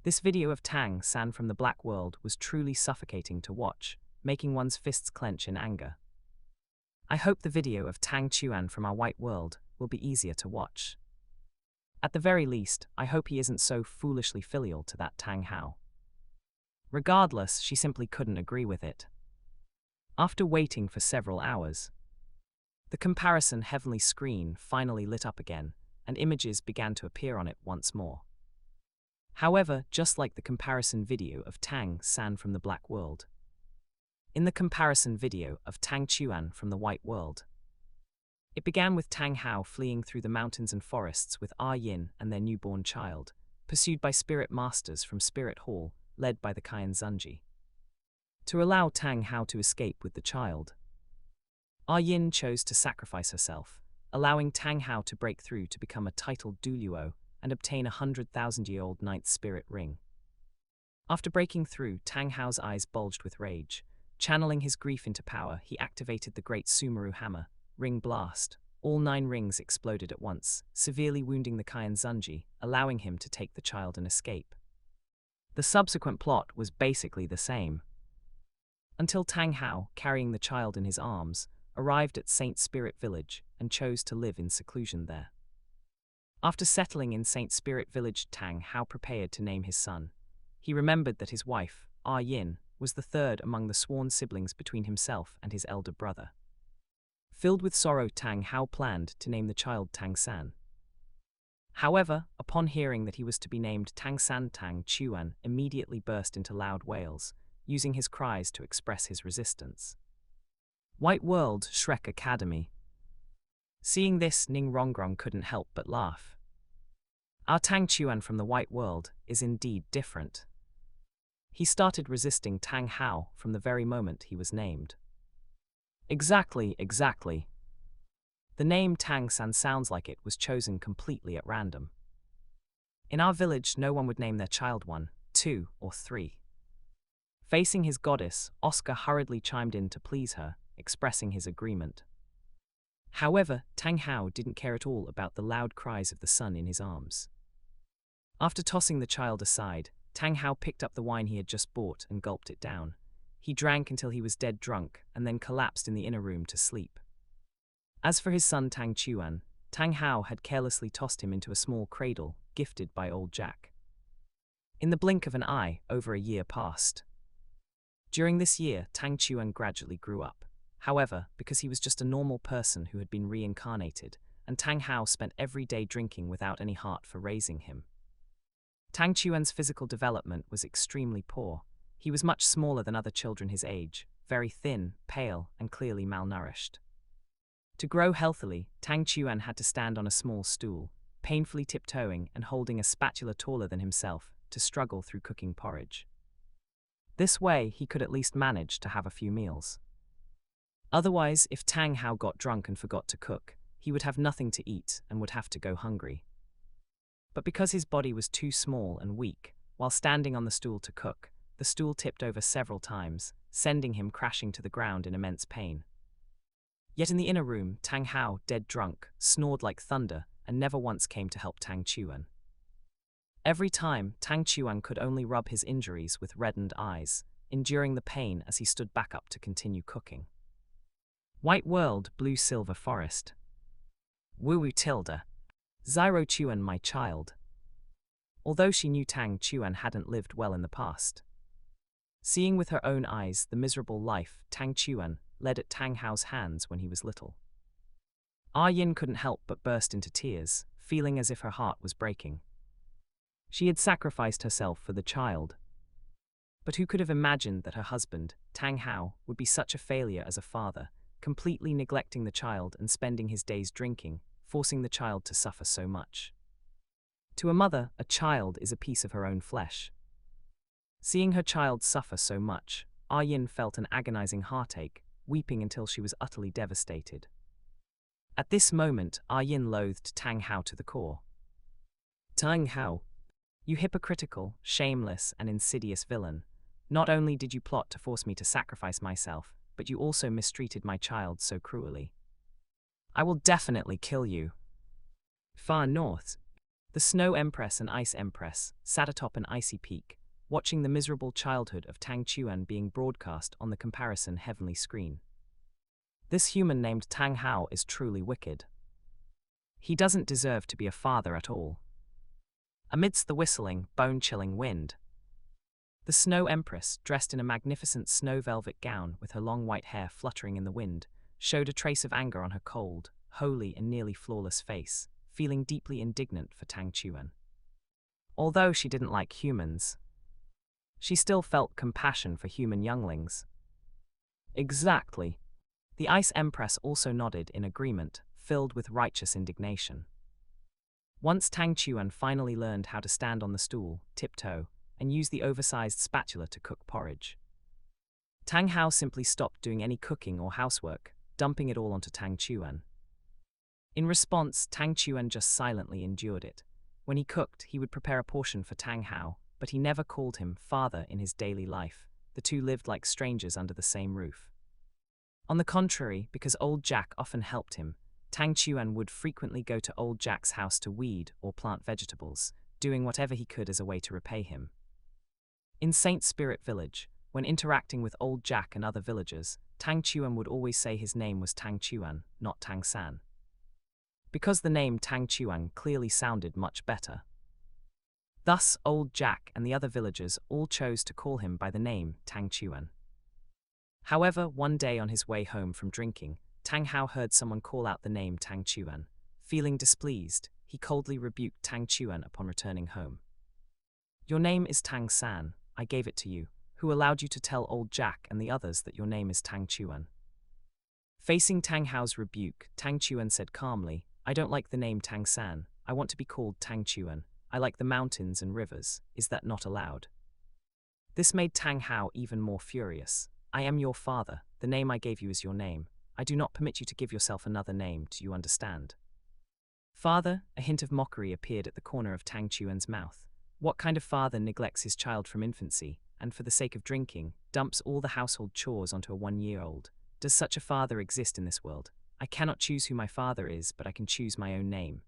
[SPEAKER 1] This video of Tang San from the Black World was truly suffocating to watch, making one's fists clench in anger. I hope the video of Tang Chuan from our White World will be easier to watch. At the very least, I hope he isn't so foolishly filial to that Tang Hao. Regardless, she simply couldn't agree with it. After waiting for several hours, the comparison heavenly screen finally lit up again, and images began to appear on it once more. However, just like the comparison video of Tang San from the Black World, In the comparison video of Tang Chuan from the White World, it began with Tang Hao fleeing through the mountains and forests with A Yin and their newborn child, pursued by spirit masters from Spirit Hall, led by the Qian Zunji. To allow Tang Hao to escape with the child, A Yin chose to sacrifice herself, allowing Tang Hao to break through to become a titled Douluo and obtain a 100,000-year-old ninth spirit ring. After breaking through, Tang Hao's eyes bulged with rage. Channeling his grief into power, he activated the Great Sumeru Hammer, Ring Blast. All 9 rings exploded at once, severely wounding the Qian Zunji, allowing him to take the child and escape. The subsequent plot was basically the same, until Tang Hao, carrying the child in his arms, arrived at Saint Spirit Village and chose to live in seclusion there. After settling in Saint Spirit Village, Tang Hao prepared to name his son. He remembered that his wife, A Yin, was the third among the sworn siblings between himself and his elder brother. Filled with sorrow, Tang Hao planned to name the child Tang San. However, upon hearing that he was to be named Tang San, Tang Chuan immediately burst into loud wails, using his cries to express his resistance. White World Shrek Academy. Seeing this, Ning Rongrong couldn't help but laugh. Our Tang Chuan from the White World is indeed different. He started resisting Tang Hao from the very moment he was named. Exactly. The name Tang San sounds like it was chosen completely at random. In our village, no one would name their child 1, 2, or 3. Facing his goddess, Oscar hurriedly chimed in to please her, expressing his agreement. However, Tang Hao didn't care at all about the loud cries of the son in his arms. After tossing the child aside, Tang Hao picked up the wine he had just bought and gulped it down. He drank until he was dead drunk and then collapsed in the inner room to sleep. As for his son Tang Chuan, Tang Hao had carelessly tossed him into a small cradle gifted by old Jack. In the blink of an eye, over a year passed. During this year, Tang Chuan gradually grew up. However, because he was just a normal person who had been reincarnated, and Tang Hao spent every day drinking without any heart for raising him. Tang Chuan's physical development was extremely poor. He was much smaller than other children his age, very thin, pale, and clearly malnourished. To grow healthily, Tang Chuan had to stand on a small stool, painfully tiptoeing and holding a spatula taller than himself, to struggle through cooking porridge. This way, he could at least manage to have a few meals. Otherwise, if Tang Hao got drunk and forgot to cook, he would have nothing to eat and would have to go hungry. But because his body was too small and weak, while standing on the stool to cook, the stool tipped over several times, sending him crashing to the ground in immense pain. Yet in the inner room, Tang Hao, dead drunk, snored like thunder and never once came to help Tang Chuan. Every time, Tang Chuan could only rub his injuries with reddened eyes, enduring the pain as he stood back up to continue cooking. White World, Blue Silver Forest. Wu Tilda. Zyro Chuan, my child. Although she knew Tang Chuan hadn't lived well in the past, seeing with her own eyes the miserable life Tang Chuan led at Tang Hao's hands when he was little, A Yin couldn't help but burst into tears, feeling as if her heart was breaking. She had sacrificed herself for the child. But who could have imagined that her husband, Tang Hao, would be such a failure as a father, completely neglecting the child and spending his days drinking, forcing the child to suffer so much. To a mother, a child is a piece of her own flesh. Seeing her child suffer so much, A Yin felt an agonizing heartache, weeping until she was utterly devastated. At this moment, A Yin loathed Tang Hao to the core. Tang Hao, you hypocritical, shameless, and insidious villain. Not only did you plot to force me to sacrifice myself, but you also mistreated my child so cruelly. I will definitely kill you. Far north, the Snow Empress and Ice Empress sat atop an icy peak, watching the miserable childhood of Tang Chuan being broadcast on the comparison heavenly screen. This human named Tang Hao is truly wicked. He doesn't deserve to be a father at all. Amidst the whistling, bone-chilling wind, the Snow Empress, dressed in a magnificent snow velvet gown with her long white hair fluttering in the wind, showed a trace of anger on her cold, holy, and nearly flawless face, feeling deeply indignant for Tang Chuan. Although she didn't like humans, she still felt compassion for human younglings. Exactly. The Ice Empress also nodded in agreement, filled with righteous indignation. Once Tang Chuan finally learned how to stand on the stool, tiptoe, and use the oversized spatula to cook porridge, Tang Hao simply stopped doing any cooking or housework, dumping it all onto Tang Chuan. In response, Tang Chuan just silently endured it. When he cooked, he would prepare a portion for Tang Hao, but he never called him father in his daily life. The two lived like strangers under the same roof. On the contrary, because old Jack often helped him, Tang Chuan would frequently go to old Jack's house to weed or plant vegetables, doing whatever he could as a way to repay him. In Saint Spirit Village, when interacting with old Jack and other villagers, Tang Chuan would always say his name was Tang Chuan, not Tang San, because the name Tang Chuan clearly sounded much better. Thus, old Jack and the other villagers all chose to call him by the name Tang Chuan. However, one day on his way home from drinking, Tang Hao heard someone call out the name Tang Chuan. Feeling displeased, he coldly rebuked Tang Chuan upon returning home. "Your name is Tang San, I gave it to you. Who allowed you to tell old Jack and the others that your name is Tang Chuan?" Facing Tang Hao's rebuke, Tang Chuan said calmly, "I don't like the name Tang San, I want to be called Tang Chuan. I like the mountains and rivers, is that not allowed?" This made Tang Hao even more furious. "I am your father, the name I gave you is your name. I do not permit you to give yourself another name, do you understand?" "Father?" A hint of mockery appeared at the corner of Tang Chuan's mouth. What kind of father neglects his child from infancy, and for the sake of drinking, dumps all the household chores onto a 1-year-old? Does such a father exist in this world? I cannot choose who my father is, but I can choose my own name.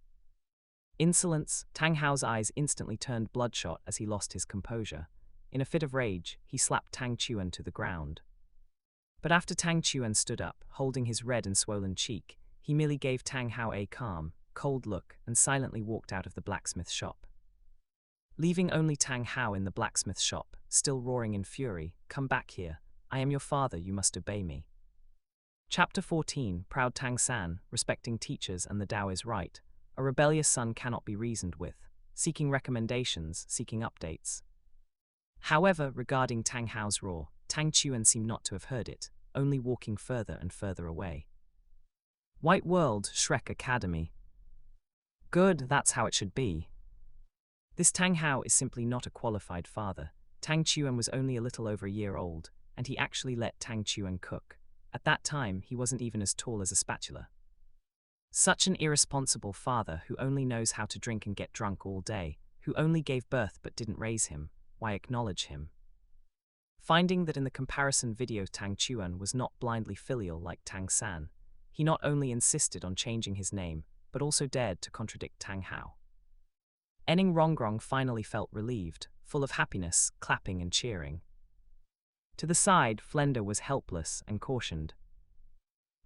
[SPEAKER 1] Insolence. Tang Hao's eyes instantly turned bloodshot as he lost his composure. In a fit of rage, he slapped Tang Chuan to the ground. But after Tang Chuan stood up, holding his red and swollen cheek, he merely gave Tang Hao a calm, cold look and silently walked out of the blacksmith shop. Leaving only Tang Hao in the blacksmith shop, still roaring in fury, "Come back here. I am your father, you must obey me." Chapter 14, Proud Tang San, respecting teachers and the Tao is right. A rebellious son cannot be reasoned with, seeking recommendations, seeking updates. However, regarding Tang Hao's roar, Tang Chuan seemed not to have heard it, only walking further and further away. White World, Shrek Academy. Good, that's how it should be. This Tang Hao is simply not a qualified father. Tang Chuan was only a little over a year old, and he actually let Tang Chuan cook. At that time, he wasn't even as tall as a spatula. Such an irresponsible father who only knows how to drink and get drunk all day, who only gave birth but didn't raise him, why acknowledge him? Finding that in the comparison video Tang Chuan was not blindly filial like Tang San, he not only insisted on changing his name, but also dared to contradict Tang Hao. Enning Rongrong finally felt relieved, full of happiness, clapping and cheering. To the side, Flender was helpless and cautioned.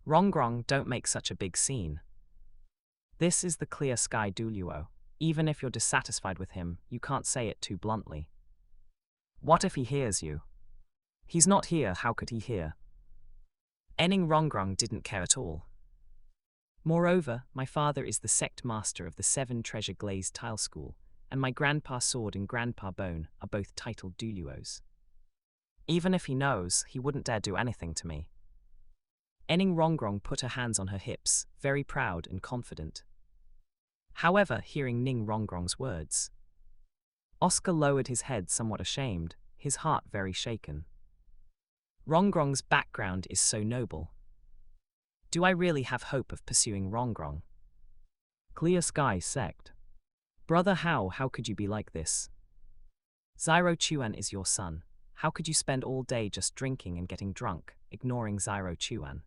[SPEAKER 1] "Rongrong, don't make such a big scene. This is the clear sky Douluo. Even if you're dissatisfied with him, you can't say it too bluntly. What if he hears you? He's not here, how could he hear?" Enning Rongrong didn't care at all. "Moreover, my father is the sect master of the 7 Treasure Glazed Tile School, and my Grandpa Sword and Grandpa Bone are both titled Douluos. Even if he knows, he wouldn't dare do anything to me." Enning Rongrong put her hands on her hips, very proud and confident. However, hearing Ning Rongrong's words, Oscar lowered his head somewhat ashamed, his heart very shaken. Rongrong's background is so noble. Do I really have hope of pursuing Rongrong? Clear Sky Sect. Brother Hao, how could you be like this? Xiao Chuan is your son. How could you spend all day just drinking and getting drunk, ignoring Xiao Chuan?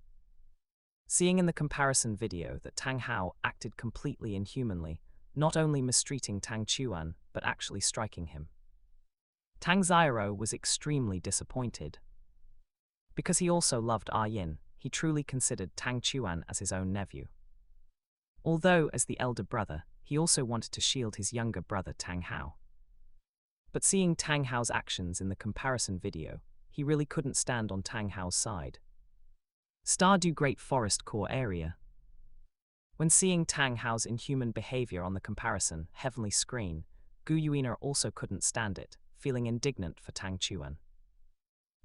[SPEAKER 1] Seeing in the comparison video that Tang Hao acted completely inhumanly, not only mistreating Tang Chuan, but actually striking him. Tang Xiao was extremely disappointed. Because he also loved A Yin, he truly considered Tang Chuan as his own nephew. Although, as the elder brother, he also wanted to shield his younger brother Tang Hao. But seeing Tang Hao's actions in the comparison video, he really couldn't stand on Tang Hao's side. Stardew Great Forest Core Area. When seeing Tang Hao's inhuman behavior on the comparison heavenly screen, Gu Yuina also couldn't stand it, feeling indignant for Tang Chuan.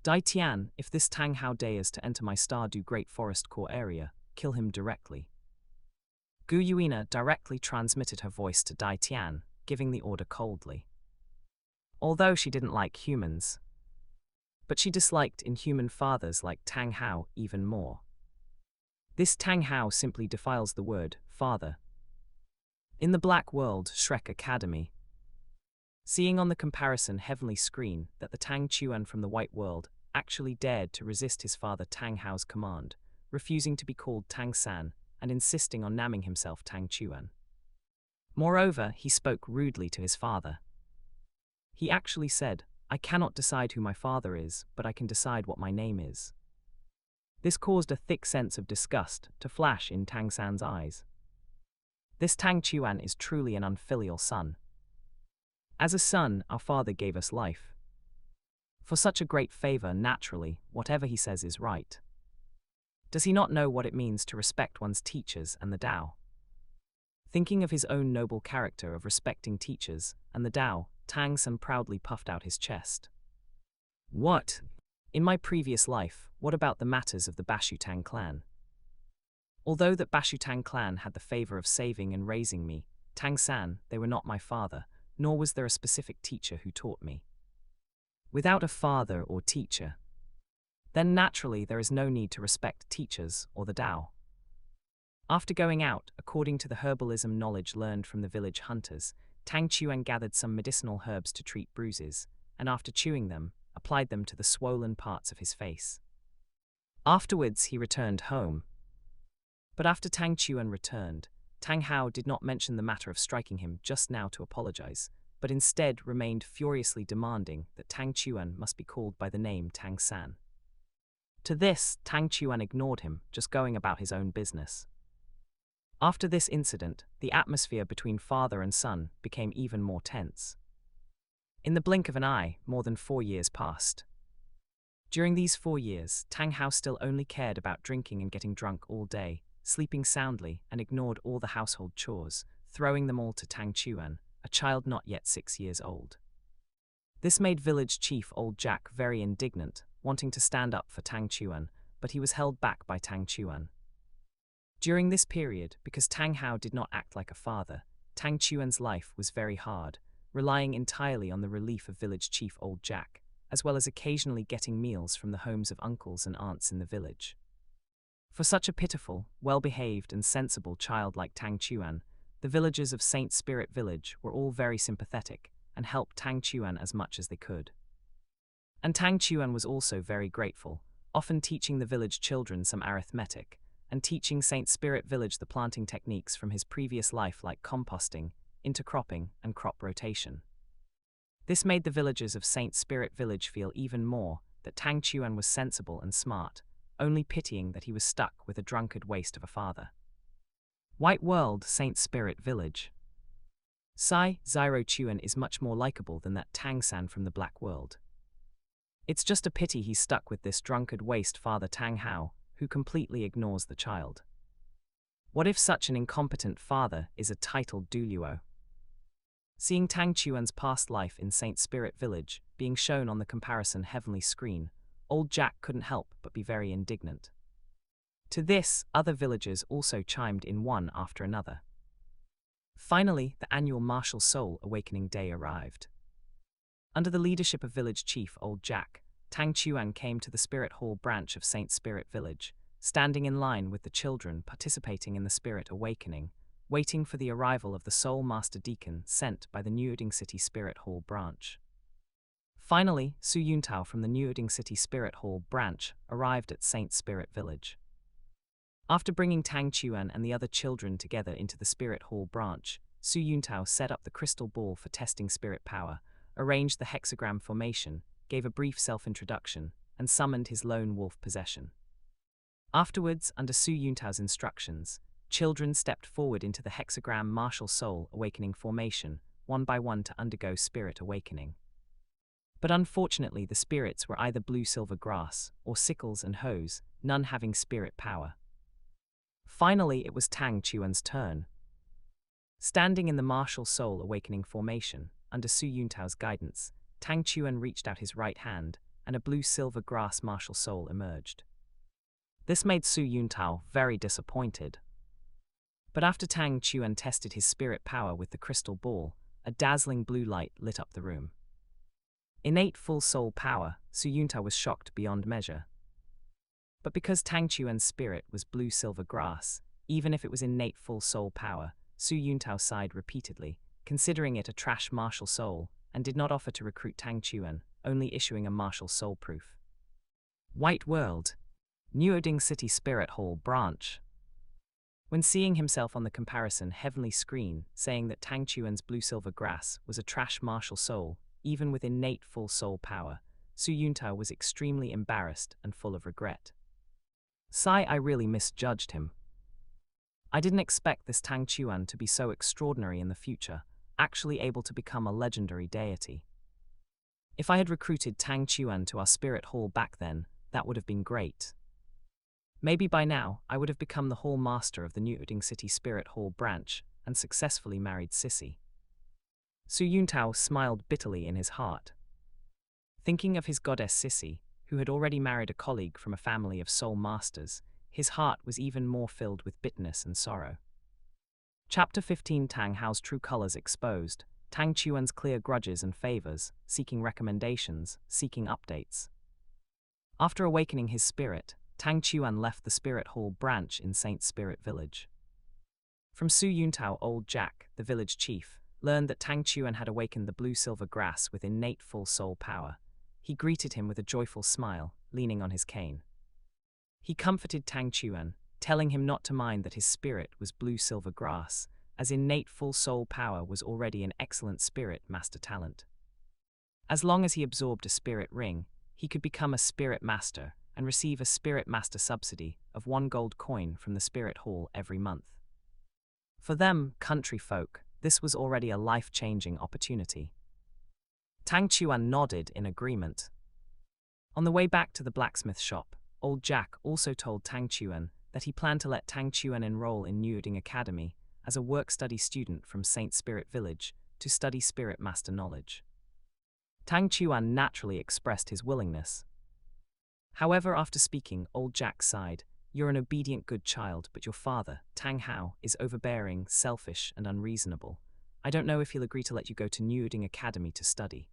[SPEAKER 1] Dai Tian, if this Tang Hao dares to enter my Stardew Great Forest core area, kill him directly. Gu Yuina directly transmitted her voice to Dai Tian, giving the order coldly. Although she didn't like humans, but she disliked inhuman fathers like Tang Hao even more. This Tang Hao simply defiles the word father. In the Black World Shrek Academy, seeing on the comparison heavenly screen that the Tang Chuan from the White World actually dared to resist his father Tang Hao's command, refusing to be called Tang San and insisting on naming himself Tang Chuan. Moreover, he spoke rudely to his father. He actually said, "I cannot decide who my father is, but I can decide what my name is." This caused a thick sense of disgust to flash in Tang San's eyes. This Tang Chuan is truly an unfilial son. As a son, our father gave us life. For such a great favor, naturally, whatever he says is right. Does he not know what it means to respect one's teachers and the Tao? Thinking of his own noble character of respecting teachers and the Tao, Tang San proudly puffed out his chest. What? In my previous life, what about the matters of the Bashutang clan? Although that Bashutang clan had the favor of saving and raising me, Tang San, they were not my father, nor was there a specific teacher who taught me. Without a father or teacher, then naturally there is no need to respect teachers or the Tao. After going out, according to the herbalism knowledge learned from the village hunters, Tang Chuan gathered some medicinal herbs to treat bruises, and after chewing them, applied them to the swollen parts of his face. Afterwards he returned home. But after Tang Chuan returned, Tang Hao did not mention the matter of striking him just now to apologize, but instead remained furiously demanding that Tang Chuan must be called by the name Tang San. To this, Tang Chuan ignored him, just going about his own business. After this incident, the atmosphere between father and son became even more tense. In the blink of an eye, more than 4 years passed. During these 4 years, Tang Hao still only cared about drinking and getting drunk all day, sleeping soundly, and ignored all the household chores, throwing them all to Tang Chuan, a child not yet 6 years old. This made village chief Old Jack very indignant, wanting to stand up for Tang Chuan, but he was held back by Tang Chuan. During this period, because Tang Hao did not act like a father, Tang Chuan's life was very hard, relying entirely on the relief of village chief Old Jack, as well as occasionally getting meals from the homes of uncles and aunts in the village. For such a pitiful, well-behaved and sensible child like Tang Chuan, the villagers of Saint Spirit Village were all very sympathetic and helped Tang Chuan as much as they could. And Tang Chuan was also very grateful, often teaching the village children some arithmetic, and teaching Saint Spirit Village the planting techniques from his previous life like composting, intercropping, and crop rotation. This made the villagers of Saint Spirit Village feel even more that Tang Chuan was sensible and smart, only pitying that he was stuck with a drunkard waste of a father. White World Saint Spirit Village. Sai Zyro Chuan is much more likable than that Tang San from the Black World. It's just a pity he's stuck with this drunkard waste father Tang Hao, who completely ignores the child. What if such an incompetent father is a titled Douluo? Seeing Tang Chuan's past life in Saint Spirit Village being shown on the comparison heavenly screen, Old Jack couldn't help but be very indignant. To this, other villagers also chimed in one after another. Finally, the annual Martial Soul Awakening Day arrived. Under the leadership of village chief Old Jack, Tang Chuan came to the Spirit Hall branch of Saint Spirit Village, standing in line with the children participating in the Spirit Awakening, waiting for the arrival of the Soul Master Deacon sent by the Nuding City Spirit Hall branch. Finally, Su Yuntao from the Nuding City Spirit Hall branch arrived at Saint Spirit Village. After bringing Tang Chuan and the other children together into the Spirit Hall branch, Su Yuntao set up the crystal ball for testing spirit power, arranged the hexagram formation, gave a brief self-introduction, and summoned his lone wolf possession. Afterwards, under Su Yuntao's instructions, children stepped forward into the hexagram martial soul awakening formation, one by one to undergo spirit awakening. But unfortunately the spirits were either blue-silver grass, or sickles and hoes, none having spirit power. Finally, it was Tang Chuan's turn. Standing in the martial soul awakening formation, under Su Yuntao's guidance, Tang Chuan reached out his right hand, and a blue-silver grass martial soul emerged. This made Su Yuntao very disappointed. But after Tang Chuan tested his spirit power with the crystal ball, a dazzling blue light lit up the room. Innate full soul power, Su Yuntao was shocked beyond measure. But because Tang Chuan's spirit was blue-silver grass, even if it was innate full soul power, Su Yuntao sighed repeatedly, considering it a trash martial soul, and did not offer to recruit Tang Chuan, only issuing a martial soul proof. White World. Nuding City Spirit Hall Branch. When seeing himself on the comparison heavenly screen, saying that Tang Chuan's blue-silver grass was a trash martial soul, even with innate full soul power, Su Yuntao was extremely embarrassed and full of regret. I really misjudged him. I didn't expect this Tang Chuan to be so extraordinary in the future, actually able to become a legendary deity. If I had recruited Tang Chuan to our spirit hall back then, that would have been great. Maybe by now, I would have become the hall master of the Nuding City Spirit Hall branch and successfully married Sissy. Su Yuntao smiled bitterly in his heart. Thinking of his goddess Sissy, who had already married a colleague from a family of soul masters, his heart was even more filled with bitterness and sorrow. Chapter 15 Tang Hao's true colors exposed, Tang Chuan's clear grudges and favors, seeking recommendations, seeking updates. After awakening his spirit, Tang Chuan left the Spirit Hall branch in Saint Spirit Village. From Su Yuntao, old Jack, the village chief, learned that Tang Chuan had awakened the blue-silver grass with innate full soul power. He greeted him with a joyful smile, leaning on his cane. He comforted Tang Chuan, telling him not to mind that his spirit was blue-silver grass, as innate full soul power was already an excellent spirit master talent. As long as he absorbed a spirit ring, he could become a spirit master and receive a spirit master subsidy of 1 gold coin from the spirit hall every month. For them, country folk, this was already a life-changing opportunity. Tang Chuan nodded in agreement. On the way back to the blacksmith shop, old Jack also told Tang Chuan that he planned to let Tang Chuan enroll in Nuding Academy as a work-study student from Saint Spirit Village to study spirit master knowledge. Tang Chuan naturally expressed his willingness. However, after speaking, old Jack sighed. You're an obedient good child, but your father, Tang Hao, is overbearing, selfish, and unreasonable. I don't know if he'll agree to let you go to Nuding Academy to study.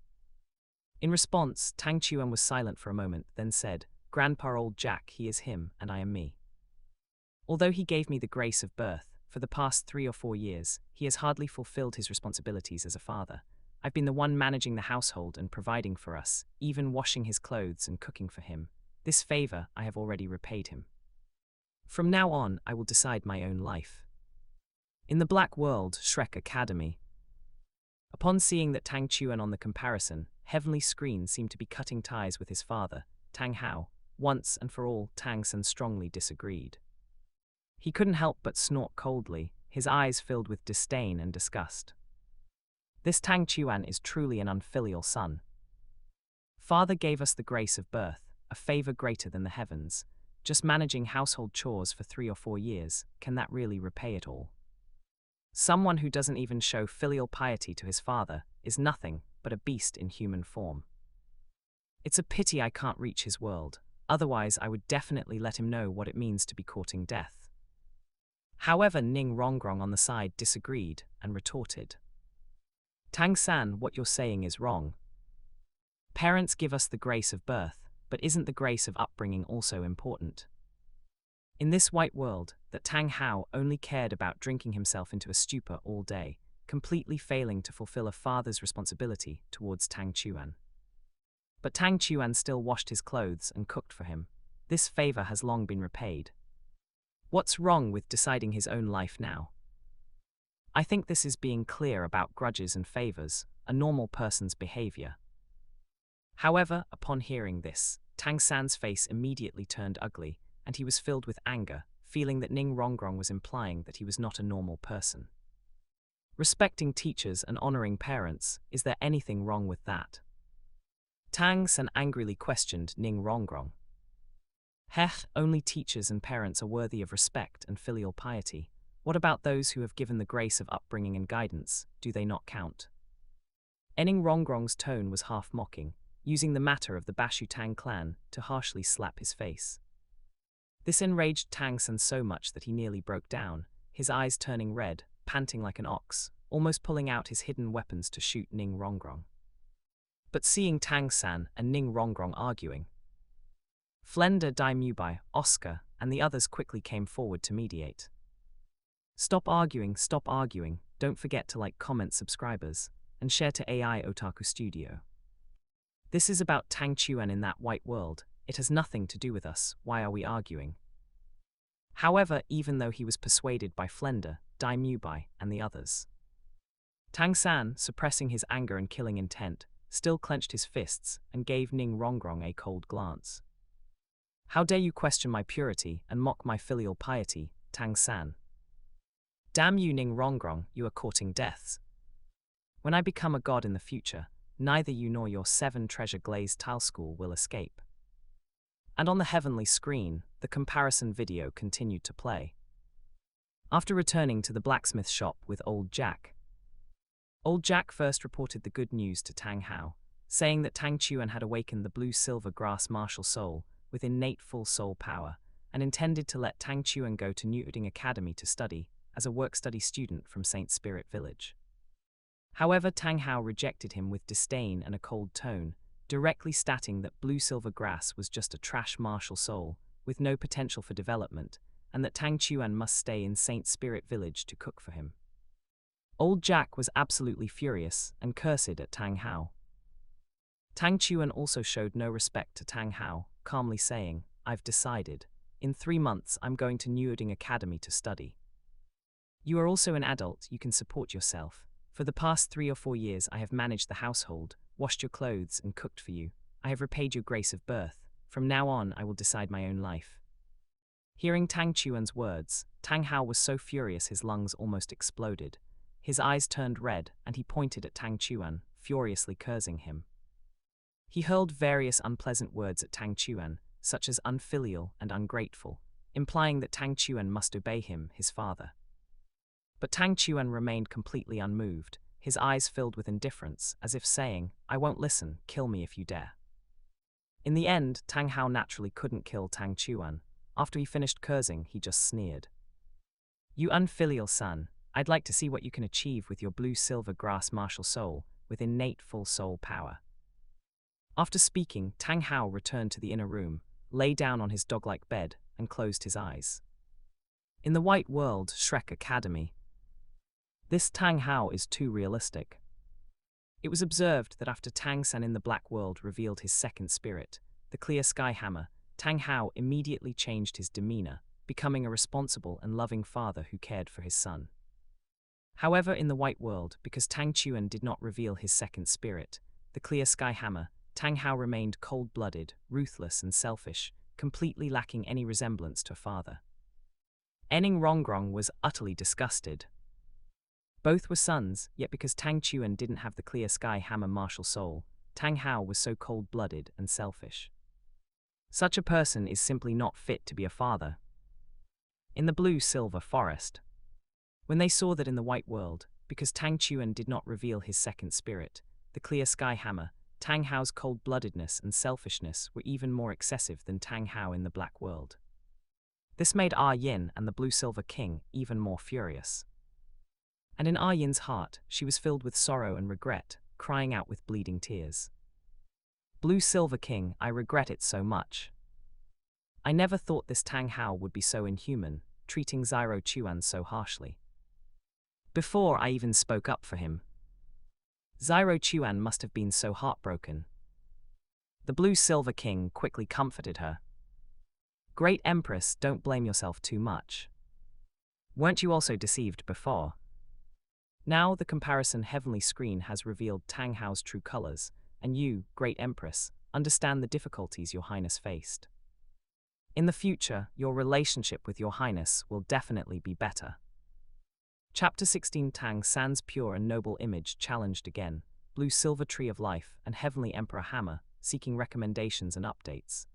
[SPEAKER 1] In response, Tang Chuan was silent for a moment, then said, Grandpa old Jack, he is him, and I am me. Although he gave me the grace of birth, for the past 3 or 4 years, he has hardly fulfilled his responsibilities as a father. I've been the one managing the household and providing for us, even washing his clothes and cooking for him. This favor I have already repaid him. From now on, I will decide my own life. In the Black World, Shrek Academy. Upon seeing that Tang Chuan on the comparison, heavenly screen seemed to be cutting ties with his father, Tang Hao, once and for all, Tang San strongly disagreed. He couldn't help but snort coldly, his eyes filled with disdain and disgust. This Tang Chuan is truly an unfilial son. Father gave us the grace of birth, a favor greater than the heavens. Just managing household chores for 3 or 4 years, can that really repay it all? Someone who doesn't even show filial piety to his father is nothing but a beast in human form. It's a pity I can't reach his world, otherwise I would definitely let him know what it means to be courting death. However, Ning Rongrong on the side disagreed and retorted. Tang San, what you're saying is wrong. Parents give us the grace of birth, but isn't the grace of upbringing also important? In this white world, that Tang Hao only cared about drinking himself into a stupor all day, completely failing to fulfill a father's responsibility towards Tang Chuan. But Tang Chuan still washed his clothes and cooked for him. This favor has long been repaid. What's wrong with deciding his own life now? I think this is being clear about grudges and favors, a normal person's behavior. However, upon hearing this, Tang San's face immediately turned ugly, and he was filled with anger, feeling that Ning Rongrong was implying that he was not a normal person. Respecting teachers and honoring parents, is there anything wrong with that? Tang San angrily questioned Ning Rongrong. Only teachers and parents are worthy of respect and filial piety. What about those who have given the grace of upbringing and guidance, do they not count? Ning Rongrong's tone was half mocking. using the matter of the Bashu Tang clan to harshly slap his face. This enraged Tang San so much that he nearly broke down, his eyes turning red, panting like an ox, almost pulling out his hidden weapons to shoot Ning Rongrong. But seeing Tang San and Ning Rongrong arguing, Flender Daimubai, Oscar, and the others quickly came forward to mediate. Stop arguing, don't forget to like, comment, subscribers, and share to AI Otaku Studio. This is about Tang Chuan in that white world, it has nothing to do with us, why are we arguing? However, even though he was persuaded by Flender, Daimubai, and the others, Tang San, suppressing his anger and killing intent, still clenched his fists and gave Ning Rongrong a cold glance. How dare you question my purity and mock my filial piety, Tang San? Damn you, Ning Rongrong, you are courting deaths. When I become a god in the future, neither you nor your 7 treasure-glazed tile school will escape. And on the heavenly screen, the comparison video continued to play. After returning to the blacksmith shop with Old Jack first reported the good news to Tang Hao, saying that Tang Chuan had awakened the blue-silver grass martial soul with innate full soul power, and intended to let Tang Chuan go to Nuding Academy to study as a work-study student from Saint Spirit Village. However, Tang Hao rejected him with disdain and a cold tone, directly stating that blue-silver grass was just a trash martial soul, with no potential for development, and that Tang Chuan must stay in Saint Spirit Village to cook for him. Old Jack was absolutely furious and cursed at Tang Hao. Tang Chuan also showed no respect to Tang Hao, calmly saying, I've decided. In 3 months I'm going to Nuding Academy to study. You are also an adult, you can support yourself. For the past 3 or 4 years I have managed the household, washed your clothes and cooked for you. I have repaid your grace of birth. From now on I will decide my own life. Hearing Tang Chuan's words, Tang Hao was so furious his lungs almost exploded. His eyes turned red and he pointed at Tang Chuan, furiously cursing him. He hurled various unpleasant words at Tang Chuan, such as unfilial and ungrateful, implying that Tang Chuan must obey him, his father. But Tang Chuan remained completely unmoved, his eyes filled with indifference, as if saying, I won't listen, kill me if you dare. In the end, Tang Hao naturally couldn't kill Tang Chuan. After he finished cursing, he just sneered. You unfilial son, I'd like to see what you can achieve with your blue-silver grass martial soul, with innate full soul power. After speaking, Tang Hao returned to the inner room, lay down on his dog-like bed, and closed his eyes. In the white world, Shrek Academy, this Tang Hao is too realistic. It was observed that after Tang San in the Black World revealed his second spirit, the Clear Sky Hammer, Tang Hao immediately changed his demeanor, becoming a responsible and loving father who cared for his son. However, in the White World, because Tang Chuan did not reveal his second spirit, the Clear Sky Hammer, Tang Hao remained cold-blooded, ruthless and selfish, completely lacking any resemblance to a father. Ning Rongrong was utterly disgusted. Both were sons, yet because Tang Chuan didn't have the Clear Sky Hammer martial soul, Tang Hao was so cold-blooded and selfish. Such a person is simply not fit to be a father. In the blue-silver forest, when they saw that in the white world, because Tang Chuan did not reveal his second spirit, the Clear Sky Hammer, Tang Hao's cold-bloodedness and selfishness were even more excessive than Tang Hao in the black world. This made A Yin and the blue-silver king even more furious. And in A Yin's heart, she was filled with sorrow and regret, crying out with bleeding tears. Blue-silver king, I regret it so much. I never thought this Tang Hao would be so inhuman, treating Xiao Chuan so harshly. Before I even spoke up for him, Xiao Chuan must have been so heartbroken. The blue-silver king quickly comforted her. Great Empress, don't blame yourself too much. Weren't you also deceived before? Now the comparison heavenly screen has revealed Tang Hao's true colors, and you, Great Empress, understand the difficulties your Highness faced. In the future, your relationship with your Highness will definitely be better. Chapter 16 Tang San's pure and noble image challenged again, blue-silver tree of life and heavenly emperor hammer, seeking recommendations and updates.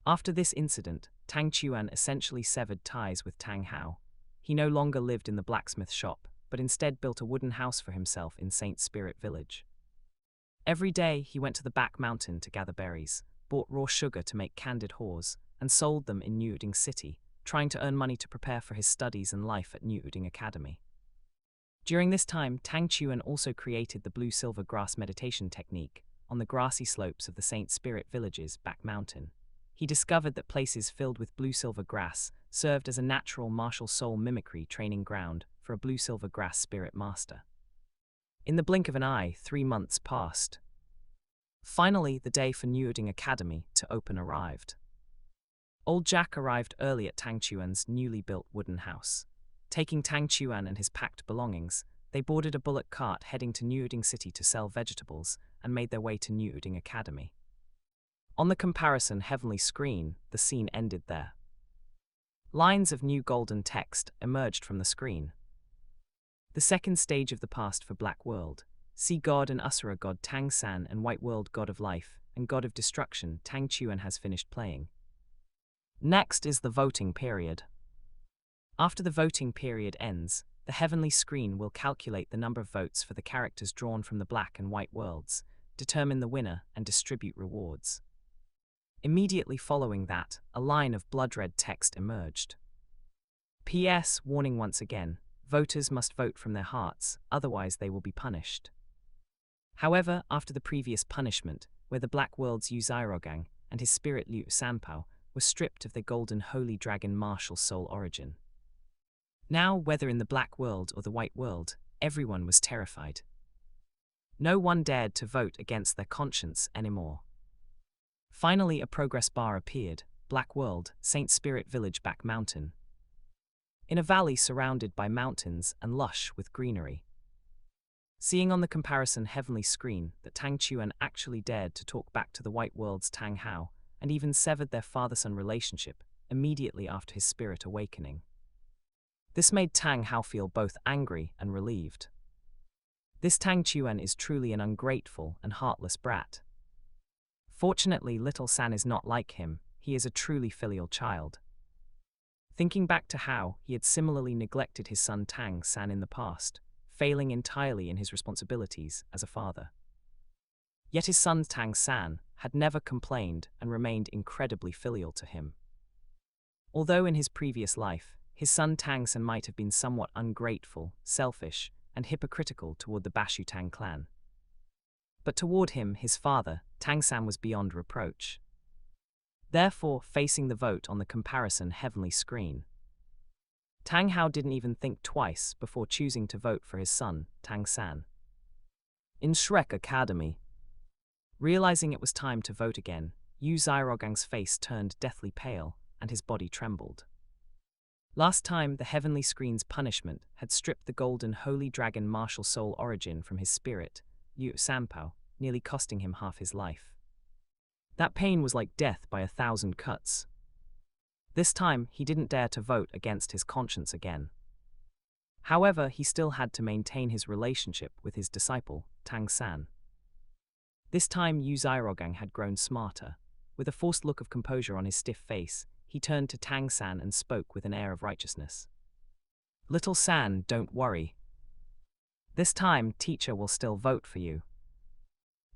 [SPEAKER 1] After this incident, Tang Chuan essentially severed ties with Tang Hao. He no longer lived in the blacksmith shop, but instead built a wooden house for himself in Saint Spirit Village. Every day he went to the back mountain to gather berries, bought raw sugar to make candied haws, and sold them in Nuding City, trying to earn money to prepare for his studies and life at Nuding Academy. During this time, Tang Chuan also created the blue-silver grass meditation technique on the grassy slopes of the Saint Spirit Village's back mountain. He discovered that places filled with blue-silver grass served as a natural martial soul mimicry training ground for a blue-silver grass spirit master. In the blink of an eye, 3 months passed. Finally, the day for Nuding Academy to open arrived. Old Jack arrived early at Tang Chuan's newly built wooden house. Taking Tang Chuan and his packed belongings, they boarded a bullock cart heading to Nuding City to sell vegetables and made their way to Nuding Academy. On the comparison heavenly screen, the scene ended there. Lines of new golden text emerged from the screen. The second stage of the past for Black World. Sea God and Asura God Tang San and White World God of Life and God of Destruction Tang Chuan has finished playing. Next is the voting period. After the voting period ends, the heavenly screen will calculate the number of votes for the characters drawn from the Black and White worlds, determine the winner, and distribute rewards. Immediately following that, a line of blood-red text emerged. P.S. Warning once again, voters must vote from their hearts, otherwise they will be punished. However, after the previous punishment, where the Black World's Xiaogang and his spirit Liu Sanpao were stripped of their golden holy dragon martial soul origin. Now, whether in the Black World or the White World, everyone was terrified. No one dared to vote against their conscience anymore. Finally, a progress bar appeared, Black World, Saint Spirit Village Back Mountain. In a valley surrounded by mountains and lush with greenery. Seeing on the comparison heavenly screen that Tang Chuan actually dared to talk back to the White World's Tang Hao, and even severed their father-son relationship immediately after his spirit awakening. This made Tang Hao feel both angry and relieved. This Tang Chuan is truly an ungrateful and heartless brat. Fortunately, little San is not like him, he is a truly filial child. Thinking back to how he had similarly neglected his son Tang San in the past, failing entirely in his responsibilities as a father. Yet his son Tang San had never complained and remained incredibly filial to him. Although in his previous life, his son Tang San might have been somewhat ungrateful, selfish, and hypocritical toward the Bashu Tang clan. But toward him, his father, Tang San, was beyond reproach. Therefore, facing the vote on the comparison heavenly screen, Tang Hao didn't even think twice before choosing to vote for his son, Tang San. In Shrek Academy, realizing it was time to vote again, Xiaogang's face turned deathly pale and his body trembled. Last time, the heavenly screen's punishment had stripped the golden holy dragon martial soul origin from his spirit, Liu Sanpao, nearly costing him half his life. That pain was like death by 1,000 cuts. This time, he didn't dare to vote against his conscience again. However, he still had to maintain his relationship with his disciple, Tang San. This time, Xiaogang had grown smarter. With a forced look of composure on his stiff face, he turned to Tang San and spoke with an air of righteousness. "Little San, don't worry. This time, teacher will still vote for you.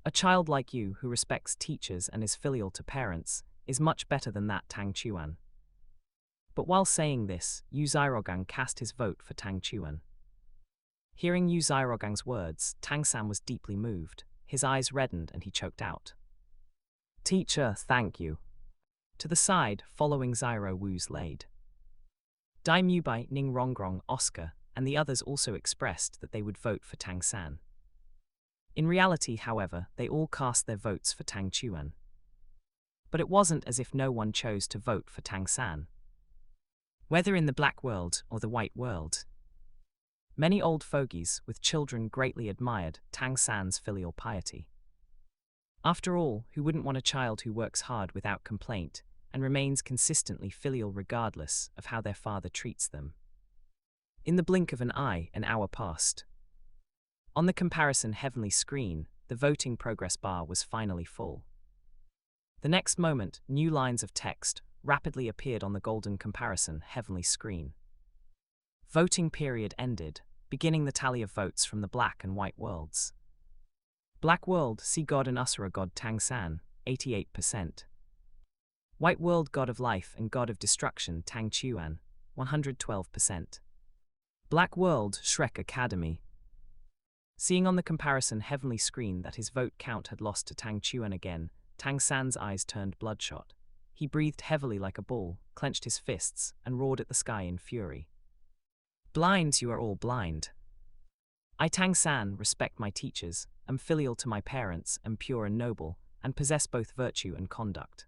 [SPEAKER 1] A child like you who respects teachers and is filial to parents is much better than that Tang Chuan." But while saying this, Xiaogang cast his vote for Tang Chuan. Hearing Xiaogang's words, Tang San was deeply moved. His eyes reddened and he choked out. "Teacher, thank you." To the side, following Xiao Wu's laid. Dai Mubai, Ning Rongrong, Oscar, and the others also expressed that they would vote for Tang San. In reality, however, they all cast their votes for Tang Chuan. But it wasn't as if no one chose to vote for Tang San. Whether in the Black World or the White World, many old fogies with children greatly admired Tang San's filial piety. After all, who wouldn't want a child who works hard without complaint and remains consistently filial regardless of how their father treats them? In the blink of an eye, an hour passed. On the comparison heavenly screen, the voting progress bar was finally full. The next moment, new lines of text rapidly appeared on the golden comparison heavenly screen. Voting period ended, beginning the tally of votes from the Black and White worlds. Black World, Sea God and Asura God Tang San, 88%. White World, God of Life and God of Destruction Tang Chuan, 112%. Black World, Shrek Academy. Seeing on the comparison heavenly screen that his vote count had lost to Tang Chuan again, Tang San's eyes turned bloodshot. He breathed heavily like a bull, clenched his fists, and roared at the sky in fury. Blind, you are all blind. I, Tang San, respect my teachers, am filial to my parents, am pure and noble, and possess both virtue and conduct.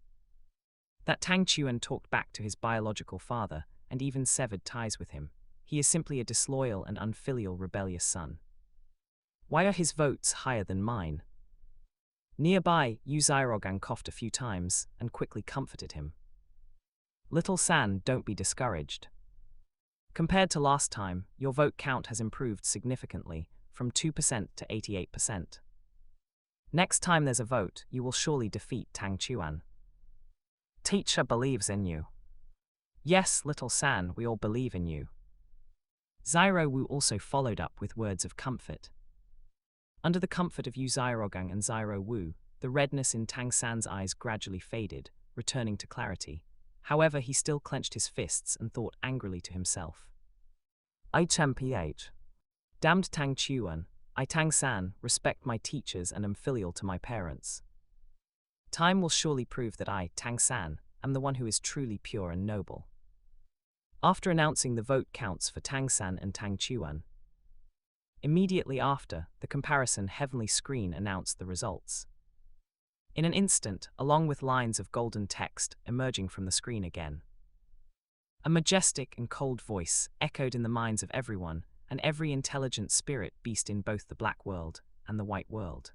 [SPEAKER 1] That Tang Chuan talked back to his biological father, and even severed ties with him. He is simply a disloyal and unfilial rebellious son. Why are his votes higher than mine? Nearby, Xiaogang coughed a few times, and quickly comforted him. Little San, don't be discouraged. Compared to last time, your vote count has improved significantly, from 2% to 88%. Next time there's a vote, you will surely defeat Tang Chuan. Teacher believes in you. Yes, little San, we all believe in you. Xiao Wu also followed up with words of comfort. Under the comfort of Xiaogang and Xiao Wu, the redness in Tang San's eyes gradually faded, returning to clarity. However, he still clenched his fists and thought angrily to himself. HMPH. Damned Tang Chuan, I Tang San, respect my teachers and am filial to my parents. Time will surely prove that I, Tang San, am the one who is truly pure and noble. After announcing the vote counts for Tang San and Tang Chuan, immediately after, the comparison heavenly screen announced the results. In an instant, along with lines of golden text emerging from the screen again. A majestic and cold voice echoed in the minds of everyone, and every intelligent spirit beast in both the Black World and the White World.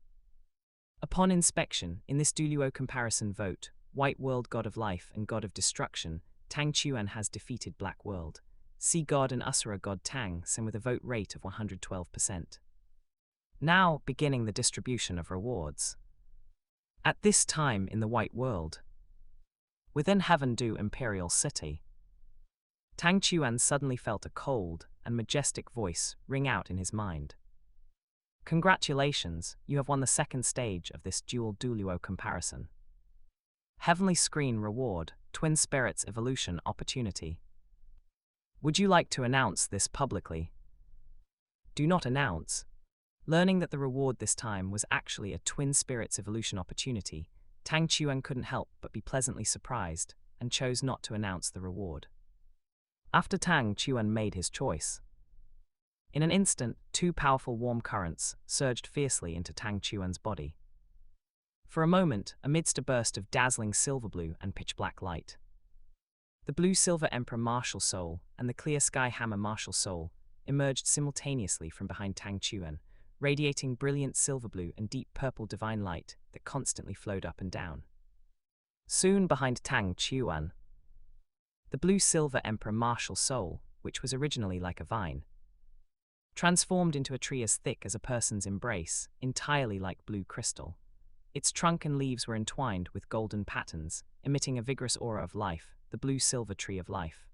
[SPEAKER 1] Upon inspection, in this Douluo comparison vote, White World God of Life and God of Destruction, Tang Chuan has defeated Black World, Sea God and Asura God Tang San with a vote rate of 112%. Now, beginning the distribution of rewards. At this time in the White World, within Heavendu Imperial City, Tang Chuan suddenly felt a cold and majestic voice ring out in his mind. Congratulations, you have won the second stage of this dual Douluo comparison. Heavenly Screen Reward, Twin Spirits Evolution Opportunity. Would you like to announce this publicly? Do not announce. Learning that the reward this time was actually a Twin Spirits Evolution Opportunity, Tang Chuan couldn't help but be pleasantly surprised, and chose not to announce the reward. After Tang Chuan made his choice, in an instant, two powerful warm currents surged fiercely into Tang Chuan's body. For a moment, amidst a burst of dazzling silver blue and pitch black light, the Blue Silver Emperor Martial Soul and the Clear Sky Hammer Martial Soul emerged simultaneously from behind Tang Chuan, radiating brilliant silver blue and deep purple divine light that constantly flowed up and down. Soon behind Tang Chuan, the Blue Silver Emperor Martial Soul, which was originally like a vine, transformed into a tree as thick as a person's embrace, entirely like blue crystal. Its trunk and leaves were entwined with golden patterns, emitting a vigorous aura of life, the blue-silver tree of life.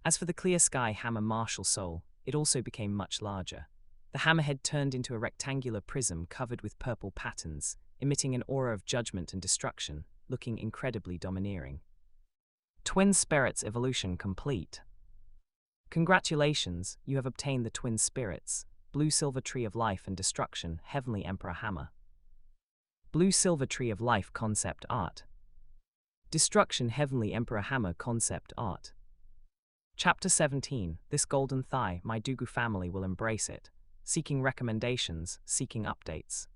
[SPEAKER 1] As for the Clear Sky Hammer Martial Soul, it also became much larger. The hammerhead turned into a rectangular prism covered with purple patterns, emitting an aura of judgment and destruction, looking incredibly domineering. Twin Spirits Evolution complete. Congratulations, you have obtained the Twin Spirits, Blue-Silver Tree of Life and Destruction, Heavenly Emperor Hammer. Blue-Silver Tree of Life Concept Art. Destruction Heavenly Emperor Hammer Concept Art. Chapter 17, This Golden Thigh, My Dugu Family Will Embrace It. Seeking recommendations, seeking updates.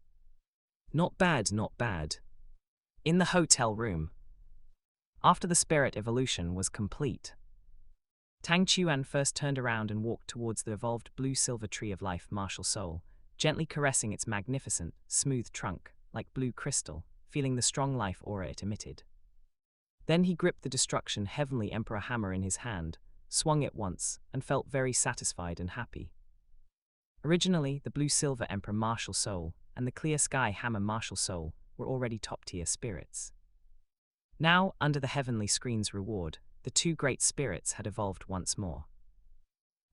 [SPEAKER 1] Not bad, not bad. In the hotel room. After the spirit evolution was complete, Tang Chuan first turned around and walked towards the evolved Blue-Silver Tree of Life Martial Soul, gently caressing its magnificent, smooth trunk, like blue crystal, feeling the strong life aura it emitted. Then he gripped the Destruction Heavenly Emperor Hammer in his hand, swung it once, and felt very satisfied and happy. Originally, the Blue-Silver Emperor Martial Soul and the Clear Sky Hammer Martial Soul were already top-tier spirits. Now, under the Heavenly Screen's reward, the two great spirits had evolved once more.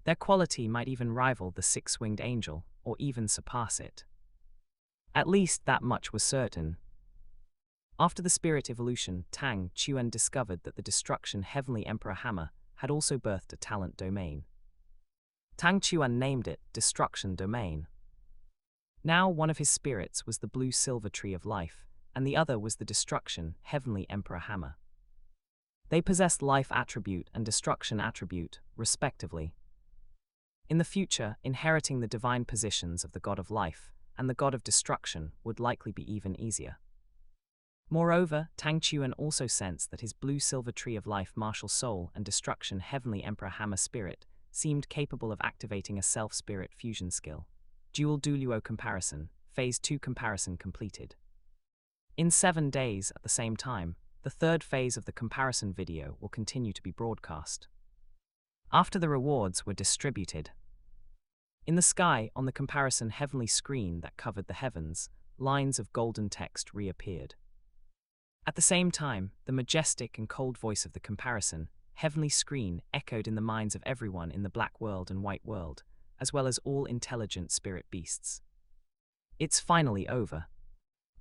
[SPEAKER 1] Their quality might even rival the six-winged angel, or even surpass it. At least that much was certain. After the spirit evolution, Tang Chuan discovered that the destruction Heavenly Emperor Hammer had also birthed a talent domain. Tang Chuan named it Destruction Domain. Now one of his spirits was the blue silver tree of life, and the other was the destruction Heavenly Emperor Hammer. They possessed life attribute and destruction attribute, respectively. In the future, inheriting the divine positions of the god of life and the god of destruction would likely be even easier. Moreover, Tang Chuan also sensed that his blue-silver tree of life martial soul and destruction Heavenly Emperor Hammer spirit seemed capable of activating a self-spirit fusion skill. Dual Douluo comparison, Phase 2 comparison completed. In 7 days at the same time, the third phase of the comparison video will continue to be broadcast. After the rewards were distributed, in the sky, on the comparison heavenly screen that covered the heavens, lines of golden text reappeared. At the same time, the majestic and cold voice of the comparison heavenly screen echoed in the minds of everyone in the black world and white world, as well as all intelligent spirit beasts. It's finally over.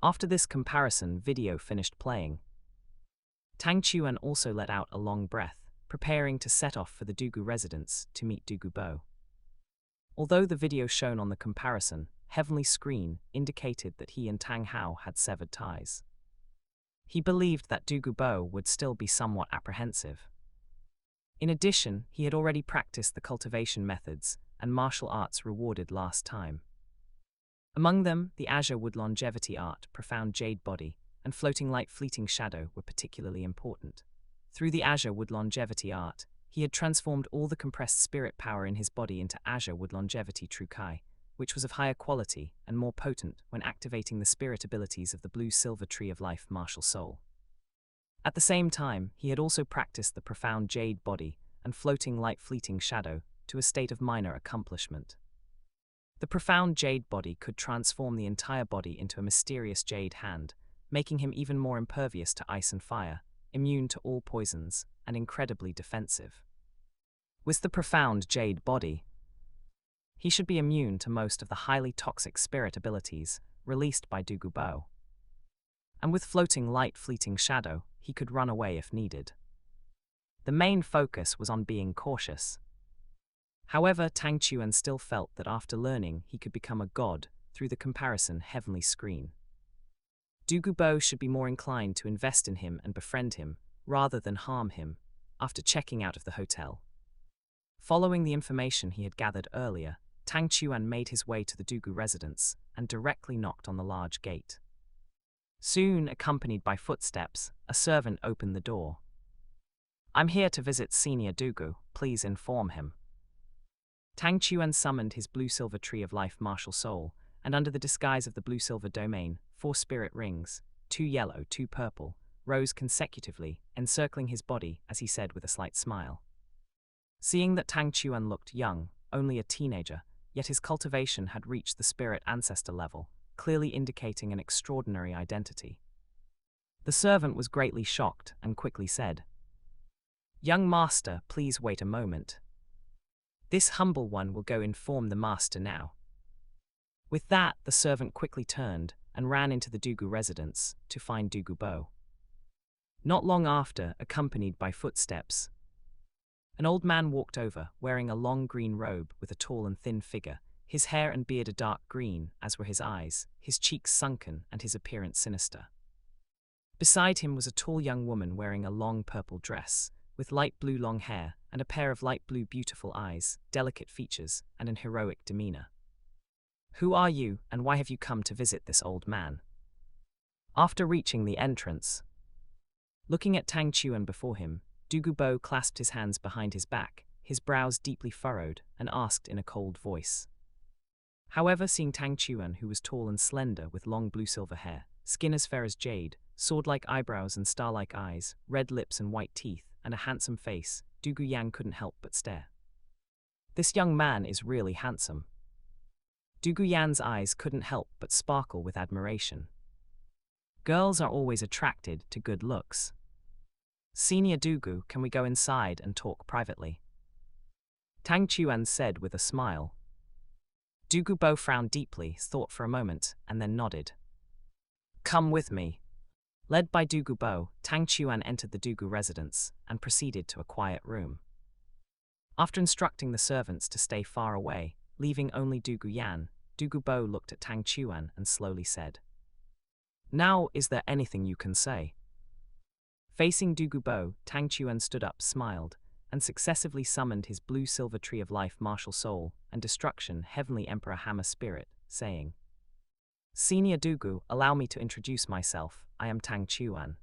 [SPEAKER 1] After this comparison video finished playing, Tang Chuan also let out a long breath, preparing to set off for the Douluo residence to meet Douluo Bo. Although the video shown on the comparison heavenly screen indicated that he and Tang Hao had severed ties, he believed that Douluo Bo would still be somewhat apprehensive. In addition, he had already practiced the cultivation methods and martial arts rewarded last time. Among them, the Azure Wood Longevity Art, Profound Jade Body, and Floating Light Fleeting Shadow were particularly important. Through the Azure Wood Longevity Art, he had transformed all the compressed spirit power in his body into Azure Wood Longevity True Kai, which was of higher quality and more potent when activating the spirit abilities of the blue-silver tree of life martial soul. At the same time, he had also practiced the Profound Jade Body and Floating Light Fleeting Shadow to a state of minor accomplishment. The Profound Jade Body could transform the entire body into a mysterious jade hand, making him even more impervious to ice and fire, immune to all poisons, and incredibly defensive. With the Profound Jade Body, he should be immune to most of the highly toxic spirit abilities released by Douluo Bo. And with Floating Light Fleeting Shadow, he could run away if needed. The main focus was on being cautious. However, Tang Chuan still felt that after learning he could become a god through the comparison heavenly screen, Douluo Bo should be more inclined to invest in him and befriend him, rather than harm him, after checking out of the hotel. Following the information he had gathered earlier, Tang Chuan made his way to the Douluo residence and directly knocked on the large gate. Soon, accompanied by footsteps, a servant opened the door. "I'm here to visit Senior Douluo, please inform him." Tang Chuan summoned his blue-silver tree of life martial soul, and under the disguise of the blue-silver domain, 4 spirit rings, 2 yellow, 2 purple, rose consecutively, encircling his body as he said with a slight smile. Seeing that Tang Chuan looked young, only a teenager, yet his cultivation had reached the spirit ancestor level, clearly indicating an extraordinary identity. The servant was greatly shocked and quickly said, "Young master, please wait a moment. This humble one will go inform the master now." With that, the servant quickly turned and ran into the Douluo residence to find Douluo Bo. Not long after, accompanied by footsteps, an old man walked over, wearing a long green robe with a tall and thin figure, his hair and beard a dark green, as were his eyes, his cheeks sunken and his appearance sinister. Beside him was a tall young woman wearing a long purple dress, with light blue long hair and a pair of light blue beautiful eyes, delicate features, and an heroic demeanor. "Who are you, and why have you come to visit this old man?" After reaching the entrance, looking at Tang Chuan before him, Douluo Bo clasped his hands behind his back, his brows deeply furrowed, and asked in a cold voice. However, seeing Tang Chuan, who was tall and slender with long blue-silver hair, skin as fair as jade, sword-like eyebrows and star-like eyes, red lips and white teeth, and a handsome face, Douluo Yang couldn't help but stare. "This young man is really handsome." Douluo Yan's eyes couldn't help but sparkle with admiration. Girls are always attracted to good looks. "Senior Douluo, can we go inside and talk privately?" Tang Chuan said with a smile. Douluo Bo frowned deeply, thought for a moment, and then nodded. Come with me. Led by Douluo Bo, Tang Chuan entered the Douluo residence and proceeded to a quiet room. After instructing the servants to stay far away, leaving only Douluo Yan, Douluo Bo looked at Tang Chuan and slowly said, "Now, is there anything you can say?" Facing Douluo Bo, Tang Chuan stood up, smiled, and successively summoned his blue-silver tree of life, martial soul, and destruction, heavenly emperor hammer spirit, saying, "Senior Douluo, allow me to introduce myself. I am Tang Chuan.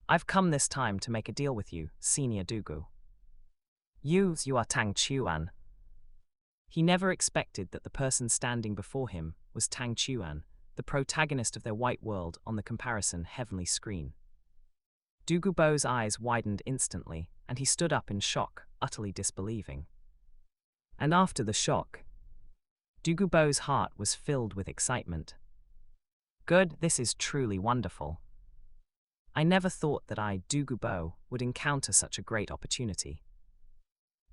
[SPEAKER 1] I've come this time to make a deal with you, Senior Douluo." You are Tang Chuan." He never expected that the person standing before him was Tang Chuan, the protagonist of their white world on the comparison heavenly screen. Douluo Bo's eyes widened instantly, and he stood up in shock, utterly disbelieving. And after the shock, Douluo Bo's heart was filled with excitement. Good, this is truly wonderful. I never thought that I, Douluo Bo, would encounter such a great opportunity.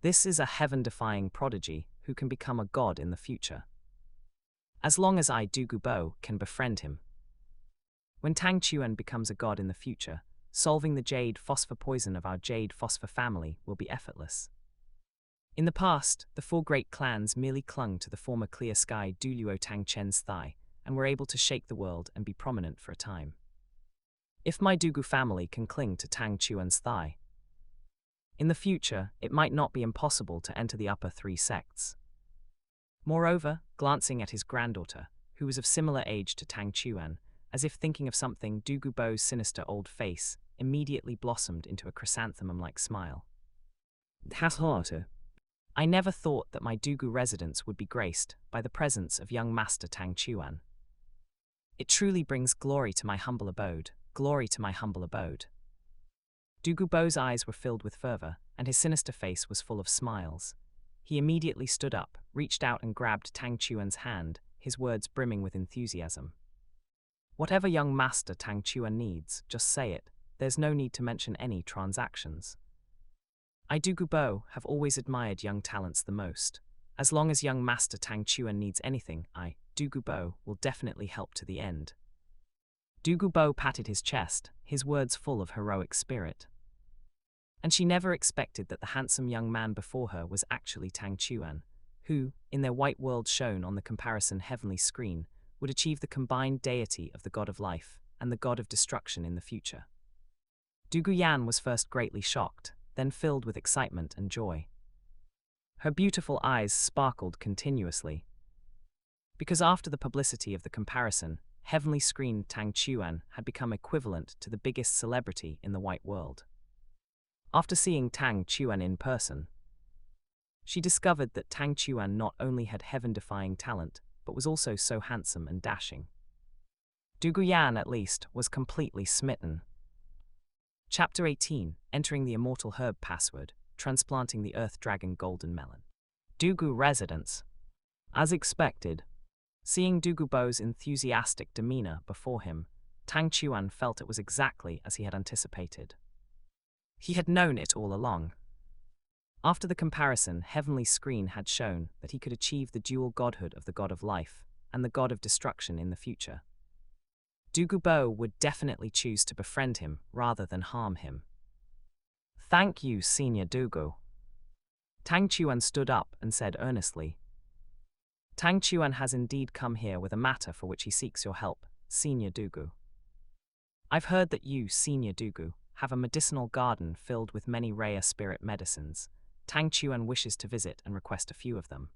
[SPEAKER 1] This is a heaven-defying prodigy who can become a god in the future. As long as I, Douluo Bo, can befriend him. When Tang Chuan becomes a god in the future, solving the jade phosphor poison of our jade phosphor family will be effortless. In the past, the four great clans merely clung to the former clear sky Douluo Tang Chen's thigh and were able to shake the world and be prominent for a time. If my Douluo family can cling to Tang Chuan's thigh, in the future, it might not be impossible to enter the upper three sects. Moreover, glancing at his granddaughter, who was of similar age to Tang Chuan, as if thinking of something, Douluo Bo's sinister old face immediately blossomed into a chrysanthemum-like smile. I never thought that my Douluo residence would be graced by the presence of young Master Tang Chuan. It truly brings glory to my humble abode, glory to my humble abode. Douluo Bo's eyes were filled with fervor, and his sinister face was full of smiles. He immediately stood up, reached out and grabbed Tang Chuan's hand, his words brimming with enthusiasm. Whatever young Master Tang Chuan needs, just say it. There's no need to mention any transactions. I, Douluo Bo, have always admired young talents the most. As long as young Master Tang Chuan needs anything, I, Douluo Bo, will definitely help to the end. Douluo Bo patted his chest, his words full of heroic spirit. And she never expected that the handsome young man before her was actually Tang Chuan, who, in their white world shown on the comparison heavenly screen, would achieve the combined deity of the god of life and the god of destruction in the future. Douluo Yan was first greatly shocked, then filled with excitement and joy. Her beautiful eyes sparkled continuously. Because after the publicity of the comparison, heavenly screen Tang Chuan had become equivalent to the biggest celebrity in the white world. After seeing Tang Chuan in person, she discovered that Tang Chuan not only had heaven-defying talent, but was also so handsome and dashing. Douluo Yan, at least, was completely smitten. Chapter 18, Entering the Immortal Herb Password, Transplanting the Earth Dragon Golden Melon. Douluo Residence. As expected, seeing Douluo Bo's enthusiastic demeanor before him, Tang Chuan felt it was exactly as he had anticipated. He had known it all along. After the comparison, heavenly screen had shown that he could achieve the dual godhood of the god of life and the god of destruction in the future. Douluo Bo would definitely choose to befriend him rather than harm him. Thank you, Senior Douluo. Tang Chuan stood up and said earnestly. Tang Chuan has indeed come here with a matter for which he seeks your help, Senior Douluo. I've heard that you, Senior Douluo, have a medicinal garden filled with many rare spirit medicines. Tang Chuan wishes to visit and request a few of them.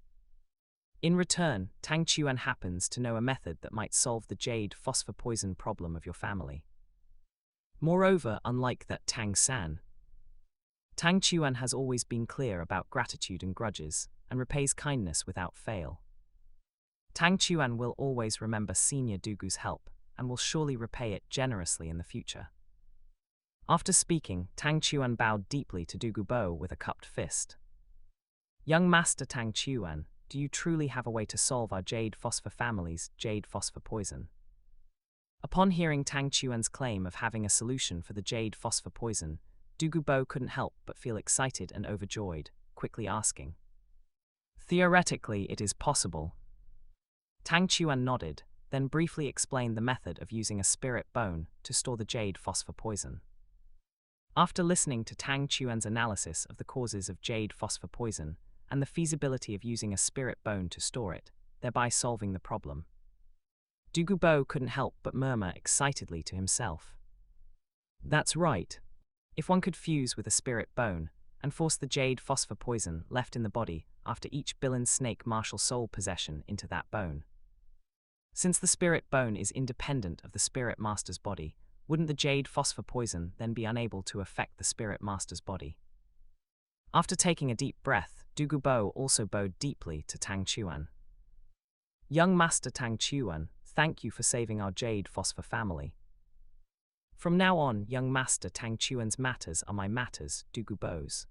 [SPEAKER 1] In return, Tang Chuan happens to know a method that might solve the jade phosphor poison problem of your family. Moreover, unlike that Tang San, Tang Chuan has always been clear about gratitude and grudges, and repays kindness without fail. Tang Chuan will always remember Senior Douluo's help, and will surely repay it generously in the future. After speaking, Tang Chuan bowed deeply to Douluo Bo with a cupped fist. Young Master Tang Chuan, do you truly have a way to solve our jade phosphor family's jade phosphor poison? Upon hearing Tang Chuan's claim of having a solution for the jade phosphor poison, Douluo Bo couldn't help but feel excited and overjoyed, quickly asking. Theoretically, it is possible. Tang Chuan nodded, then briefly explained the method of using a spirit bone to store the jade phosphor poison. After listening to Tang Chuan's analysis of the causes of jade phosphor poison and the feasibility of using a spirit bone to store it, thereby solving the problem, Douluo couldn't help but murmur excitedly to himself. That's right. If one could fuse with a spirit bone and force the jade phosphor poison left in the body after each villain snake martial soul possession into that bone. Since the spirit bone is independent of the spirit master's body, wouldn't the jade phosphor poison then be unable to affect the spirit master's body? After taking a deep breath, Douluo also bowed deeply to Tang Chuan. Young Master Tang Chuan, thank you for saving our jade phosphor family. From now on, young Master Tang Chuan's matters are my matters, Douluo's.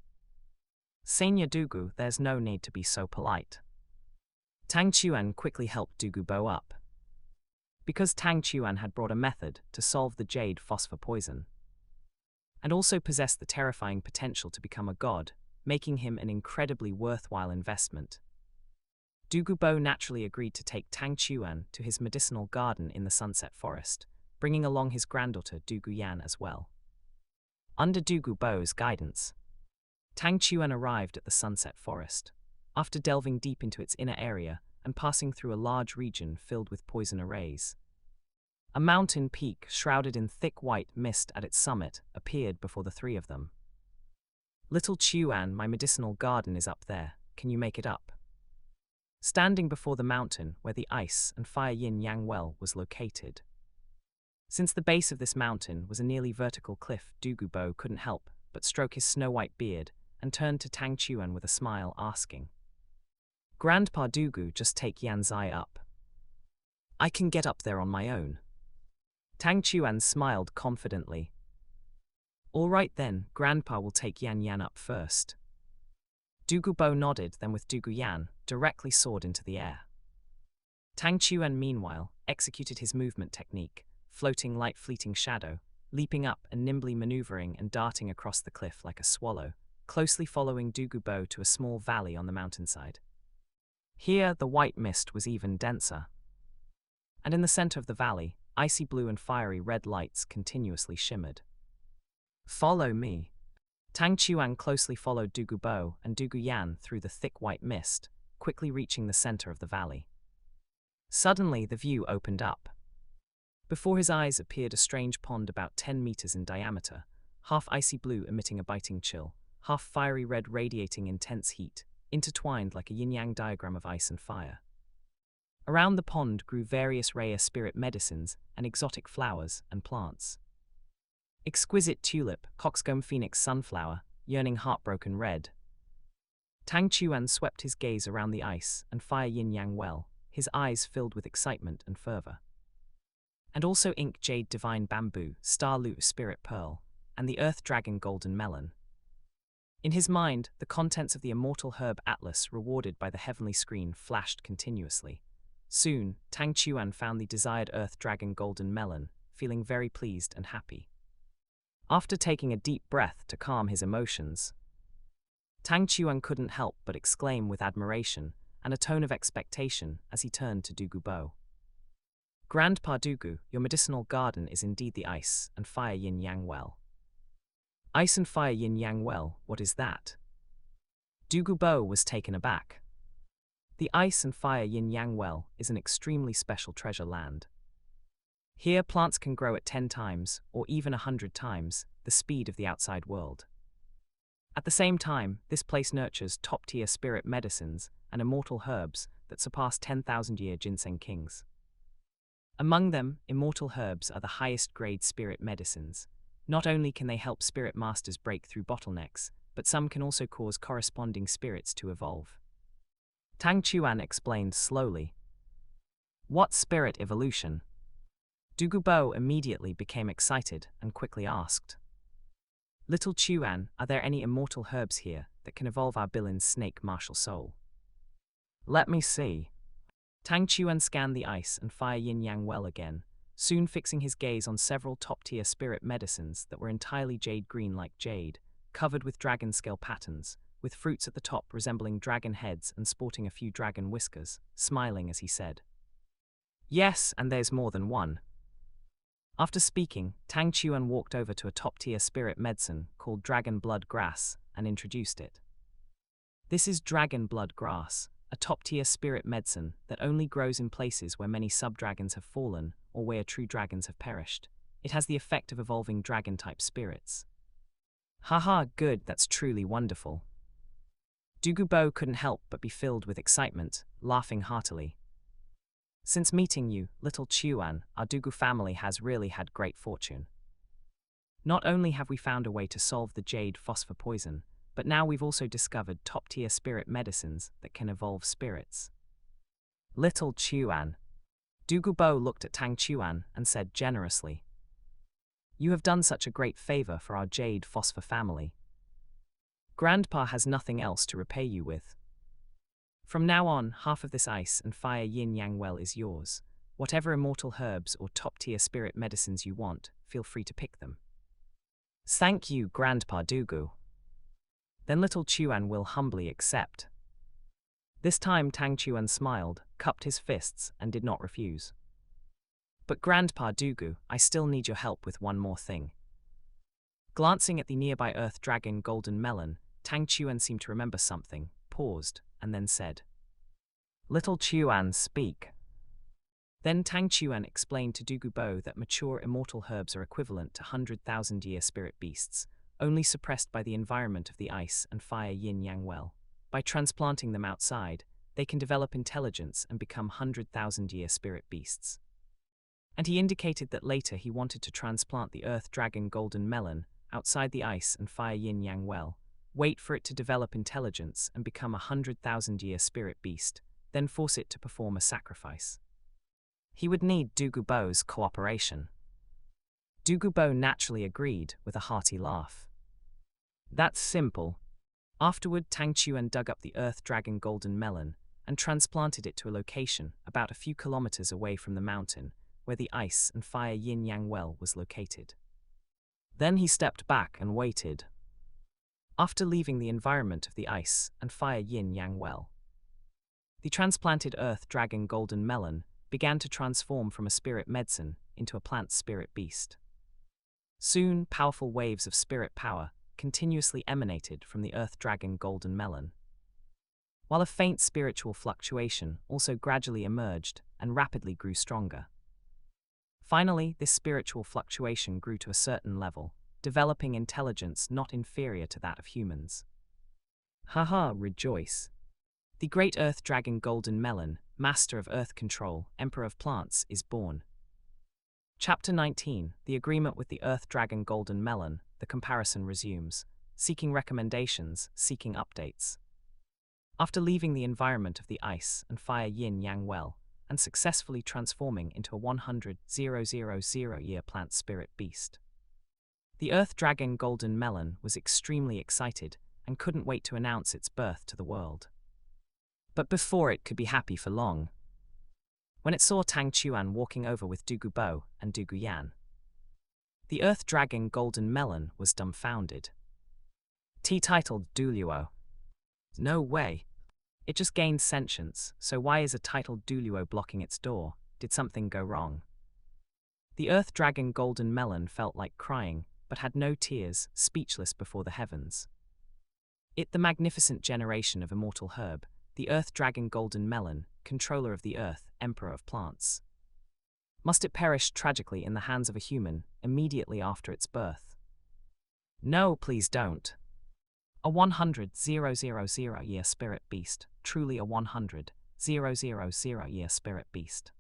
[SPEAKER 1] Senior Douluo, there's no need to be so polite. Tang Chuan quickly helped Douluo up. Because Tang Chuan had brought a method to solve the jade phosphor poison, and also possessed the terrifying potential to become a god, making him an incredibly worthwhile investment, Douluo naturally agreed to take Tang Chuan to his medicinal garden in the Sunset Forest, bringing along his granddaughter Douluo as well. Under Douluo's guidance, Tang Chuan arrived at the Sunset Forest, after delving deep into its inner area and passing through a large region filled with poison arrays. A mountain peak shrouded in thick white mist at its summit appeared before the three of them. Little Chuan, my medicinal garden is up there, can you make it up? Standing before the mountain where the ice and fire yin-yang well was located. Since the base of this mountain was a nearly vertical cliff, Douluo couldn't help but stroke his snow-white beard and turned to Tang Chuan with a smile, asking, Grandpa Douluo, just take Yan Zai up. I can get up there on my own. Tang Chuan smiled confidently. All right then, Grandpa will take Yan up first. Douluo nodded, then with Douluo directly soared into the air. Tang Chuan meanwhile executed his movement technique, floating light fleeting shadow, leaping up and nimbly maneuvering and darting across the cliff like a swallow, closely following Douluo to a small valley on the mountainside. Here the white mist was even denser, and in the center of the valley, icy blue and fiery red lights continuously shimmered. Follow me. Tang Chuan closely followed Douluo and Douluo through the thick white mist, quickly reaching the center of the valley. Suddenly the view opened up. Before his eyes appeared a strange pond about 10 meters in diameter, half icy blue emitting a biting chill, half fiery red radiating intense heat, intertwined like a yin-yang diagram of ice and fire. Around the pond grew various rare spirit medicines and exotic flowers and plants. Exquisite tulip, coxcomb phoenix sunflower, yearning heartbroken red. Tang Chuan swept his gaze around the ice and fire yin-yang well, his eyes filled with excitement and fervor. And also ink jade divine bamboo, star loot spirit pearl, and the earth dragon golden melon. In his mind, the contents of the immortal herb atlas rewarded by the heavenly screen flashed continuously. Soon, Tang Chuan found the desired earth dragon golden melon, feeling very pleased and happy. After taking a deep breath to calm his emotions, Tang Chuan couldn't help but exclaim with admiration and a tone of expectation as he turned to Douluo. Grandpa Douluo, your medicinal garden is indeed the ice and fire yin-yang well. Ice and fire yin-yang well, what is that? Douluo was taken aback. The ice and fire yin-yang well is an extremely special treasure land. Here plants can grow at 10 times, or even 100 times, the speed of the outside world. At the same time, this place nurtures top-tier spirit medicines and immortal herbs that surpass 10,000-year ginseng kings. Among them, immortal herbs are the highest-grade spirit medicines. Not only can they help spirit masters break through bottlenecks, but some can also cause corresponding spirits to evolve. Tang Chuan explained slowly. What spirit evolution? Douluo immediately became excited and quickly asked. Little Chuan, are there any immortal herbs here that can evolve our Bilin's snake martial soul? Let me see. Tang Chuan scanned the ice and fire yin-yang well again, soon fixing his gaze on several top-tier spirit medicines that were entirely jade green like jade, covered with dragon scale patterns, with fruits at the top resembling dragon heads and sporting a few dragon whiskers, smiling as he said, "Yes, and there's more than one." After speaking, Tang Chuan walked over to a top-tier spirit medicine called dragon blood grass and introduced it. This is dragon blood grass, a top-tier spirit medicine that only grows in places where many sub-dragons have fallen or where true dragons have perished. It has the effect of evolving dragon-type spirits. Haha, good, that's truly wonderful. Douluo couldn't help but be filled with excitement, laughing heartily. Since meeting you, little Chuan, our Douluo family has really had great fortune. Not only have we found a way to solve the jade phosphor poison, but now we've also discovered top-tier spirit medicines that can evolve spirits. Little Chuan. Douluo looked at Tang Chuan and said generously, "You have done such a great favor for our jade phosphor family. Grandpa has nothing else to repay you with. From now on, half of this ice and fire yin-yang well is yours. Whatever immortal herbs or top-tier spirit medicines you want, feel free to pick them." "Thank you, Grandpa Douluo." Then little Chuan will humbly accept. This time Tang Chuan smiled, cupped his fists, and did not refuse. "But Grandpa Douluo, I still need your help with one more thing." Glancing at the nearby earth dragon golden melon, Tang Chuan seemed to remember something, paused, and then said, "Little Chuan, speak." Then Tang Chuan explained to Douluo that mature immortal herbs are equivalent to 100,000-year spirit beasts, only suppressed by the environment of the ice and fire yin-yang well. By transplanting them outside, they can develop intelligence and become 100,000-year spirit beasts. And he indicated that later he wanted to transplant the earth dragon golden melon outside the ice and fire yin-yang well, wait for it to develop intelligence and become a 100,000-year spirit beast, then force it to perform a sacrifice. He would need Douluo's cooperation. Douluo naturally agreed with a hearty laugh. "That's simple." Afterward, Tang Chuan dug up the earth dragon golden melon and transplanted it to a location about a few kilometers away from the mountain where the ice and fire yin-yang well was located. Then he stepped back and waited. After leaving the environment of the ice and fire yin-yang well, the transplanted earth dragon golden melon began to transform from a spirit medicine into a plant spirit beast. Soon, powerful waves of spirit power continuously emanated from the earth dragon golden melon, while a faint spiritual fluctuation also gradually emerged and rapidly grew stronger. Finally, this spiritual fluctuation grew to a certain level, developing intelligence not inferior to that of humans. Haha, rejoice. The great earth dragon golden melon, master of earth control, emperor of plants, is born. Chapter 19, The Agreement with the Earth Dragon Golden Melon. The comparison resumes, seeking recommendations, seeking updates. After leaving the environment of the ice and fire yin-yang well, and successfully transforming into a 100,000-year plant spirit beast, the Earth Dragon Golden Melon was extremely excited and couldn't wait to announce its birth to the world. But before it could be happy for long, when it saw Tang Chuan walking over with Douluo and Yan, the Earth Dragon Golden Melon was dumbfounded. Titled Douluo. No way. It just gained sentience, so why is a titled Douluo blocking its door? Did something go wrong? The Earth Dragon Golden Melon felt like crying, but had no tears, speechless before the heavens. It, the magnificent generation of immortal herb, the Earth Dragon Golden Melon, controller of the earth, emperor of plants. Must it perish tragically in the hands of a human immediately after its birth? No, please don't. A 100,000-year spirit beast, truly a 100,000-year spirit beast.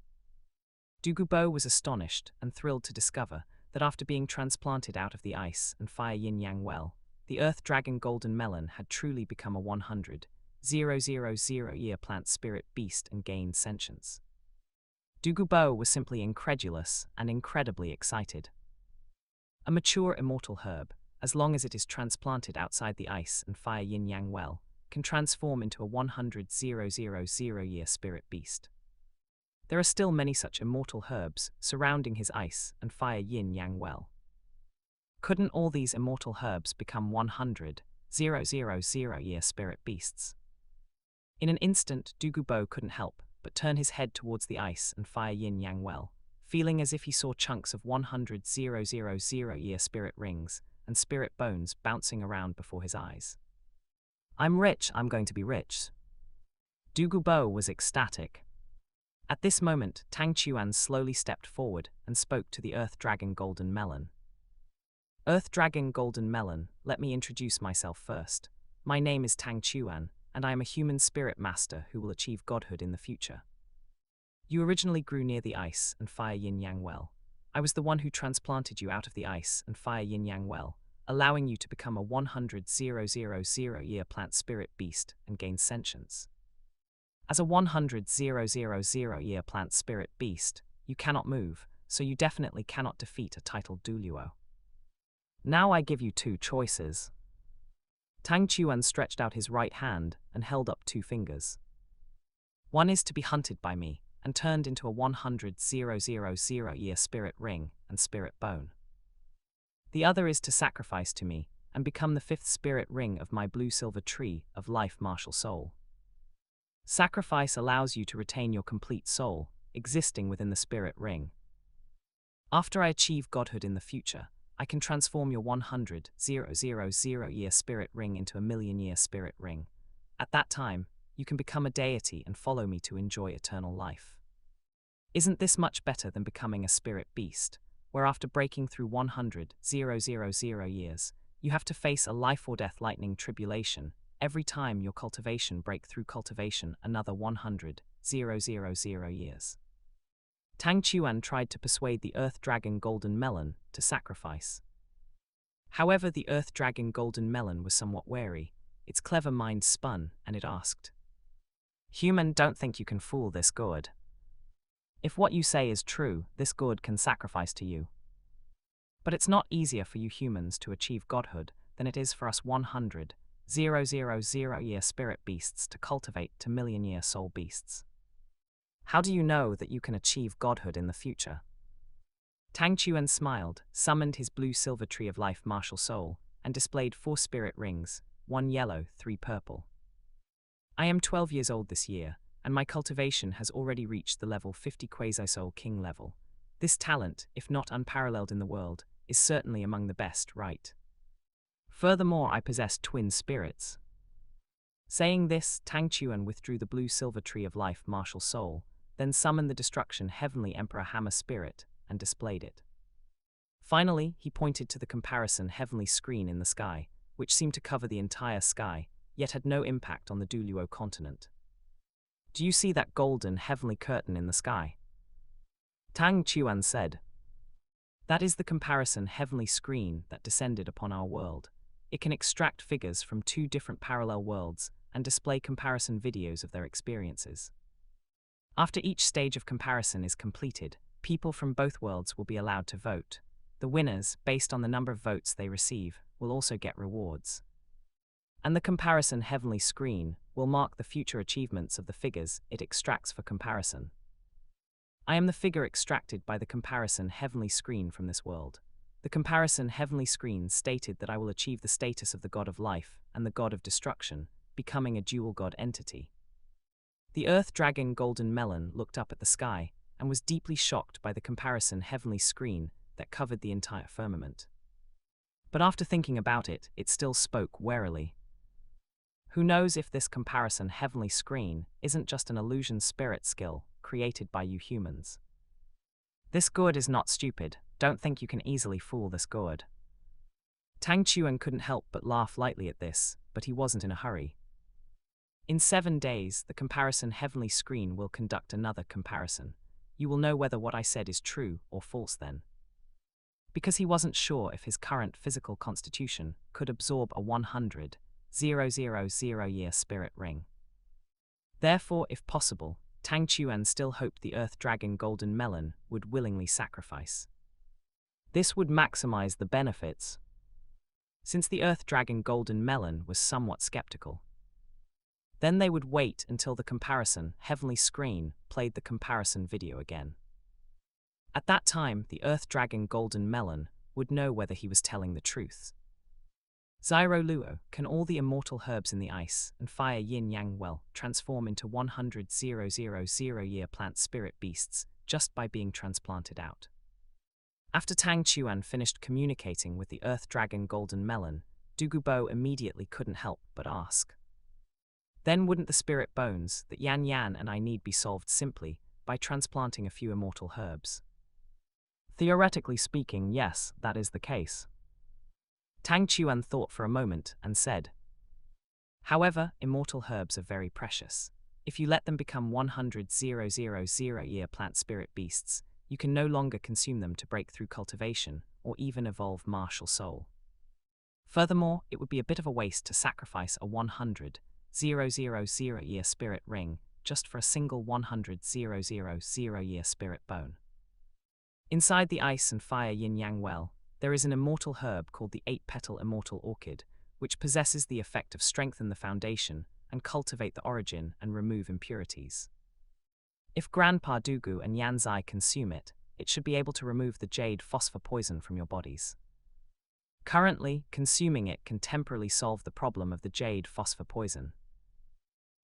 [SPEAKER 1] Douluo was astonished and thrilled to discover that after being transplanted out of the ice and fire yin-yang well, the Earth Dragon Golden Melon had truly become a 100,000-year plant spirit beast and gained sentience. Douluo was simply incredulous and incredibly excited. A mature immortal herb, as long as it is transplanted outside the ice and fire yin-yang well, can transform into a 100,000-year spirit beast. There are still many such immortal herbs surrounding his ice and fire yin-yang well. Couldn't all these immortal herbs become 100,000 spirit beasts. In an instant, Douluo couldn't help but turn his head towards the ice and fire yin-yang well, feeling as if he saw chunks of 100,000 spirit rings and spirit bones bouncing around before his eyes. "I'm rich, I'm going to be rich." Douluo was ecstatic. At this moment, Tang Chuan slowly stepped forward and spoke to the Earth Dragon Golden Melon. "Earth Dragon Golden Melon, let me introduce myself first. My name is Tang Chuan, and I am a human spirit master who will achieve godhood in the future. You originally grew near the ice and fire yin-yang well. I was the one who transplanted you out of the ice and fire yin-yang well, allowing you to become a 100,000 plant spirit beast and gain sentience. As a 100,000 plant spirit beast, you cannot move, so you definitely cannot defeat a titled Douluo. Now I give you two choices." Tang Chuan stretched out his right hand and held up two fingers. "One is to be hunted by me and turned into a 100,000 spirit ring and spirit bone. The other is to sacrifice to me and become the fifth spirit ring of my blue-silver tree of life martial soul. Sacrifice allows you to retain your complete soul, existing within the spirit ring. After I achieve godhood in the future, I can transform your 100,000 spirit ring into a million-year spirit ring. At that time, you can become a deity and follow me to enjoy eternal life. Isn't this much better than becoming a spirit beast, where after breaking through 100,000 years, you have to face a life-or-death lightning tribulation every time your cultivation break through cultivation another 100,000 years?" Tang Chuan tried to persuade the Earth Dragon Golden Melon to sacrifice. However, the Earth Dragon Golden Melon was somewhat wary. Its clever mind spun, and it asked, "Human, don't think you can fool this god. If what you say is true, this god can sacrifice to you. But it's not easier for you humans to achieve godhood than it is for us 100,000 spirit beasts to cultivate to million-year soul beasts. How do you know that you can achieve godhood in the future?" Tang Chuan smiled, summoned his blue-silver tree of life martial soul, and displayed 4 spirit rings, 1 yellow, 3 purple. "I am 12 years old this year, and my cultivation has already reached the level 50 quasi-soul king level. This talent, if not unparalleled in the world, is certainly among the best, right? Furthermore, I possess twin spirits." Saying this, Tang Chuan withdrew the blue-silver tree of life martial soul, then summoned the destruction heavenly emperor hammer spirit, and displayed it. Finally, he pointed to the comparison heavenly screen in the sky, which seemed to cover the entire sky, yet had no impact on the Douluo Continent. "Do you see that golden heavenly curtain in the sky?" Tang Chuan said. "That is the comparison heavenly screen that descended upon our world. It can extract figures from 2 different parallel worlds and display comparison videos of their experiences. After each stage of comparison is completed, people from both worlds will be allowed to vote. The winners, based on the number of votes they receive, will also get rewards. And the comparison heavenly screen will mark the future achievements of the figures it extracts for comparison. I am the figure extracted by the comparison heavenly screen from this world. The comparison heavenly screen stated that I will achieve the status of the god of life and the god of destruction, becoming a dual god entity." The Earth Dragon Golden Melon looked up at the sky and was deeply shocked by the comparison heavenly screen that covered the entire firmament. But after thinking about it, it still spoke warily. "Who knows if this comparison heavenly screen isn't just an illusion spirit skill created by you humans? This god is not stupid. Don't think you can easily fool this god." Tang Chuan couldn't help but laugh lightly at this, but he wasn't in a hurry. "In 7 days, the comparison heavenly screen will conduct another comparison. You will know whether what I said is true or false then." Because he wasn't sure if his current physical constitution could absorb a 100,000 spirit ring. Therefore, if possible, Tang Chuan still hoped the Earth Dragon Golden Melon would willingly sacrifice. This would maximize the benefits, since the Earth Dragon Golden Melon was somewhat skeptical. Then they would wait until the comparison heavenly screen played the comparison video again. At that time, the Earth Dragon Golden Melon would know whether he was telling the truth. Zyro Luo, can all the immortal herbs in the ice and fire yin-yang well transform into 100,000-year plant spirit beasts just by being transplanted out? After Tang Chuan finished communicating with the earth dragon Golden Melon, Douluo immediately couldn't help but ask. Then wouldn't the spirit bones that Yan Yan and I need be solved simply by transplanting a few immortal herbs? Theoretically speaking, yes, that is the case. Tang Chuan thought for a moment and said, however, immortal herbs are very precious. If you let them become 100,000-year plant spirit beasts, you can no longer consume them to break through cultivation or even evolve martial soul. Furthermore, it would be a bit of a waste to sacrifice a 100,000-year spirit ring just for a single 100,000-year spirit bone. Inside the ice and fire yin-yang well, there is an immortal herb called the 8-petal immortal orchid, which possesses the effect of strengthen the foundation and cultivate the origin and remove impurities. If Grandpa Douluo and Yanzai consume it, it should be able to remove the jade phosphor poison from your bodies. Currently, consuming it can temporarily solve the problem of the jade phosphor poison.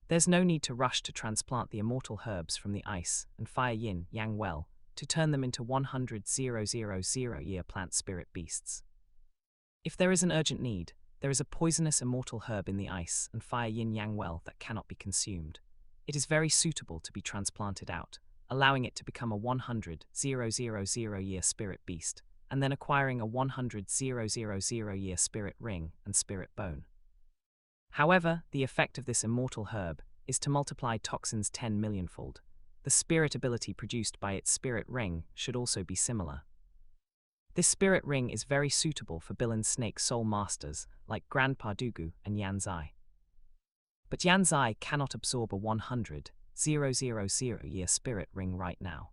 [SPEAKER 1] There's no need to rush to transplant the immortal herbs from the ice and fire yin-yang well to turn them into 100,000-year plant spirit beasts. If there is an urgent need, there is a poisonous immortal herb in the ice and fire yin-yang well that cannot be consumed. It is very suitable to be transplanted out, allowing it to become a 100,000-year spirit beast, and then acquiring a 100,000-year spirit ring and spirit bone. However, the effect of this immortal herb is to multiply toxins 10 millionfold. The spirit ability produced by its spirit ring should also be similar. This spirit ring is very suitable for Billin's snake soul masters like Grandpa Douluo and Yanzai. But Yanzai cannot absorb a 100,000-year spirit ring right now.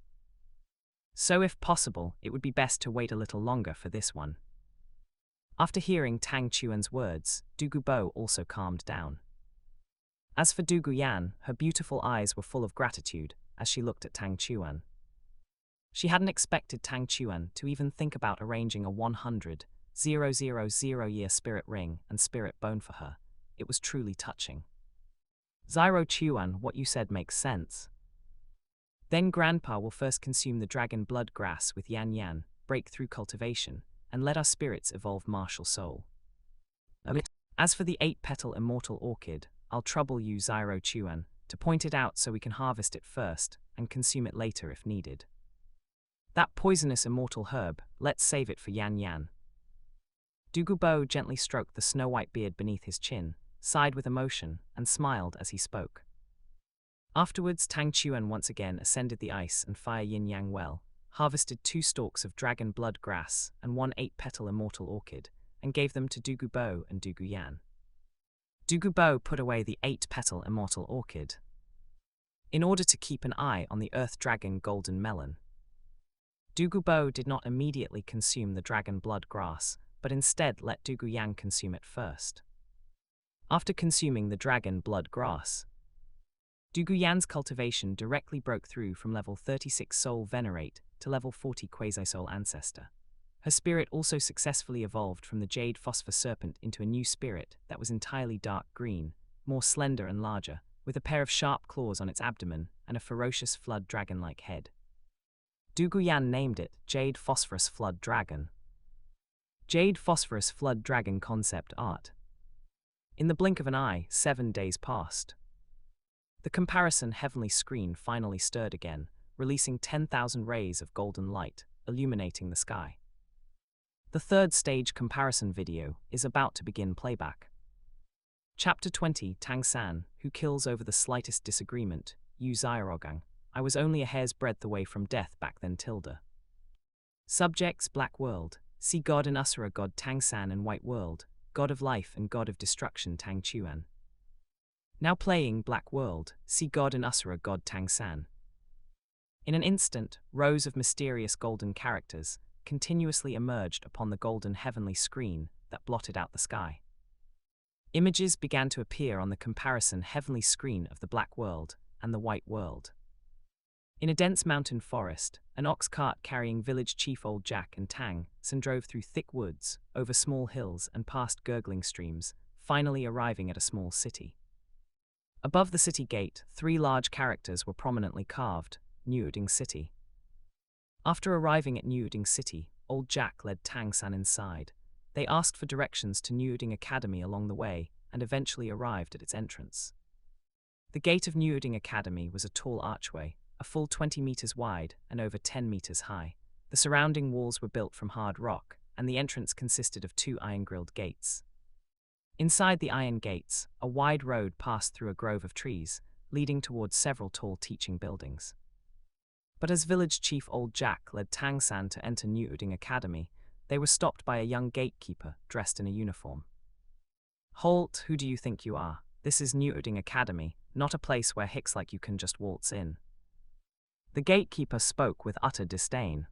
[SPEAKER 1] So if possible, it would be best to wait a little longer for this one. After hearing Tang Chuan's words, Douluo also calmed down. As for Douluo Yan, her beautiful eyes were full of gratitude as she looked at Tang Chuan. She hadn't expected Tang Chuan to even think about arranging a 100,000-year spirit ring and spirit bone for her. It was truly touching. Zyro Chuan, what you said makes sense. Then Grandpa will first consume the dragon blood grass with Yan Yan, break through cultivation, and let our spirits evolve martial soul. As for the 8-petal immortal orchid, I'll trouble you, Zyro Chuan, to point it out so we can harvest it first and consume it later if needed. That poisonous immortal herb, let's save it for Yan Yan. Douluo gently stroked the snow-white beard beneath his chin, sighed with emotion, and smiled as he spoke. Afterwards, Tang Chuan once again ascended the ice and fire yin-yang well, harvested 2 stalks of dragon blood grass and 1 8-petal immortal orchid, and gave them to Douluo and Douluo Yan. Douluo put away the 8-petal immortal orchid in order to keep an eye on the earth dragon Golden Melon. Douluo did not immediately consume the dragon blood grass, but instead let Douluo Yan consume it first. After consuming the dragon blood grass, Douluo Yan's cultivation directly broke through from level 36 Soul Venerate to level 40 Quasi-Soul Ancestor. Her spirit also successfully evolved from the Jade Phosphor Serpent into a new spirit that was entirely dark green, more slender and larger, with a pair of sharp claws on its abdomen and a ferocious flood dragon-like head. Douluo Yan named it Jade Phosphorus Flood Dragon. Jade Phosphorus Flood Dragon concept art. In the blink of an eye, 7 days passed. The comparison heavenly screen finally stirred again, releasing 10,000 rays of golden light, illuminating the sky. The 3rd stage comparison video is about to begin playback. Chapter 20, Tang San, who kills over the slightest disagreement, Xiaogang. I was only a hair's breadth away from death back then. Subjects: Black World. See God and Asura God Tang San and White World, God of Life and God of Destruction Tang Chuan. Now playing Black World, see God and Asura God Tang San. In an instant, rows of mysterious golden characters continuously emerged upon the golden heavenly screen that blotted out the sky. Images began to appear on the comparison heavenly screen of the Black World and the White World. In a dense mountain forest, an ox cart carrying village chief Old Jack and Tang San drove through thick woods, over small hills and past gurgling streams, finally arriving at a small city. Above the city gate, 3 large characters were prominently carved: Nuding City. After arriving at Nuding City, Old Jack led Tang San inside. They asked for directions to Nuding Academy along the way, and eventually arrived at its entrance. The gate of Nuding Academy was a tall archway, a full 20 meters wide and over 10 meters high. The surrounding walls were built from hard rock, and the entrance consisted of 2 iron-grilled gates. Inside the iron gates, a wide road passed through a grove of trees, leading towards several tall teaching buildings. But as village chief Old Jack led Tang San to enter Nuding Academy, they were stopped by a young gatekeeper dressed in a uniform. "Halt, who do you think you are? This is Nuding Academy, not a place where hicks like you can just waltz in." The gatekeeper spoke with utter disdain.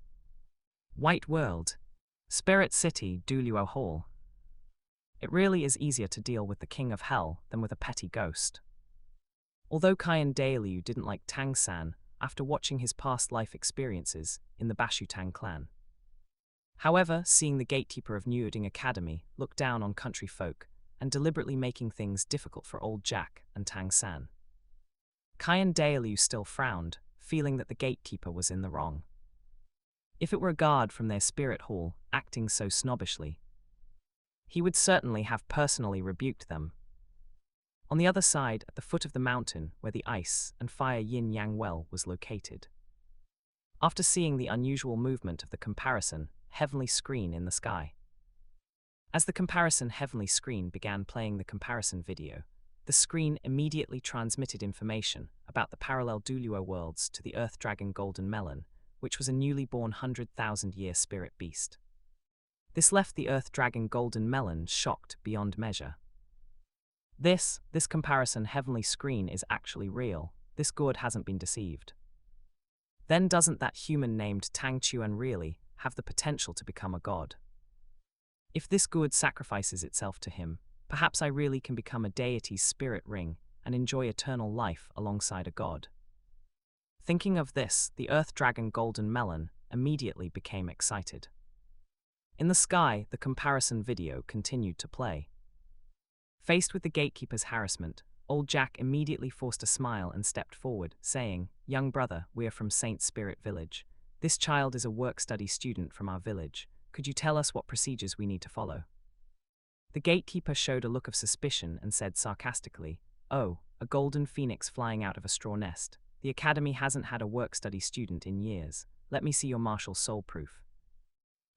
[SPEAKER 1] "White World. Spirit City, Douluo Hall. It really is easier to deal with the king of hell than with a petty ghost." Although Xiaogang Douluo didn't like Tang San after watching his past life experiences in the Bashutang clan. However, seeing the gatekeeper of Nuding Academy look down on country folk and deliberately making things difficult for Old Jack and Tang San, Xiaogang Douluo still frowned, feeling that the gatekeeper was in the wrong. If it were a guard from their spirit hall acting so snobbishly, he would certainly have personally rebuked them. On the other side, at the foot of the mountain where the ice and fire yin-yang well was located. After seeing the unusual movement of the comparison heavenly screen in the sky. As the comparison heavenly screen began playing the comparison video, the screen immediately transmitted information about the parallel Douluo worlds to the Earth Dragon Golden Melon, which was a newly born 100,000-year spirit beast. This left the Earth Dragon Golden Melon shocked beyond measure. This comparison heavenly screen is actually real. This god hasn't been deceived. Then doesn't that human named Tang Chuan really have the potential to become a god? If this god sacrifices itself to him, perhaps I really can become a deity's spirit ring and enjoy eternal life alongside a god. Thinking of this, the Earth Dragon Golden Melon immediately became excited. In the sky, the comparison video continued to play. Faced with the gatekeeper's harassment, Old Jack immediately forced a smile and stepped forward, saying, "Young brother, we are from Saint Spirit Village. This child is a work-study student from our village. Could you tell us what procedures we need to follow?" The gatekeeper showed a look of suspicion and said sarcastically, "Oh, a golden phoenix flying out of a straw nest. The academy hasn't had a work-study student in years. Let me see your martial soul proof."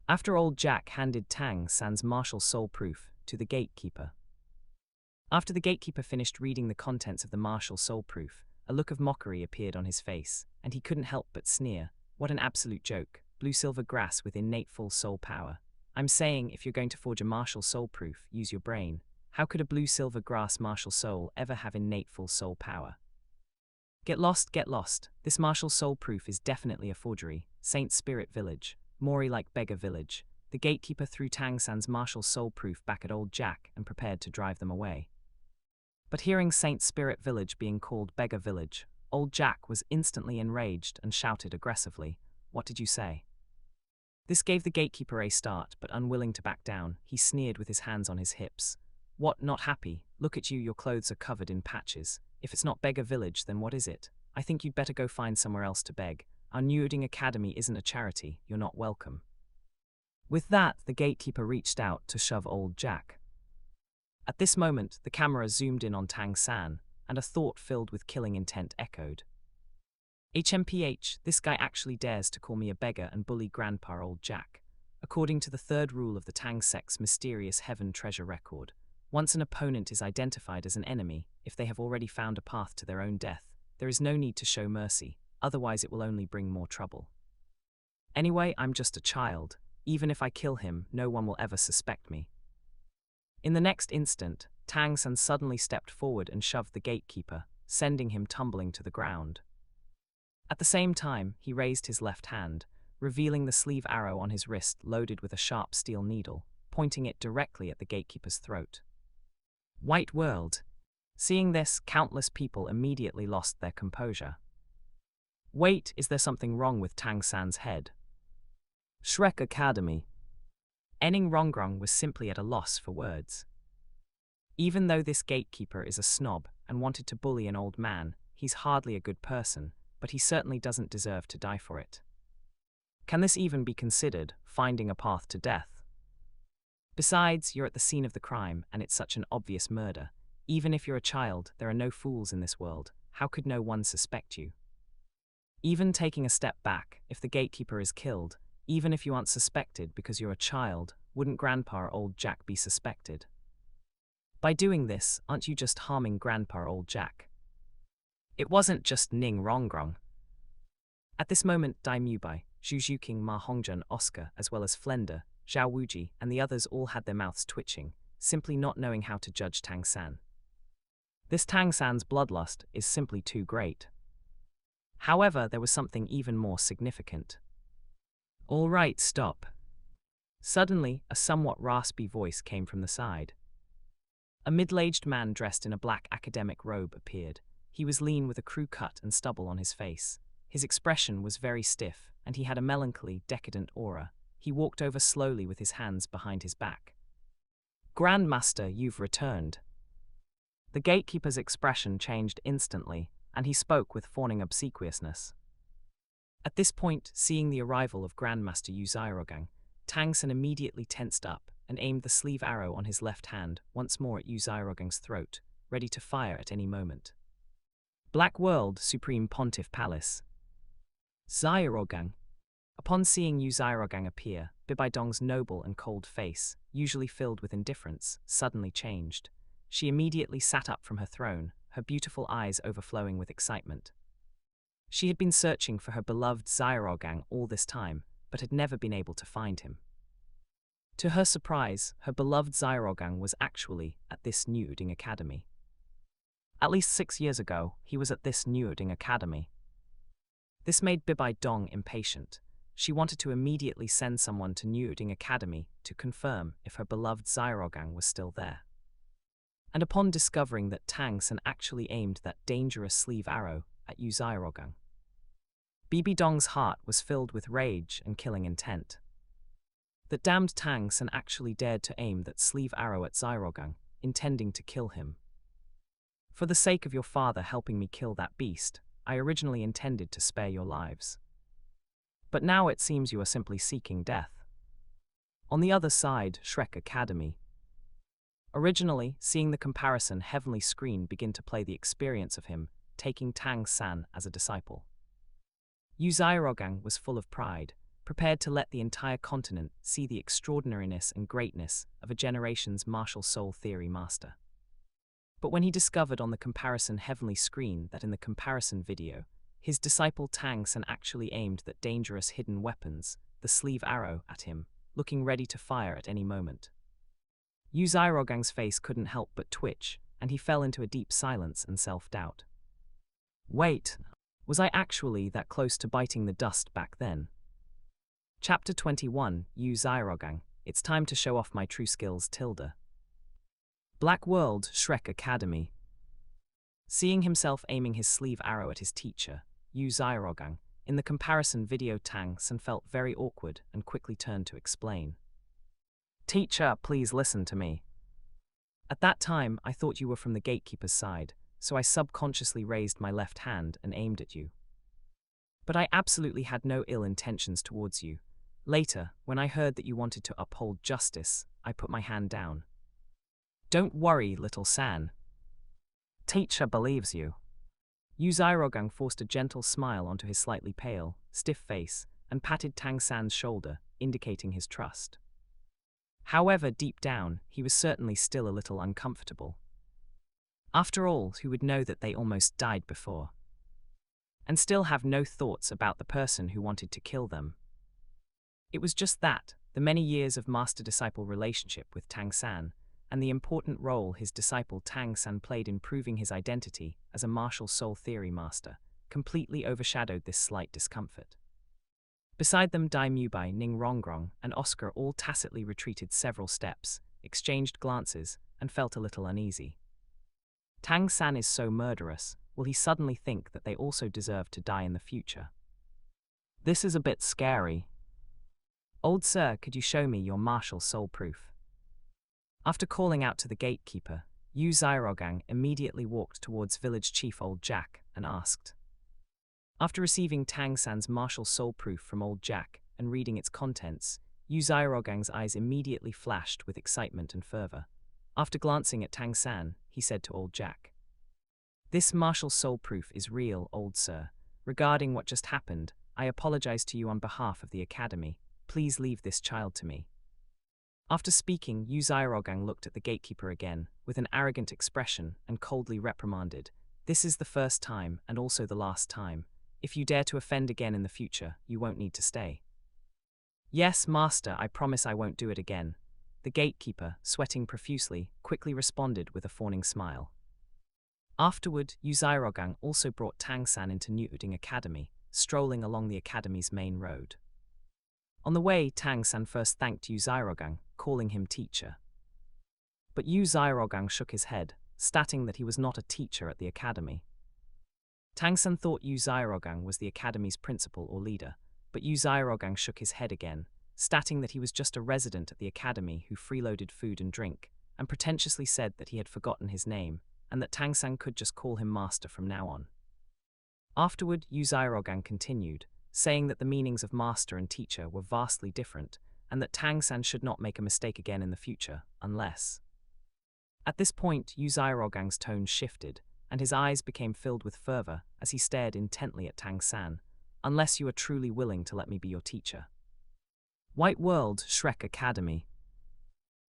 [SPEAKER 1] After Old Jack handed Tang San's martial soul proof to the gatekeeper. After the gatekeeper finished reading the contents of the martial soul proof, a look of mockery appeared on his face, and he couldn't help but sneer. "What an absolute joke. Blue-silver grass with innate full soul power. I'm saying, if you're going to forge a martial soul proof, use your brain. How could a blue-silver grass martial soul ever have innate full soul power? Get lost, get lost. This martial soul proof is definitely a forgery. Saint Spirit Village. Mori like beggar village." The gatekeeper threw Tang San's martial soul proof back at Old Jack and prepared to drive them away. But hearing Saint Spirit Village being called beggar village, Old Jack was instantly enraged and shouted aggressively, "What did you say?" This gave the gatekeeper a start, but unwilling to back down, he sneered with his hands on his hips. "What, not happy? Look at you, your clothes are covered in patches. If it's not beggar village, then what is it? I think you'd better go find somewhere else to beg. Our Nuding Academy isn't a charity, you're not welcome." With that, the gatekeeper reached out to shove Old Jack. At this moment, the camera zoomed in on Tang San, and a thought filled with killing intent echoed. "HMPH, this guy actually dares to call me a beggar and bully Grandpa Old Jack. According to the third rule of the Tang sect's mysterious heaven treasure record, once an opponent is identified as an enemy, if they have already found a path to their own death, there is no need to show mercy, otherwise it will only bring more trouble. Anyway, I'm just a child. Even if I kill him, no one will ever suspect me." In the next instant, Tang San suddenly stepped forward and shoved the gatekeeper, sending him tumbling to the ground. At the same time, he raised his left hand, revealing the sleeve arrow on his wrist loaded with a sharp steel needle, pointing it directly at the gatekeeper's throat. White World. Seeing this, countless people immediately lost their composure. Wait, is there something wrong with Tang San's head? Shrek Academy. Enning Rongrong was simply at a loss for words. Even though this gatekeeper is a snob and wanted to bully an old man, he's hardly a good person, but he certainly doesn't deserve to die for it. Can this even be considered finding a path to death? Besides, you're at the scene of the crime, and it's such an obvious murder. Even if you're a child, there are no fools in this world. How could no one suspect you? Even taking a step back, if the gatekeeper is killed, even if you aren't suspected because you're a child, wouldn't Grandpa or Old Jack be suspected? By doing this, aren't you just harming Grandpa or Old Jack? It wasn't just Ning Rongrong. At this moment, Dai Mubai, Zhu Zhuqing, Ma Hongjun, Oscar, as well as Flender, Xiao Wuji, and the others all had their mouths twitching, simply not knowing how to judge Tang San. This Tang San's bloodlust is simply too great. However, there was something even more significant. All right, stop. Suddenly, a somewhat raspy voice came from the side. A middle-aged man dressed in a black academic robe appeared. He was lean with a crew cut and stubble on his face. His expression was very stiff, and he had a melancholy, decadent aura. He walked over slowly with his hands behind his back. Grandmaster, you've returned. The gatekeeper's expression changed instantly, and he spoke with fawning obsequiousness. At this point, seeing the arrival of Grandmaster Yu Xiaogang, Tang San immediately tensed up and aimed the sleeve arrow on his left hand once more at Yu Xiaogang's throat, ready to fire at any moment. Black World, Supreme Pontiff Palace. Xiaogang. Upon seeing Yu Xiaogang appear, Bibaidong's noble and cold face, usually filled with indifference, suddenly changed. She immediately sat up from her throne, her beautiful eyes overflowing with excitement. She had been searching for her beloved Xiaogang all this time, but had never been able to find him. To her surprise, her beloved Xiaogang was actually at this Nuding Academy. At least 6 years ago, he was at this Nuding Academy. This made Bibaidong impatient. She wanted to immediately send someone to Nuding Academy to confirm if her beloved Xiaogang was still there. And upon discovering that Tang San actually aimed that dangerous sleeve arrow at Yu Xiaogang, Bibaidong's heart was filled with rage and killing intent. That damned Tang San actually dared to aim that sleeve arrow at Xiaogang, intending to kill him. For the sake of your father helping me kill that beast, I originally intended to spare your lives. But now it seems you are simply seeking death. On the other side, Shrek Academy. Originally, seeing the comparison heavenly screen begin to play the experience of him, taking Tang San as a disciple. Yu Xiaogang was full of pride, prepared to let the entire continent see the extraordinariness and greatness of a generation's martial soul theory master. But when he discovered on the comparison heavenly screen that in the comparison video, his disciple Tang San actually aimed that dangerous hidden weapons, the sleeve arrow, at him, looking ready to fire at any moment. Yu Xiaogang's face couldn't help but twitch, and he fell into a deep silence and self-doubt. Wait, was I actually that close to biting the dust back then? Chapter 21, Yu Xiaogang, it's time to show off my true skills tilde. Black World, Shrek Academy. Seeing himself aiming his sleeve arrow at his teacher, Yu Xiaogang, in the comparison video, Tang San felt very awkward and quickly turned to explain. Teacher, please listen to me. At that time, I thought you were from the gatekeeper's side, so I subconsciously raised my left hand and aimed at you. But I absolutely had no ill intentions towards you. Later, when I heard that you wanted to uphold justice, I put my hand down. Don't worry, little San. Teacher believes you. Yu Xiaogang forced a gentle smile onto his slightly pale, stiff face and patted Tang San's shoulder, indicating his trust. However, deep down, he was certainly still a little uncomfortable. After all, who would know that they almost died before? And still have no thoughts about the person who wanted to kill them. It was just that, the many years of master-disciple relationship with Tang San, and the important role his disciple Tang San played in proving his identity as a martial soul theory master, completely overshadowed this slight discomfort. Beside them, Dai Mubai, Ning Rongrong, and Oscar all tacitly retreated several steps, exchanged glances, and felt a little uneasy. Tang San is so murderous, will he suddenly think that they also deserve to die in the future? This is a bit scary. Old sir, could you show me your martial soul proof? After calling out to the gatekeeper, Xiaogang immediately walked towards village chief Old Jack and asked. After receiving Tang San's martial soul proof from Old Jack and reading its contents, Xiaogang's eyes immediately flashed with excitement and fervor. After glancing at Tang San, he said to Old Jack, "This martial soul proof is real, old sir. Regarding what just happened, I apologize to you on behalf of the academy. Please leave this child to me." After speaking, Xiaogang looked at the gatekeeper again, with an arrogant expression, and coldly reprimanded, "This is the first time, and also the last time. If you dare to offend again in the future, you won't need to stay." "Yes, master, I promise I won't do it again." The gatekeeper, sweating profusely, quickly responded with a fawning smile. Afterward, Xiaogang also brought Tang San into Nuding Academy, strolling along the academy's main road. On the way, Tang San first thanked Xiaogang, calling him teacher. But Xiaogang shook his head, stating that he was not a teacher at the academy. Tang San thought Xiaogang was the academy's principal or leader, but Xiaogang shook his head again, stating that he was just a resident at the academy who freeloaded food and drink, and pretentiously said that he had forgotten his name, and that Tang San could just call him master from now on. Afterward, Xiaogang continued, saying that the meanings of master and teacher were vastly different, and that Tang San should not make a mistake again in the future, unless. At this point, Xiaogang's tone shifted, and his eyes became filled with fervor as he stared intently at Tang San. "Unless you are truly willing to let me be your teacher." White World, Shrek Academy.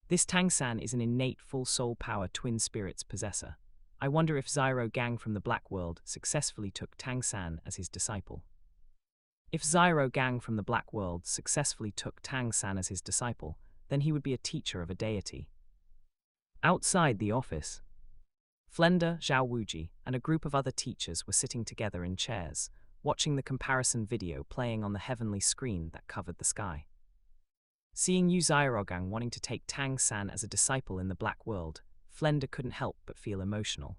[SPEAKER 1] This Tang San is an innate full soul power twin spirits possessor. I wonder if Xiaogang from the Black World successfully took Tang San as his disciple. If Xiaogang from the Black World successfully took Tang San as his disciple, then he would be a teacher of a deity. Outside the office, Flender, Xiao Wu, and a group of other teachers were sitting together in chairs, watching the comparison video playing on the heavenly screen that covered the sky. Seeing Xiaogang wanting to take Tang San as a disciple in the Black World, Flender couldn't help but feel emotional.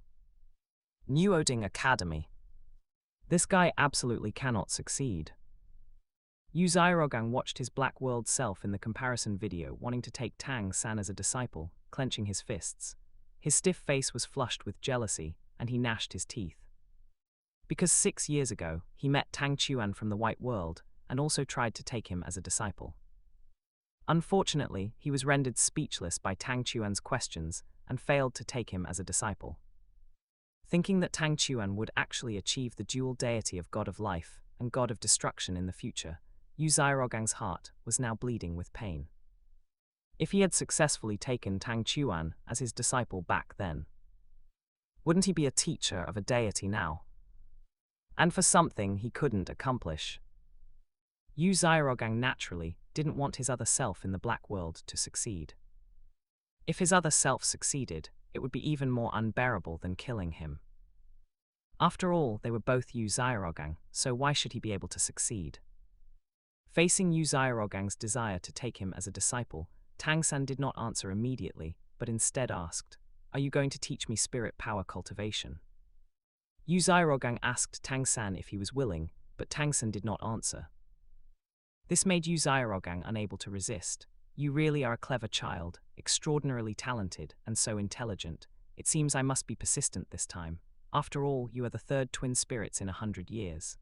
[SPEAKER 1] Nuding Academy. This guy absolutely cannot succeed. Xiaogang watched his Black World self in the comparison video wanting to take Tang San as a disciple, clenching his fists. His stiff face was flushed with jealousy, and he gnashed his teeth. Because 6 years ago, he met Tang Chuan from the White World, and also tried to take him as a disciple. Unfortunately, he was rendered speechless by Tang Chuan's questions, and failed to take him as a disciple. Thinking that Tang Chuan would actually achieve the dual deity of God of Life and God of Destruction in the future, Xiaogang's heart was now bleeding with pain. If he had successfully taken Tang Chuan as his disciple back then, wouldn't he be a teacher of a deity now? And for something he couldn't accomplish. Xiaogang naturally didn't want his other self in the Black World to succeed. If his other self succeeded, it would be even more unbearable than killing him. After all, they were both Xiaogang, so why should he be able to succeed? Facing Xiaogang's desire to take him as a disciple, Tang San did not answer immediately, but instead asked, "Are you going to teach me spirit power cultivation?" Xiaogang asked Tang San if he was willing, but Tang San did not answer. This made Xiaogang unable to resist. "You really are a clever child, extraordinarily talented, and so intelligent. It seems I must be persistent this time. After all, you are the third twin spirits in 100 years.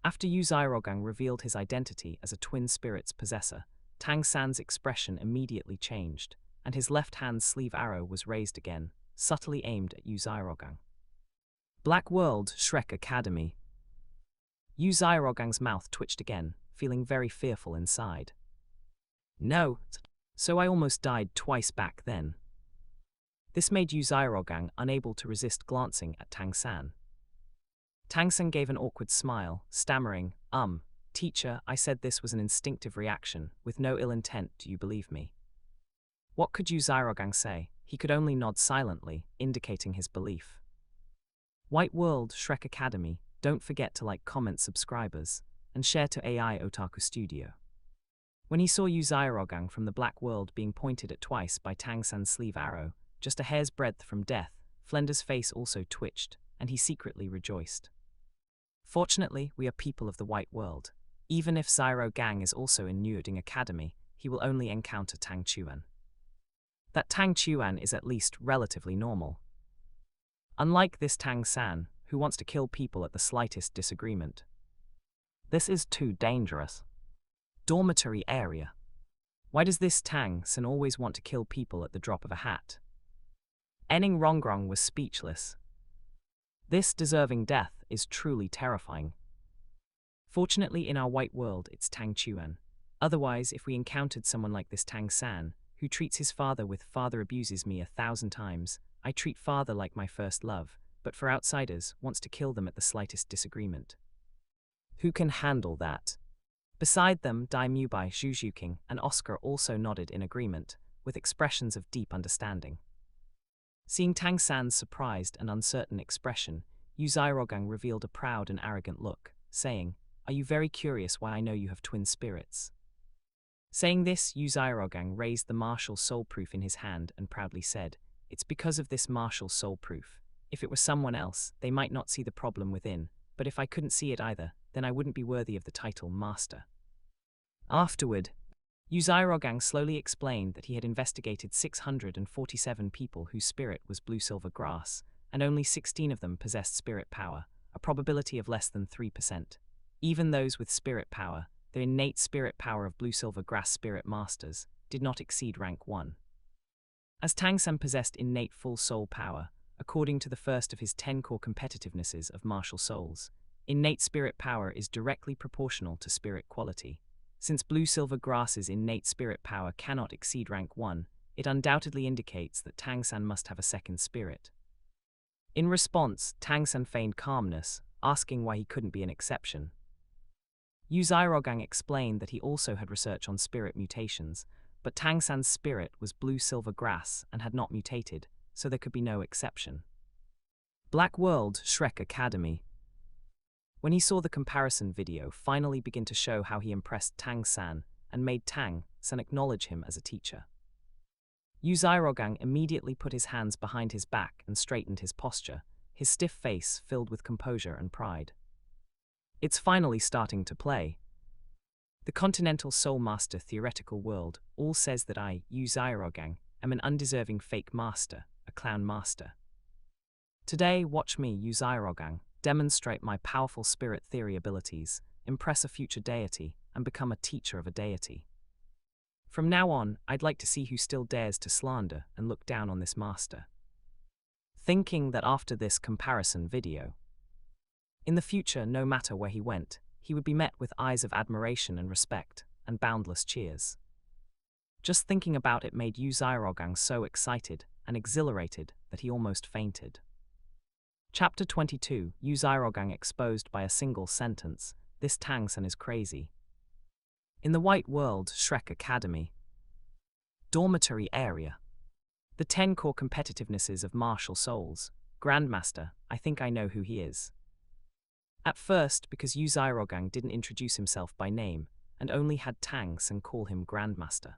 [SPEAKER 1] After Xiaogang revealed his identity as a twin spirits possessor, Tang San's expression immediately changed, and his left hand's sleeve arrow was raised again, subtly aimed at Xiaogang. Black World, Shrek Academy. Xiaogang's mouth twitched again, feeling very fearful inside. "No, so I almost died twice back then." This made Xiaogang unable to resist glancing at Tang San. Tang San gave an awkward smile, stammering, "Teacher, I said this was an instinctive reaction, with no ill intent, do you believe me?" What could Xiaogang say? He could only nod silently, indicating his belief. White World, Shrek Academy, don't forget to like, comment, subscribers, and share to AI Otaku Studio. When he saw Xiaogang from the Black World being pointed at twice by Tang San's sleeve arrow, just a hair's breadth from death, Flender's face also twitched, and he secretly rejoiced. Fortunately, we are people of the white world. Even if Xiaogang is also in Nuding Academy, he will only encounter Tang Chuan. That Tang Chuan is at least relatively normal. Unlike this Tang San, who wants to kill people at the slightest disagreement. This is too dangerous. Dormitory area. Why does this Tang San always want to kill people at the drop of a hat? Ning Rongrong was speechless. This deserving death is truly terrifying. Fortunately, in our white world, it's Tang Chuan. Otherwise, if we encountered someone like this Tang San, who treats his father with "father abuses me 1,000 times, I treat father like my first love," but for outsiders, wants to kill them at the slightest disagreement. Who can handle that? Beside them, Dai Mubai, Zhu and Oscar also nodded in agreement, with expressions of deep understanding. Seeing Tang San's surprised and uncertain expression, Xiaogang revealed a proud and arrogant look, saying, "Are you very curious why I know you have twin spirits?" Saying this, Xiaogang raised the martial soul proof in his hand and proudly said, "It's because of this martial soul proof. If it were someone else, they might not see the problem within, but if I couldn't see it either, then I wouldn't be worthy of the title Master." Afterward, Xiaogang slowly explained that he had investigated 647 people whose spirit was blue-silver grass, and only 16 of them possessed spirit power, a probability of less than 3%. Even those with spirit power, the innate spirit power of blue-silver grass spirit masters, did not exceed rank 1. As Tang San possessed innate full soul power, according to the first of his 10 core competitivenesses of martial souls, innate spirit power is directly proportional to spirit quality. Since blue-silver grass's innate spirit power cannot exceed rank 1, it undoubtedly indicates that Tang San must have a second spirit. In response, Tang San feigned calmness, asking why he couldn't be an exception. Xiaogang explained that he also had research on spirit mutations, but Tang San's spirit was blue-silver grass and had not mutated, so there could be no exception. Black World Shrek Academy. When he saw the comparison video finally begin to show how he impressed Tang San and made Tang San acknowledge him as a teacher, Xiaogang immediately put his hands behind his back and straightened his posture, his stiff face filled with composure and pride. It's finally starting to play. The Continental Soul Master theoretical world all says that I, Xiaogang, am an undeserving fake master, a clown master. Today, watch me, Xiaogang, demonstrate my powerful spirit theory abilities, impress a future deity, and become a teacher of a deity. From now on, I'd like to see who still dares to slander and look down on this master. Thinking that after this comparison video, in the future, no matter where he went, he would be met with eyes of admiration and respect, and boundless cheers. Just thinking about it made Xiaogang so excited and exhilarated that he almost fainted. Chapter 22, Xiaogang exposed by a single sentence, "This Tang San is crazy." In the white world Shrek Academy. Dormitory area. The 10 core competitivenesses of martial souls. Grandmaster, I think I know who he is. At first, because Xiaogang didn't introduce himself by name, and only had Tang San call him Grandmaster.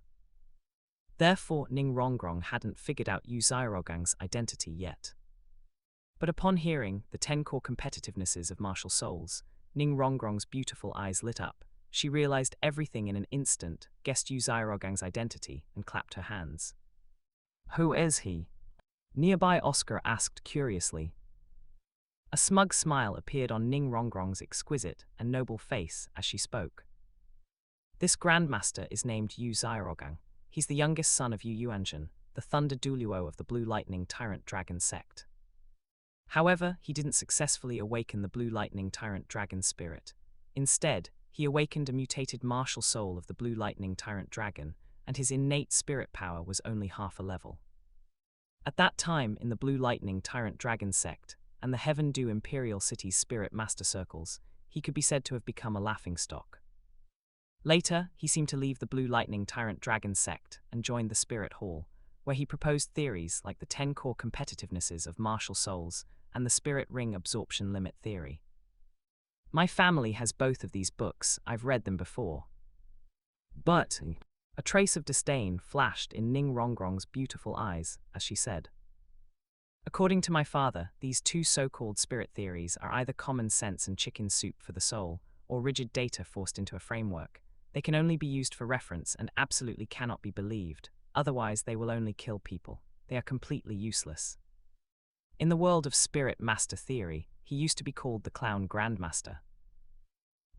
[SPEAKER 1] Therefore, Ning Rongrong hadn't figured out Xiaogang's identity yet. But upon hearing the 10 core competitivenesses of martial souls, Ning Rongrong's beautiful eyes lit up. She realized everything in an instant, guessed Xiaogang's identity, and clapped her hands. "Who is he?" Nearby Oscar asked curiously. A smug smile appeared on Ning Rongrong's exquisite and noble face as she spoke. "This Grandmaster is named Xiaogang. He's the youngest son of Yuanzhen, the Thunder Douluo of the Blue Lightning Tyrant Dragon sect. However, he didn't successfully awaken the Blue Lightning Tyrant Dragon spirit. Instead, he awakened a mutated martial soul of the Blue Lightning Tyrant Dragon, and his innate spirit power was only half a level. At that time, in the Blue Lightning Tyrant Dragon sect, and the Heaven Dew Imperial City's spirit master circles, he could be said to have become a laughingstock. Later, he seemed to leave the Blue Lightning Tyrant Dragon sect and joined the Spirit Hall, where he proposed theories like the 10 core competitivenesses of martial souls and the Spirit Ring absorption limit theory. My family has both of these books, I've read them before." But a trace of disdain flashed in Ning Rongrong's beautiful eyes as she said, According to my father, these two so-called spirit theories are either common sense and chicken soup for the soul, or rigid data forced into a framework. They can only be used for reference and absolutely cannot be believed, otherwise they will only kill people. They are completely useless. In the world of spirit master theory, he used to be called the clown grandmaster.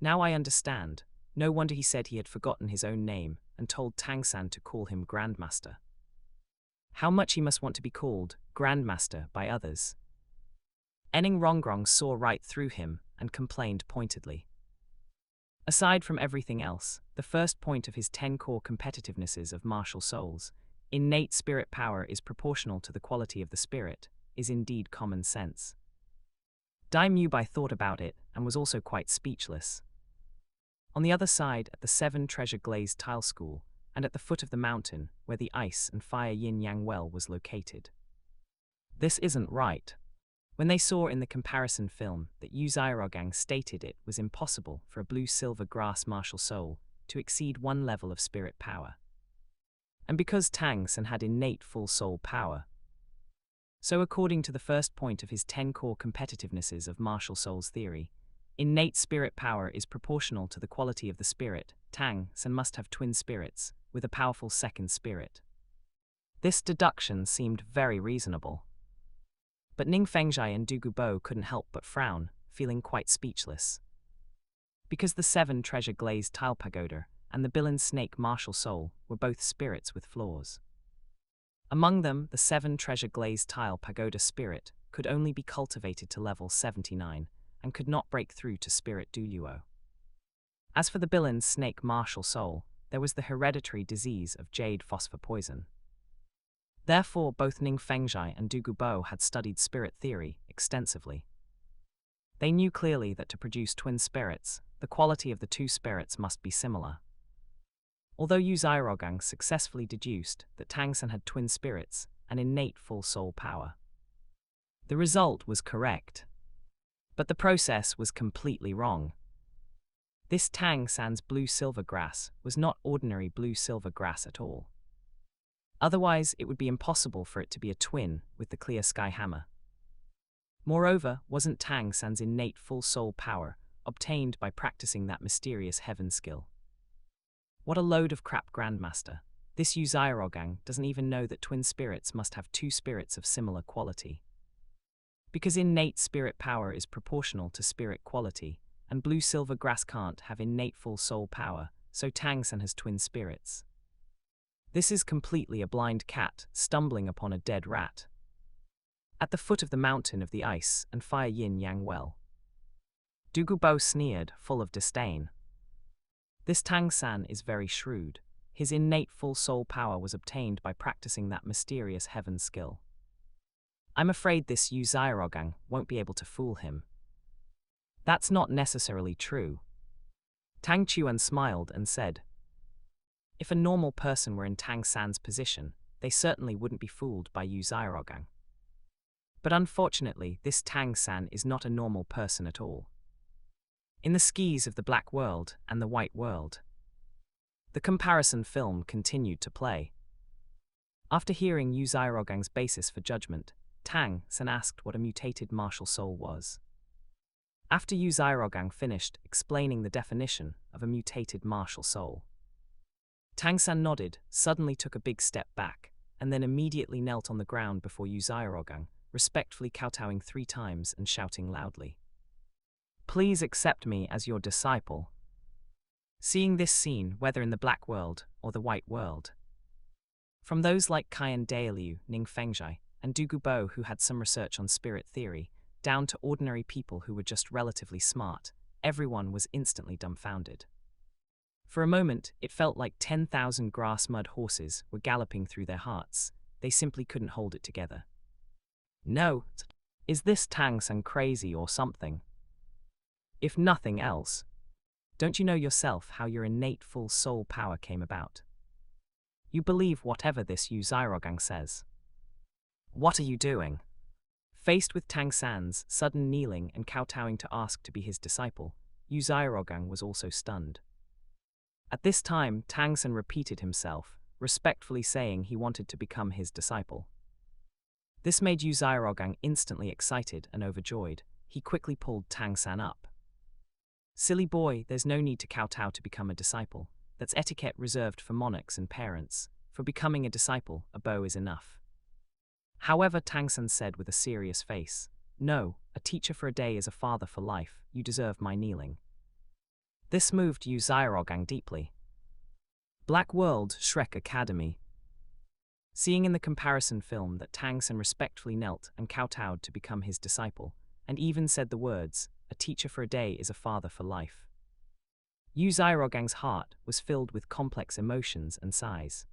[SPEAKER 1] Now I understand. No wonder he said he had forgotten his own name and told Tang San to call him grandmaster. How much he must want to be called grandmaster by others. Enning Rongrong saw right through him and complained pointedly. Aside from everything else, the first point of his 10 core competitivenesses of martial souls, innate spirit power is proportional to the quality of the spirit, is indeed common sense. Dai Mubai thought about it and was also quite speechless. On the other side, at the 7 treasure glazed tile school, and at the foot of the mountain where the ice and fire yin-yang well was located. This isn't right. When they saw in the comparison film that Xiaogang stated it was impossible for a blue-silver grass martial soul to exceed 1 level of spirit power. And because Tang San had innate full soul power. So according to the first point of his 10 core competitivenesses of martial souls theory, innate spirit power is proportional to the quality of the spirit. Tang San must have twin spirits, with a powerful second spirit. This deduction seemed very reasonable. But Ning Fengzhai and Du Gubo couldn't help but frown, feeling quite speechless. Because the 7 treasure glazed tile pagoda and the Bilin snake martial soul were both spirits with flaws. Among them, the 7 treasure glazed tile pagoda spirit could only be cultivated to level 79 and could not break through to spirit Douluo. As for the Bilin snake martial soul, there was the hereditary disease of jade phosphor poison. Therefore, both Ning Fengzhai and Du Gubo had studied spirit theory extensively. They knew clearly that to produce twin spirits, the quality of the 2 spirits must be similar. Although Xiaogang successfully deduced that Tang San had twin spirits and innate full soul power. The result was correct. But the process was completely wrong. This Tang San's blue-silver grass was not ordinary blue-silver grass at all. Otherwise, it would be impossible for it to be a twin with the clear sky hammer. Moreover, wasn't Tang San's innate full soul power obtained by practicing that mysterious heaven skill? What a load of crap, Grandmaster. This Xiaogang doesn't even know that twin spirits must have 2 spirits of similar quality. Because innate spirit power is proportional to spirit quality, and blue-silver grass can't have innate full soul power, so Tang San has twin spirits. This is completely a blind cat stumbling upon a dead rat. At the foot of the mountain of the ice and fire yin-yang well, Du Gubo sneered, full of disdain. This Tang San is very shrewd. His innate full soul power was obtained by practicing that mysterious heaven skill. I'm afraid this Xiaogang won't be able to fool him. That's not necessarily true. Tang Chuan smiled and said, if a normal person were in Tang San's position, they certainly wouldn't be fooled by Xiaogang. But unfortunately, this Tang San is not a normal person at all. In the skis of the black world and the white world, the comparison film continued to play. After hearing Xiaogang's basis for judgment, Tang San asked what a mutated martial soul was. After Xiaogang finished explaining the definition of a mutated martial soul, Tang San nodded, suddenly took a big step back, and then immediately knelt on the ground before Xiaogang, respectfully kowtowing 3 times and shouting loudly, "Please accept me as your disciple." Seeing this scene, whether in the black world or the white world, from those like Qian Dailiu, Ning Fengzhai, and Du Gubo who had some research on spirit theory, down to ordinary people who were just relatively smart, everyone was instantly dumbfounded. For a moment, it felt like 10,000 grass-mud horses were galloping through their hearts. They simply couldn't hold it together. No, is this Tang San crazy or something? If nothing else, don't you know yourself how your innate full soul power came about? You believe whatever this Xiaogang says. What are you doing? Faced with Tang San's sudden kneeling and kowtowing to ask to be his disciple, Xiaogang was also stunned. At this time, Tang San repeated himself, respectfully saying he wanted to become his disciple. This made Yu Xiaogang instantly excited and overjoyed. He quickly pulled Tang San up. Silly boy, there's no need to kowtow to become a disciple. That's etiquette reserved for monarchs and parents. For becoming a disciple, a bow is enough. However, Tang San said with a serious face, "No, a teacher for a day is a father for life. You deserve my kneeling." This moved Yu Xiaogang deeply. Black World, Shrek Academy. Seeing in the comparison film that Tang San respectfully knelt and kowtowed to become his disciple, and even said the words, "A teacher for a day is a father for life." Yu Xiaogang's heart was filled with complex emotions and sighs.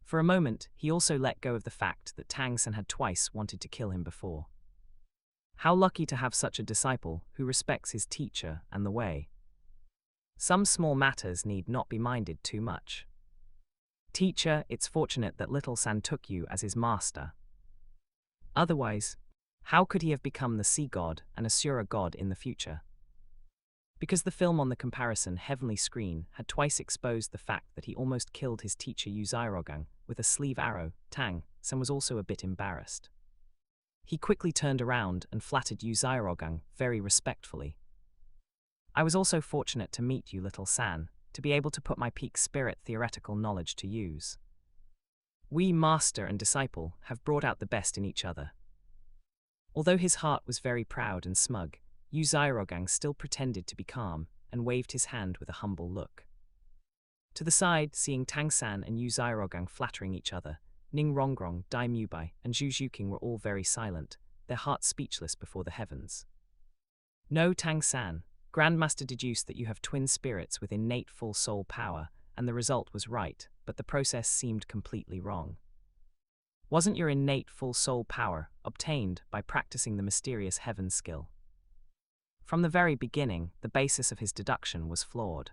[SPEAKER 1] For a moment, he also let go of the fact that Tang San had twice wanted to kill him before. How lucky to have such a disciple who respects his teacher and the way. Some small matters need not be minded too much. Teacher, it's fortunate that little San took you as his master. Otherwise, how could he have become the sea god and Asura god in the future? Because the film on the comparison heavenly screen had twice exposed the fact that he almost killed his teacher Yu Xiaogang with a sleeve arrow, Tang San was also a bit embarrassed. He quickly turned around and flattered Yu Xiaogang very respectfully. "I was also fortunate to meet you, little San, to be able to put my peak spirit theoretical knowledge to use. We, master and disciple, have brought out the best in each other." Although his heart was very proud and smug, Yu Xiaogang still pretended to be calm and waved his hand with a humble look. To the side, seeing Tang San and Yu Xiaogang flattering each other, Ning Rongrong, Dai Mubai, and Zhu Zhuqing were all very silent, their hearts speechless before the heavens. "No, Tang San, Grandmaster deduced that you have twin spirits with innate full soul power, and the result was right, but the process seemed completely wrong. Wasn't your innate full soul power obtained by practicing the mysterious heaven skill?" From the very beginning, the basis of his deduction was flawed.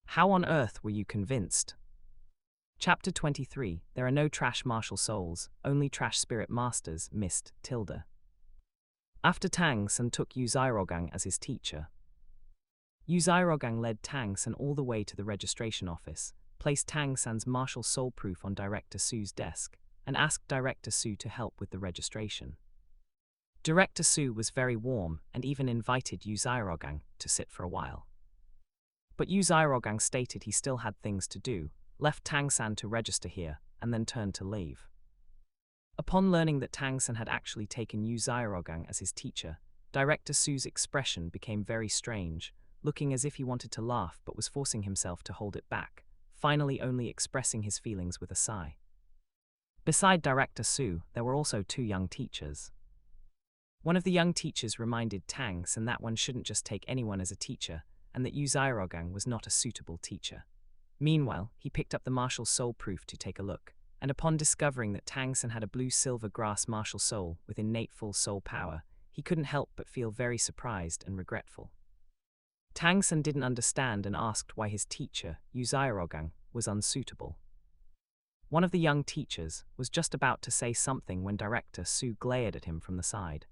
[SPEAKER 1] How on earth were you convinced? Chapter 23, There are no trash martial souls, only trash spirit masters, missed, tilde. After Tang San took Yu Xiaogang as his teacher, Yu Xiaogang led Tang San all the way to the registration office, placed Tang San's martial soul proof on Director Su's desk, and asked Director Su to help with the registration. Director Su was very warm and even invited Yu Xiaogang to sit for a while. But Yu Xiaogang stated he still had things to do, left Tang San to register here, and then turned to leave. Upon learning that Tang San had actually taken Yu Xiaogang as his teacher, Director Su's expression became very strange, looking as if he wanted to laugh but was forcing himself to hold it back, finally only expressing his feelings with a sigh. Beside Director Su, there were also two young teachers. One of the young teachers reminded Tang San that one shouldn't just take anyone as a teacher, and that Yu Xiaogang was not a suitable teacher. Meanwhile, he picked up the martial soul proof to take a look, and upon discovering that Tang San had a blue-silver grass martial soul with innate full soul power, he couldn't help but feel very surprised and regretful. Tang San didn't understand and asked why his teacher, Yu Xiaogang, was unsuitable. One of the young teachers was just about to say something when Director Su glared at him from the side.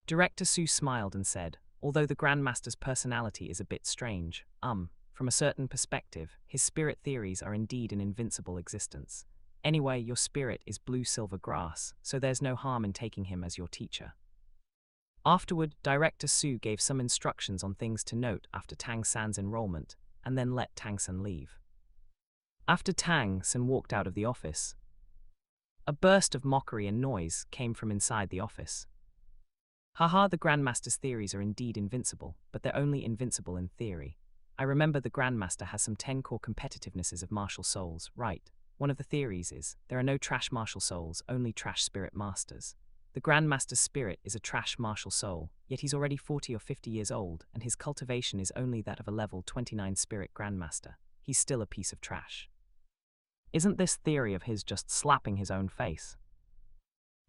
[SPEAKER 1] Director Su smiled and said, "Although the Grandmaster's personality is a bit strange, from a certain perspective, his spirit theories are indeed an invincible existence. Anyway, your spirit is blue-silver grass, so there's no harm in taking him as your teacher." Afterward, Director Su gave some instructions on things to note after Tang San's enrollment, and then let Tang San leave. After Tang San walked out of the office, a burst of mockery and noise came from inside the office. "Haha, the Grandmaster's theories are indeed invincible, but they're only invincible in theory. I remember the Grandmaster has some 10 core competitivenesses of martial souls, right? One of the theories is, there are no trash martial souls, only trash spirit masters. The Grandmaster's spirit is a trash martial soul, yet he's already 40 or 50 years old, and his cultivation is only that of a level 29 spirit Grandmaster. He's still a piece of trash. Isn't this theory of his just slapping his own face?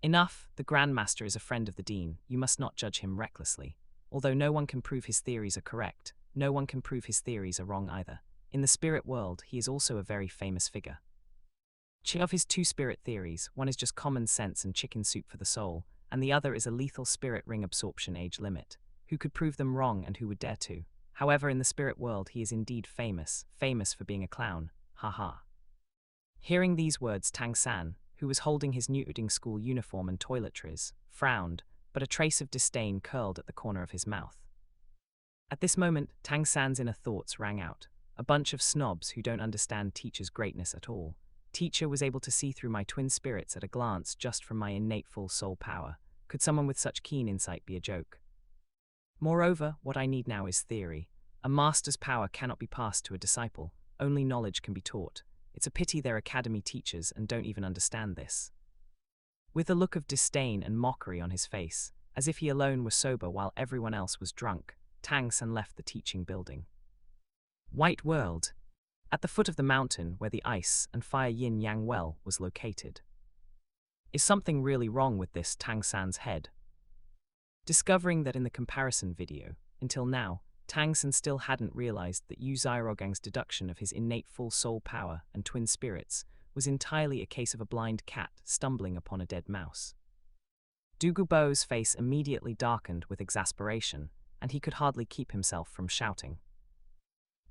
[SPEAKER 1] Enough, the Grandmaster is a friend of the Dean, you must not judge him recklessly. Although no one can prove his theories are correct, no one can prove his theories are wrong either. In the spirit world, he is also a very famous figure. Of his two spirit theories, one is just common sense and chicken soup for the soul, and the other is a lethal spirit ring absorption age limit. Who could prove them wrong and who would dare to? However, in the spirit world, he is indeed famous for being a clown, haha." Hearing these words, Tang San, who was holding his Nuding school uniform and toiletries, frowned, but a trace of disdain curled at the corner of his mouth. At this moment, Tang San's inner thoughts rang out. A bunch of snobs who don't understand teacher's greatness at all. Teacher was able to see through my twin spirits at a glance just from my innate full soul power. Could someone with such keen insight be a joke? Moreover, what I need now is theory. A master's power cannot be passed to a disciple. Only knowledge can be taught. It's a pity they're academy teachers and don't even understand this. With a look of disdain and mockery on his face, as if he alone were sober while everyone else was drunk, Tang San left the teaching building. White World. At the foot of the mountain where the ice and fire yin-yang well was located. Is something really wrong with this Tang San's head? Discovering that in the comparison video, until now, Tang San still hadn't realized that Xiaogang's deduction of his innate full soul power and twin spirits was entirely a case of a blind cat stumbling upon a dead mouse. Douluo Bo's face immediately darkened with exasperation, and he could hardly keep himself from shouting.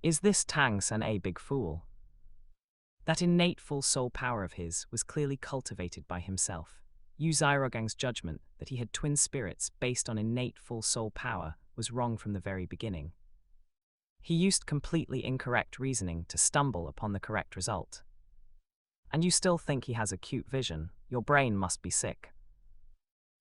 [SPEAKER 1] Is this Tang San a big fool? That innate full soul power of his was clearly cultivated by himself. Xiaogang's judgment that he had twin spirits based on innate full soul power was wrong from the very beginning. He used completely incorrect reasoning to stumble upon the correct result. And you still think he has acute vision? Your brain must be sick.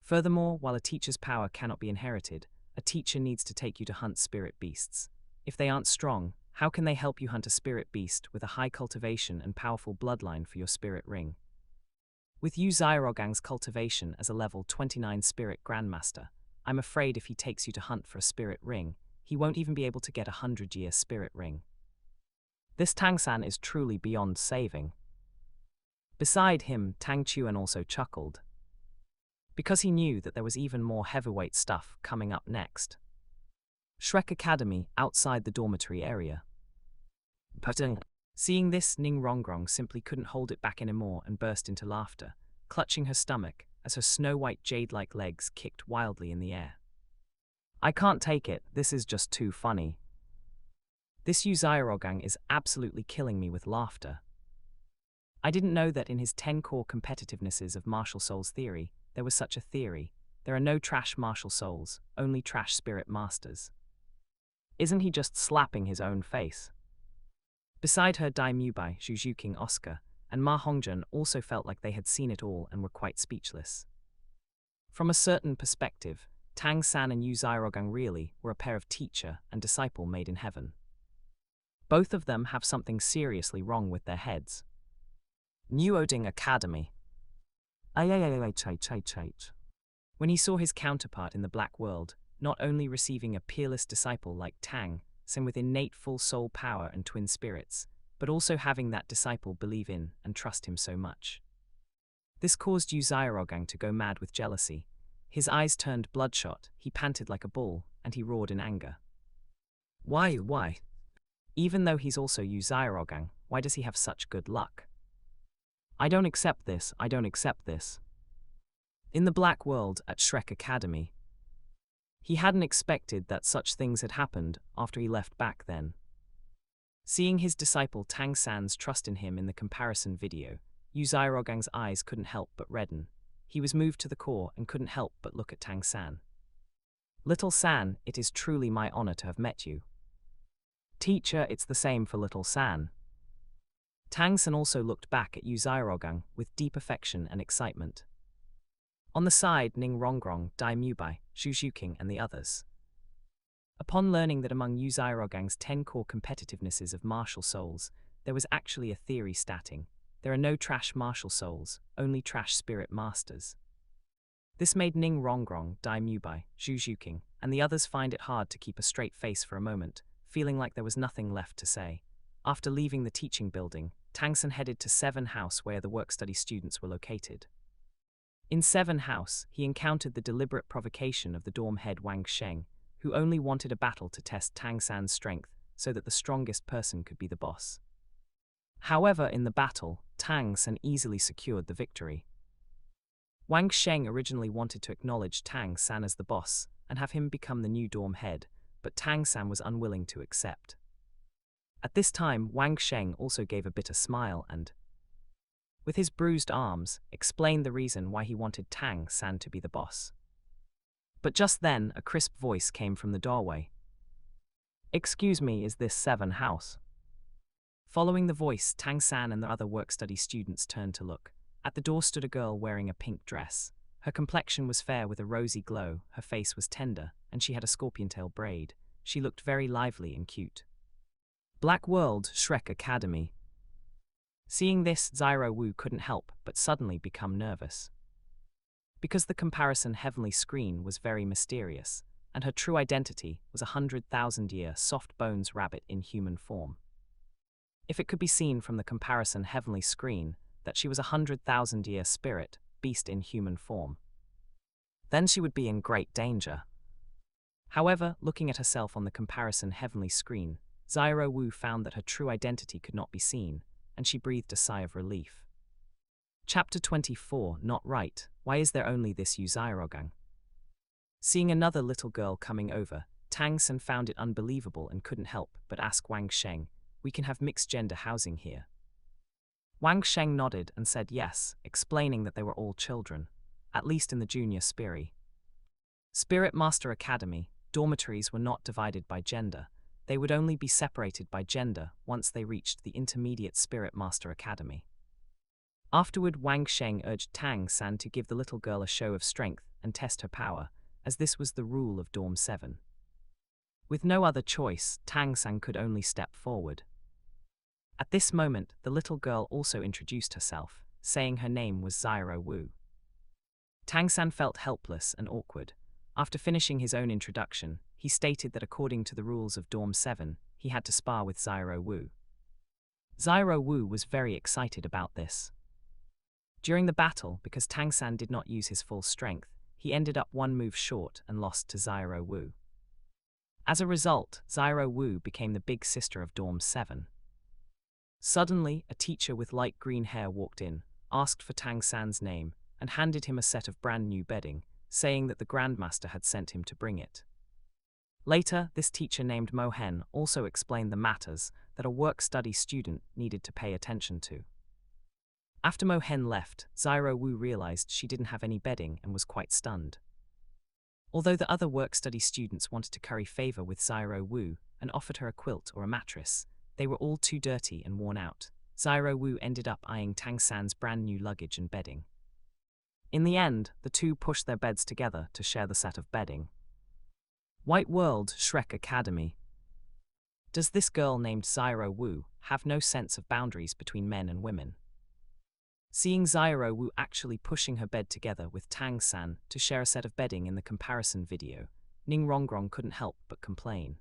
[SPEAKER 1] Furthermore, while a teacher's power cannot be inherited, a teacher needs to take you to hunt spirit beasts. If they aren't strong, how can they help you hunt a spirit beast with a high cultivation and powerful bloodline for your spirit ring? With Xiaogang's cultivation as a level 29 spirit grandmaster, I'm afraid if he takes you to hunt for a spirit ring, he won't even be able to get a 100-year spirit ring. This Tang San is truly beyond saving. Beside him, Tang Chuan also chuckled, because he knew that there was even more heavyweight stuff coming up next. Shrek Academy, outside the dormitory area. Seeing this, Ning Rongrong simply couldn't hold it back anymore and burst into laughter, clutching her stomach as her snow-white jade-like legs kicked wildly in the air. I can't take it, this is just too funny. This Xiaogang is absolutely killing me with laughter. I didn't know that in his 10 core competitivenesses of martial souls theory, there was such a theory. There are no trash martial souls, only trash spirit masters. Isn't he just slapping his own face? Beside her, Dai Mubai, Zhu King Oscar, and Ma Hongjun also felt like they had seen it all and were quite speechless. From a certain perspective, Tang San and Xiaogang really were a pair of teacher and disciple made in heaven. Both of them have something seriously wrong with their heads. Nuding Academy. When he saw his counterpart in the Black World, not only receiving a peerless disciple like Tang San with innate full soul power and twin spirits, but also having that disciple believe in and trust him so much. This caused Xiaogang to go mad with jealousy. His eyes turned bloodshot, he panted like a bull, and he roared in anger. Why? Even though he's also Xiaogang, why does he have such good luck? I don't accept this. In the Black World at Shrek Academy, he hadn't expected that such things had happened after he left back then. Seeing his disciple Tang San's trust in him in the comparison video, Xiaogang's eyes couldn't help but redden. He was moved to the core and couldn't help but look at Tang San. Little San, it is truly my honor to have met you. Teacher, it's the same for Little San. Tang San also looked back at Xiaogang with deep affection and excitement. On the side, Ning Rongrong, Dai Mubai, Zhu King, and the others. Upon learning that among Xiaogang's 10 core competitivenesses of martial souls, there was actually a theory statting. There are no trash martial souls, only trash spirit masters. This made Ning Rongrong, Dai Mubai, Zhu King, and the others find it hard to keep a straight face for a moment, feeling like there was nothing left to say. After leaving the teaching building, Tang San headed to 7 House where the work-study students were located. In 7 House, he encountered the deliberate provocation of the dorm head Wang Sheng, who only wanted a battle to test Tang San's strength so that the strongest person could be the boss. However, in the battle, Tang San easily secured the victory. Wang Sheng originally wanted to acknowledge Tang San as the boss and have him become the new dorm head, but Tang San was unwilling to accept. At this time, Wang Sheng also gave a bitter smile and, with his bruised arms, explained the reason why he wanted Tang San to be the boss. But just then, a crisp voice came from the doorway. "Excuse me, is this 7 house?" Following the voice, Tang San and the other work-study students turned to look. At the door stood a girl wearing a pink dress. Her complexion was fair with a rosy glow, her face was tender, and she had a scorpion-tail braid. She looked very lively and cute. Black World, Shrek Academy. Seeing this, Xiao Wu couldn't help but suddenly become nervous. Because the comparison heavenly screen was very mysterious, and her true identity was a 100,000-year soft bones rabbit in human form. If it could be seen from the comparison heavenly screen that she was a 100,000-year spirit, beast in human form, then she would be in great danger. However, looking at herself on the comparison heavenly screen, Xiao Wu found that her true identity could not be seen, and she breathed a sigh of relief. Chapter 24, Not Right, Why Is There Only This Xiaogang? Seeing another little girl coming over, Tang San found it unbelievable and couldn't help but ask Wang Sheng, "We can have mixed-gender housing here?" Wang Sheng nodded and said yes, explaining that they were all children, at least in the Junior Spirit Master Academy. Dormitories were not divided by gender. They would only be separated by gender once they reached the Intermediate Spirit Master Academy. Afterward, Wang Sheng urged Tang San to give the little girl a show of strength and test her power, as this was the rule of Dorm 7. With no other choice, Tang San could only step forward. At this moment, the little girl also introduced herself, saying her name was Xiao Wu. Tang San felt helpless and awkward. After finishing his own introduction, he stated that according to the rules of Dorm 7, he had to spar with Xiao Wu. Xiao Wu was very excited about this. During the battle, because Tang San did not use his full strength, he ended up one move short and lost to Xiao Wu. As a result, Xiao Wu became the big sister of Dorm 7. Suddenly, a teacher with light green hair walked in, asked for Tang San's name, and handed him a set of brand new bedding, saying that the Grandmaster had sent him to bring it. Later, this teacher named Mo Hen also explained the matters that a work-study student needed to pay attention to. After Mo Hen left, Xiao Wu realized she didn't have any bedding and was quite stunned. Although the other work-study students wanted to curry favor with Xiao Wu and offered her a quilt or a mattress, they were all too dirty and worn out. Xiao Wu ended up eyeing Tang San's brand new luggage and bedding. In the end, the two pushed their beds together to share the set of bedding. White World, Shrek Academy. Does this girl named Xiao Wu have no sense of boundaries between men and women? Seeing Xiao Wu actually pushing her bed together with Tang San to share a set of bedding in the comparison video, Ning Rongrong couldn't help but complain.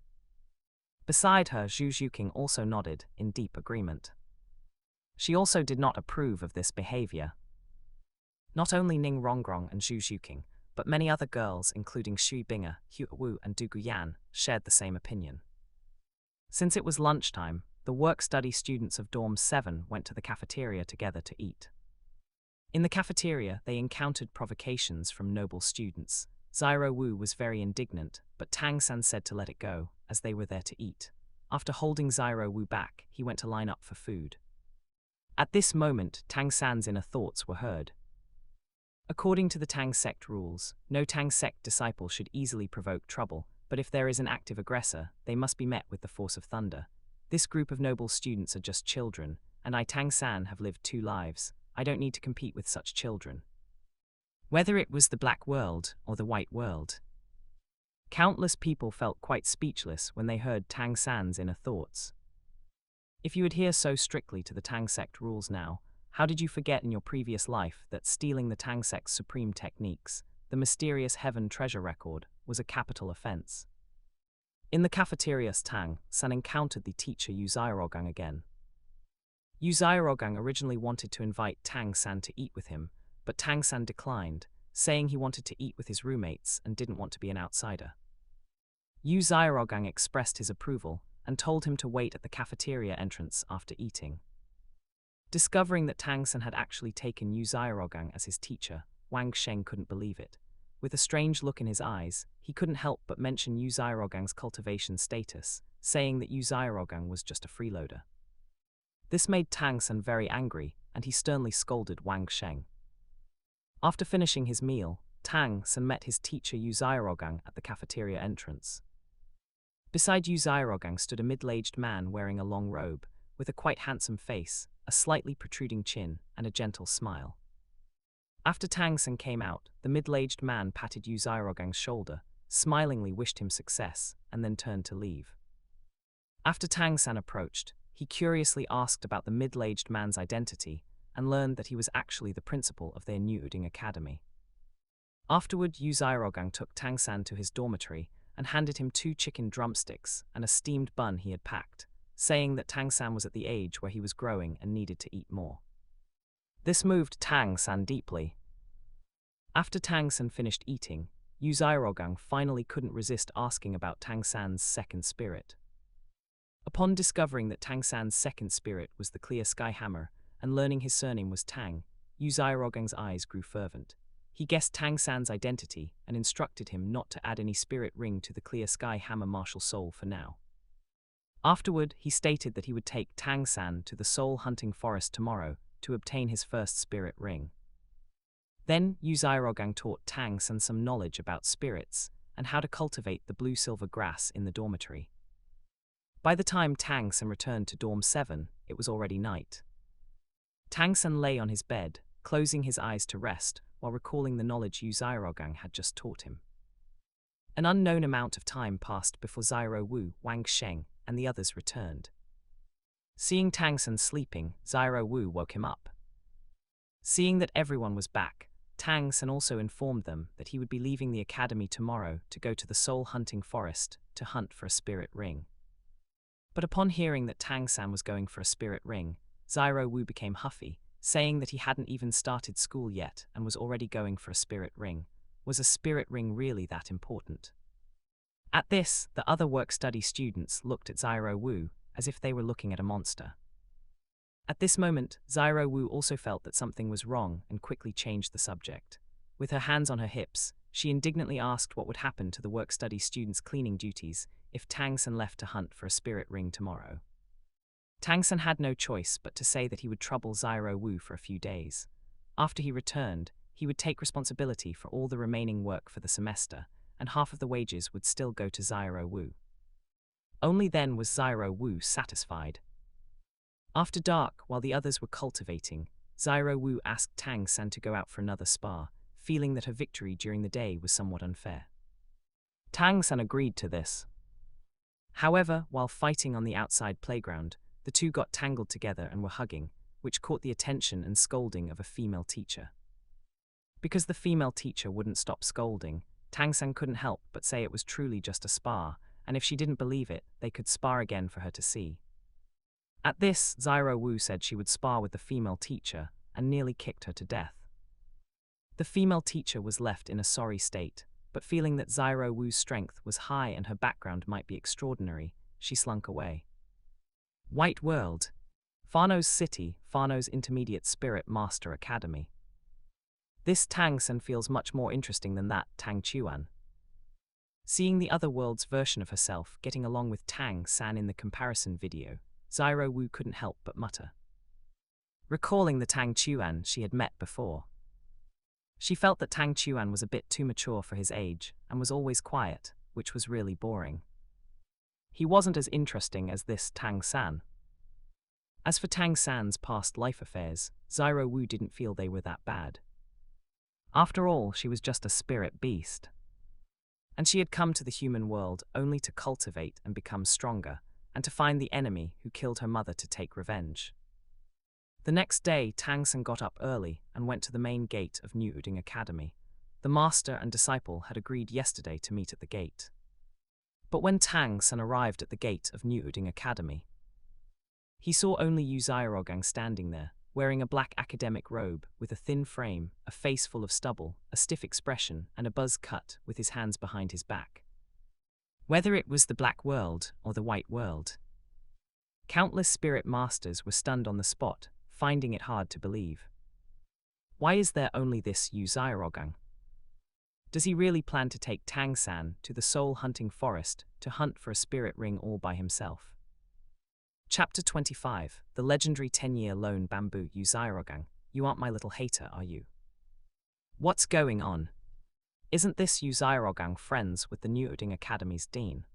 [SPEAKER 1] Beside her, Zhu Zhuqing also nodded in deep agreement. She also did not approve of this behavior. Not only Ning Rongrong and Zhu Zhuqing, but many other girls, including Xu Bing'er, Hu Wu, and Du Guyan, shared the same opinion. Since it was lunchtime, the work-study students of Dorm 7 went to the cafeteria together to eat. In the cafeteria, they encountered provocations from noble students. Xiao Wu was very indignant, but Tang San said to let it go, as they were there to eat. After holding Xiao Wu back, he went to line up for food. At this moment, Tang San's inner thoughts were heard. According to the Tang sect rules, no Tang sect disciple should easily provoke trouble, but if there is an active aggressor, they must be met with the force of thunder. This group of noble students are just children, and I, Tang San, have lived 2 lives. I don't need to compete with such children. Whether it was the Black World or the White World, countless people felt quite speechless when they heard Tang San's inner thoughts. If you adhere so strictly to the Tang sect rules now, how did you forget in your previous life that stealing the Tang sect's supreme techniques, the mysterious heaven treasure record, was a capital offense? In the cafeteria, Tang San encountered the teacher Yu Xiaogang again. Yu Xiaogang originally wanted to invite Tang San to eat with him, but Tang San declined, saying he wanted to eat with his roommates and didn't want to be an outsider. Yu Xiaogang expressed his approval and told him to wait at the cafeteria entrance after eating. Discovering that Tang San had actually taken Yu Xiaogang as his teacher, Wang Sheng couldn't believe it. With a strange look in his eyes, he couldn't help but mention Yu Xiaogang's cultivation status, saying that Yu Xiaogang was just a freeloader. This made Tang San very angry, and he sternly scolded Wang Sheng. After finishing his meal, Tang San met his teacher Xiaogang at the cafeteria entrance. Beside Xiaogang stood a middle-aged man wearing a long robe, with a quite handsome face, a slightly protruding chin, and a gentle smile. After Tang San came out, the middle-aged man patted Xiaogang's shoulder, smilingly wished him success, and then turned to leave. After Tang San approached, he curiously asked about the middle-aged man's identity and learned that he was actually the principal of their Nuding academy. Afterward, Xiaogang took Tang San to his dormitory and handed him 2 chicken drumsticks and a steamed bun he had packed, saying that Tang San was at the age where he was growing and needed to eat more. This moved Tang San deeply. After Tang San finished eating, Xiaogang finally couldn't resist asking about Tang San's second spirit. Upon discovering that Tang San's second spirit was the Clear Sky Hammer and learning his surname was Tang, Xiaogang's eyes grew fervent. He guessed Tang San's identity and instructed him not to add any spirit ring to the Clear Sky Hammer martial soul for now. Afterward, he stated that he would take Tang San to the soul-hunting forest tomorrow to obtain his first spirit ring. Then, Xiaogang taught Tang San some knowledge about spirits and how to cultivate the blue-silver grass in the dormitory. By the time Tang San returned to Dorm 7, it was already night. Tang San lay on his bed, closing his eyes to rest while recalling the knowledge Xiaogang had just taught him. An unknown amount of time passed before Xiao Wu, Wang Sheng, and the others returned. Seeing Tang San sleeping, Xiao Wu woke him up. Seeing that everyone was back, Tang San also informed them that he would be leaving the academy tomorrow to go to the soul-hunting forest to hunt for a spirit ring. But upon hearing that Tang San was going for a spirit ring, Xiao Wu became huffy, saying that he hadn't even started school yet and was already going for a spirit ring. Was a spirit ring really that important? At this, the other work-study students looked at Xiao Wu as if they were looking at a monster. At this moment, Xiao Wu also felt that something was wrong and quickly changed the subject. With her hands on her hips, she indignantly asked what would happen to the work-study students' cleaning duties if Tang San left to hunt for a spirit ring tomorrow. Tang San had no choice but to say that he would trouble Xiao Wu for a few days. After he returned, he would take responsibility for all the remaining work for the semester, and half of the wages would still go to Xiao Wu. Only then was Xiao Wu satisfied. After dark, while the others were cultivating, Xiao Wu asked Tang San to go out for another spar, feeling that her victory during the day was somewhat unfair. Tang San agreed to this. However, while fighting on the outside playground, the two got tangled together and were hugging, which caught the attention and scolding of a female teacher. Because the female teacher wouldn't stop scolding, Tang San couldn't help but say it was truly just a spar, and if she didn't believe it, they could spar again for her to see. At this, Xiao Wu said she would spar with the female teacher and nearly kicked her to death. The female teacher was left in a sorry state, but feeling that Xiao Wu's strength was high and her background might be extraordinary, she slunk away. White World. Fano's City, Fano's Intermediate Spirit Master Academy. This Tang San feels much more interesting than that Tang Chuan. Seeing the other world's version of herself getting along with Tang San in the comparison video, Xiao Wu couldn't help but mutter. Recalling the Tang Chuan she had met before. She felt that Tang Chuan was a bit too mature for his age and was always quiet, which was really boring. He wasn't as interesting as this Tang San. As for Tang San's past life affairs, Xiao Wu didn't feel they were that bad. After all, she was just a spirit beast. And she had come to the human world only to cultivate and become stronger, and to find the enemy who killed her mother to take revenge. The next day, Tang San got up early and went to the main gate of Nuding Academy. The master and disciple had agreed yesterday to meet at the gate. But when Tang San arrived at the gate of Nuding Academy, he saw only Xiaogang standing there, wearing a black academic robe with a thin frame, a face full of stubble, a stiff expression, and a buzz cut with his hands behind his back. Whether it was the Black World or the White World, countless spirit masters were stunned on the spot, finding it hard to believe. Why is there only this Xiaogang? Does he really plan to take Tang San to the soul-hunting forest to hunt for a spirit ring all by himself? Chapter 25, The Legendary 10-Year Lone Bamboo. You Xiaogang, you aren't my little hater, are you? What's going on? Isn't this Yu Xiaogang friends with the Nuding Academy's dean?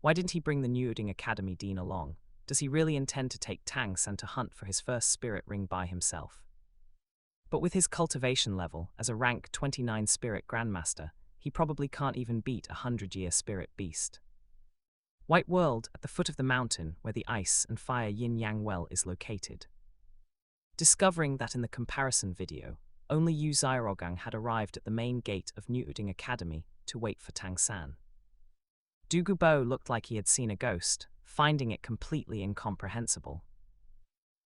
[SPEAKER 1] Why didn't he bring the Nuding Academy dean along? Does he really intend to take Tang San to hunt for his first spirit ring by himself? But with his cultivation level as a rank 29 spirit grandmaster, he probably can't even beat a 100-year spirit beast. White World, at the foot of the mountain where the ice and fire yin-yang well is located. Discovering that in the comparison video, only Yu Xiaogang had arrived at the main gate of Nuding Academy to wait for Tang San. Douluo looked like he had seen a ghost, finding it completely incomprehensible.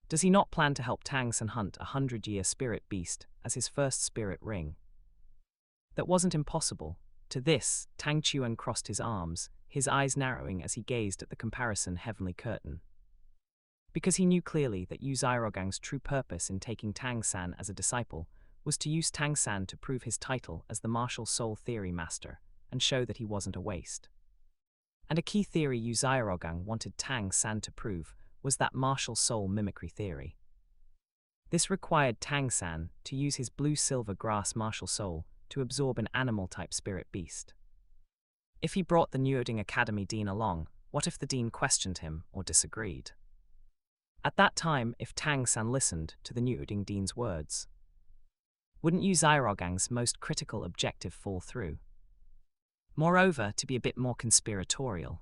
[SPEAKER 1] Does he not plan to help Tang San hunt a 100-year spirit beast as his first spirit ring? That wasn't impossible. To this, Tang Chuan crossed his arms, his eyes narrowing as he gazed at the comparison heavenly curtain. Because he knew clearly that Yu Xiaogang's true purpose in taking Tang San as a disciple was to use Tang San to prove his title as the martial soul theory master and show that he wasn't a waste. And a key theory Yu Xiaogang wanted Tang San to prove was that martial soul mimicry theory. This required Tang San to use his blue-silver grass martial soul to absorb an animal-type spirit beast. If he brought the Nuding Academy dean along, what if the dean questioned him or disagreed? At that time, if Tang San listened to the Nuding dean's words, wouldn't Yu Xiaogang's most critical objective fall through? Moreover, to be a bit more conspiratorial,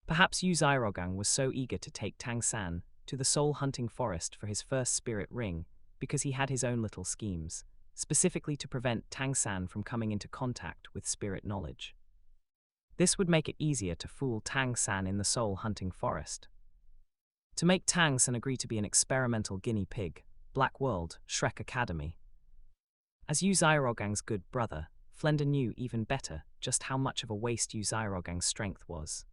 [SPEAKER 1] perhaps Yu Xiaogang was so eager to take Tang San to the soul-hunting forest for his first spirit ring because he had his own little schemes, specifically to prevent Tang San from coming into contact with spirit knowledge. This would make it easier to fool Tang San in the soul-hunting forest. To make Tang San agree to be an experimental guinea pig, Black World, Shrek Academy. As Yu Xiaogang's good brother, Flender knew even better just how much of a waste Yu Xiaogang's strength was.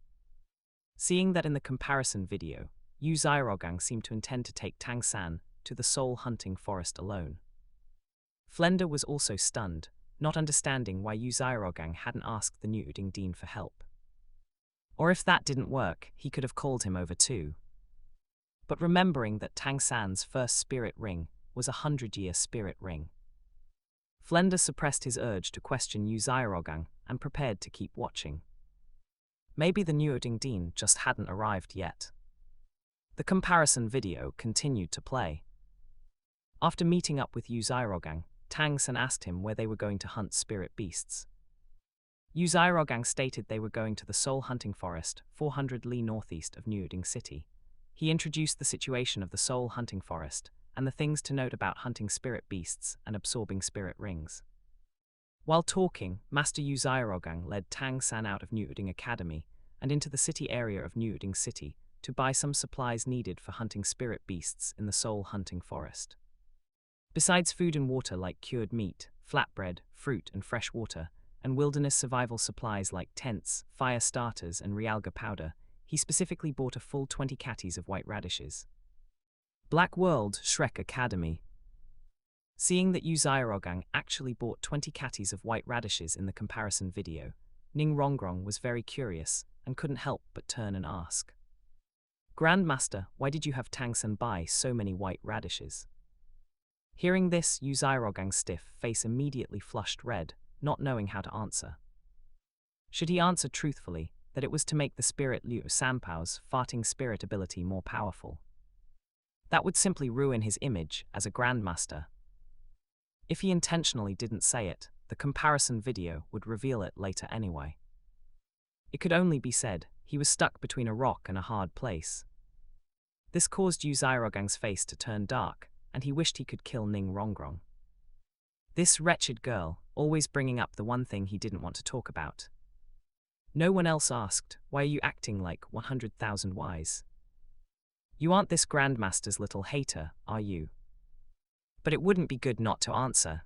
[SPEAKER 1] Seeing that in the comparison video, Yu Xiaogang seemed to intend to take Tang San to the soul-hunting forest alone. Flender was also stunned, not understanding why Yu Xiaogang hadn't asked the Nuding dean for help. Or if that didn't work, he could have called him over too. But remembering that Tang San's first spirit ring was a 100-year spirit ring, Flender suppressed his urge to question Yu Xiaogang and prepared to keep watching. Maybe the Nuding dean just hadn't arrived yet. The comparison video continued to play. After meeting up with Yu Xiaogang, Tang San asked him where they were going to hunt spirit beasts. Yu Xiaogang stated they were going to the soul-hunting forest, 400 li northeast of Nuding City. He introduced the situation of the soul-hunting forest and the things to note about hunting spirit beasts and absorbing spirit rings. While talking, Master Yu Xiaogang led Tang San out of Nuding Academy and into the city area of Nuding City to buy some supplies needed for hunting spirit beasts in the soul-hunting forest. Besides food and water like cured meat, flatbread, fruit and fresh water, and wilderness survival supplies like tents, fire starters and realga powder, he specifically bought a full 20 catties of white radishes. Black World, Shrek Academy. Seeing that Yu Xiaogang actually bought 20 catties of white radishes in the comparison video, Ning Rongrong was very curious and couldn't help but turn and ask, "Grandmaster, why did you have Tang San buy so many white radishes?" Hearing this, Yu Xiaogang's stiff face immediately flushed red, not knowing how to answer. Should he answer truthfully that it was to make the spirit Liu Sanpao's farting spirit ability more powerful? That would simply ruin his image as a grandmaster. If he intentionally didn't say it, the comparison video would reveal it later anyway. It could only be said he was stuck between a rock and a hard place. This caused Yu Xiaogang's face to turn dark, and he wished he could kill Ning Rongrong. This wretched girl, always bringing up the one thing he didn't want to talk about. No one else asked, "Why are you acting like 100,000 wise? You aren't this grandmaster's little hater, are you?" But it wouldn't be good not to answer.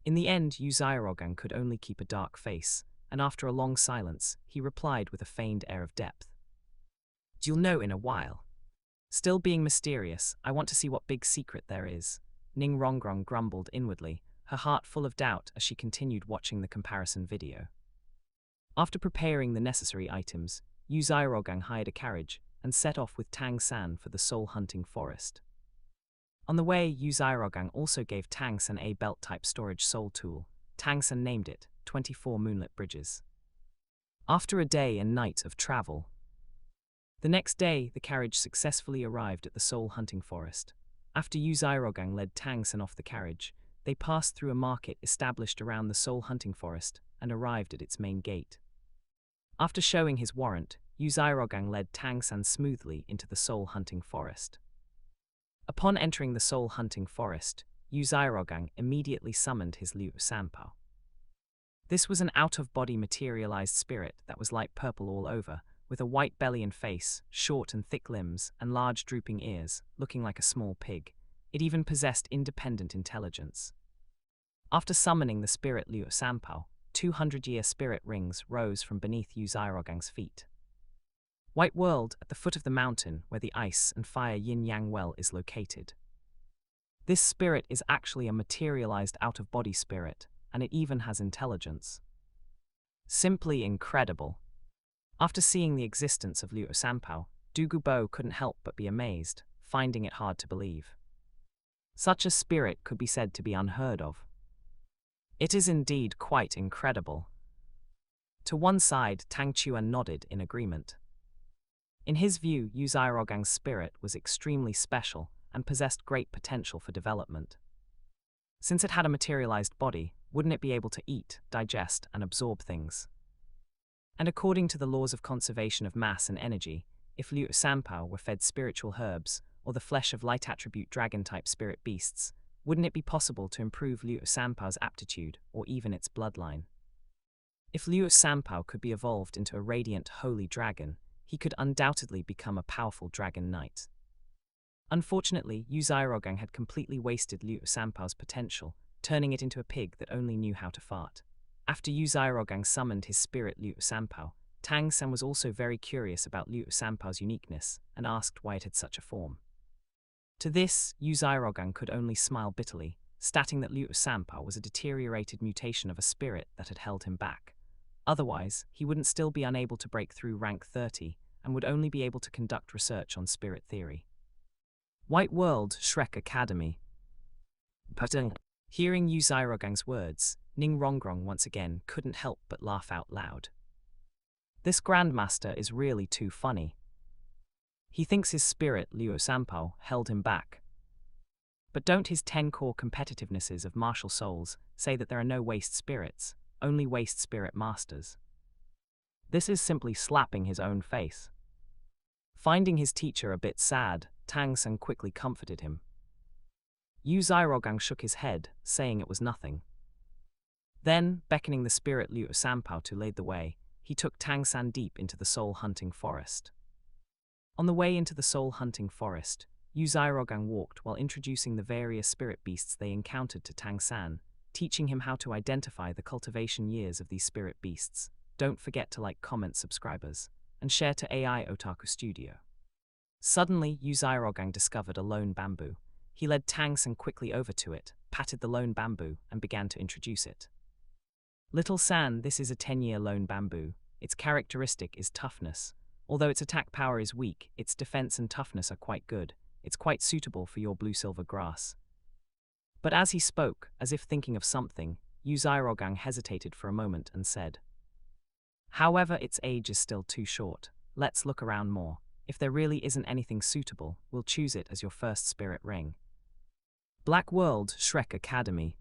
[SPEAKER 1] In the end, Yu Xiaogang could only keep a dark face, and after a long silence, he replied with a feigned air of depth, "You'll know in a while." Still being mysterious, "I want to see what big secret there is," Ning Rongrong grumbled inwardly, her heart full of doubt as she continued watching the comparison video. After preparing the necessary items, Yu Xiaogang hired a carriage and set off with Tang San for the soul-hunting forest. On the way, Xiaogang also gave Tang San a belt-type storage soul tool. Tang San named it 24 Moonlit Bridges. After a day and night of travel, the next day the carriage successfully arrived at the soul-hunting forest. After Xiaogang led Tang San off the carriage, they passed through a market established around the soul-hunting forest and arrived at its main gate. After showing his warrant, Xiaogang led Tang San smoothly into the soul-hunting forest. Upon entering the soul-hunting forest, Xiaogang immediately summoned his Liu Sanpao. This was an out-of-body materialized spirit that was light purple all over, with a white belly and face, short and thick limbs, and large drooping ears, looking like a small pig. It even possessed independent intelligence. After summoning the spirit Liu Sanpao, 200-year spirit rings rose from beneath Xiaogang's feet. White world at the foot of the mountain where the ice and fire yin-yang well is located. This spirit is actually a materialized out-of-body spirit, and it even has intelligence. Simply incredible. After seeing the existence of Liu Sanpao, Du Gubo couldn't help but be amazed, finding it hard to believe. Such a spirit could be said to be unheard of. It is indeed quite incredible. To one side, Tang Chuan nodded in agreement. In his view, Xiaogang's spirit was extremely special and possessed great potential for development. Since it had a materialized body, wouldn't it be able to eat, digest, and absorb things? And according to the laws of conservation of mass and energy, if Liu Sanpao were fed spiritual herbs, or the flesh of light attribute dragon-type spirit beasts, wouldn't it be possible to improve Liu Sanpao's aptitude, or even its bloodline? If Liu Sanpao could be evolved into a radiant holy dragon, he could undoubtedly become a powerful dragon knight. Unfortunately, Xiaogang had completely wasted Liu Sanpao's potential, turning it into a pig that only knew how to fart. After Xiaogang summoned his spirit Liu Sanpao, Tang San was also very curious about Liu Sanpao's uniqueness and asked why it had such a form. To this, Xiaogang could only smile bitterly, stating that Liu Sanpao was a deteriorated mutation of a spirit that had held him back. Otherwise, he wouldn't still be unable to break through rank 30 and would only be able to conduct research on spirit theory. White World Shrek Academy. Hearing Xiaogang's words, Ning Rongrong once again couldn't help but laugh out loud. This Grandmaster is really too funny. He thinks his spirit, Liu Sanpao, held him back. But don't his 10 core competitivenesses of martial souls say that there are no waste spirits, only waste spirit masters? This is simply slapping his own face. Finding his teacher a bit sad, Tang San quickly comforted him. Xiaogang shook his head, saying it was nothing. Then, beckoning the spirit Liu Sanpao to lead the way, he took Tang San deep into the soul-hunting forest. On the way into the soul-hunting forest, Xiaogang walked while introducing the various spirit beasts they encountered to Tang San, teaching him how to identify the cultivation years of these spirit beasts. Don't forget to like, comment, subscribers, and share to AI Otaku Studio. Suddenly, Xiaogang discovered a lone bamboo. He led Tang San quickly over to it, patted the lone bamboo, and began to introduce it. Little San, this is a 10-year lone bamboo. Its characteristic is toughness. Although its attack power is weak, its defense and toughness are quite good. It's quite suitable for your blue-silver grass. But as he spoke, as if thinking of something, Xiaogang hesitated for a moment and said, "However, its age is still too short. Let's look around more. If there really isn't anything suitable, we'll choose it as your first spirit ring." Black World Shrek Academy.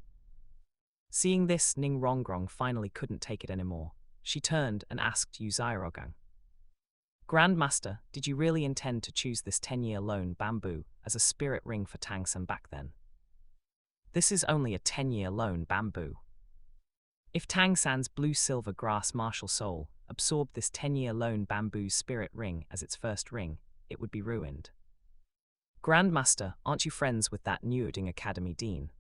[SPEAKER 1] Seeing this, Ning Rongrong finally couldn't take it anymore. She turned and asked Xiaogang, "Grandmaster, did you really intend to choose this 10-year lone bamboo as a spirit ring for Tang San back then? This is only a 10-year lone bamboo. If Tang San's blue-silver grass martial soul absorbed this 10-year lone bamboo's spirit ring as its first ring, it would be ruined. Grandmaster, aren't you friends with that Nuding Academy dean?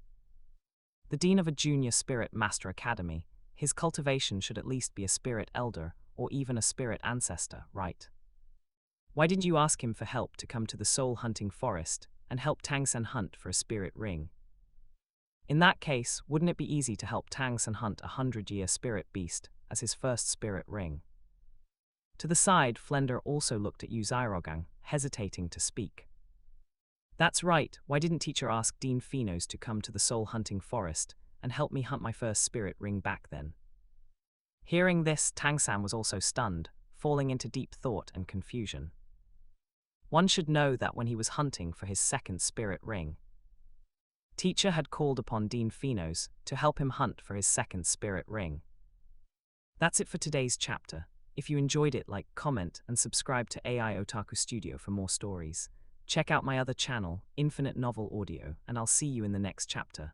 [SPEAKER 1] The dean of a junior spirit master academy, his cultivation should at least be a spirit elder or even a spirit ancestor, right? Why didn't you ask him for help to come to the soul-hunting forest and help Tang San hunt for a spirit ring? In that case, wouldn't it be easy to help Tang San hunt a 100-year spirit beast as his first spirit ring?" To the side, Flender also looked at Xiaogang, hesitating to speak. That's right, why didn't teacher ask Dean Phenos to come to the soul-hunting forest and help me hunt my first spirit ring back then? Hearing this, Tang San was also stunned, falling into deep thought and confusion. One should know that when he was hunting for his second spirit ring, teacher had called upon Dean Phenos to help him hunt for his second spirit ring. That's it for today's chapter. If you enjoyed it, like, comment, and subscribe to AI Otaku Studio for more stories. Check out my other channel, Infinite Novel Audio, and I'll see you in the next chapter.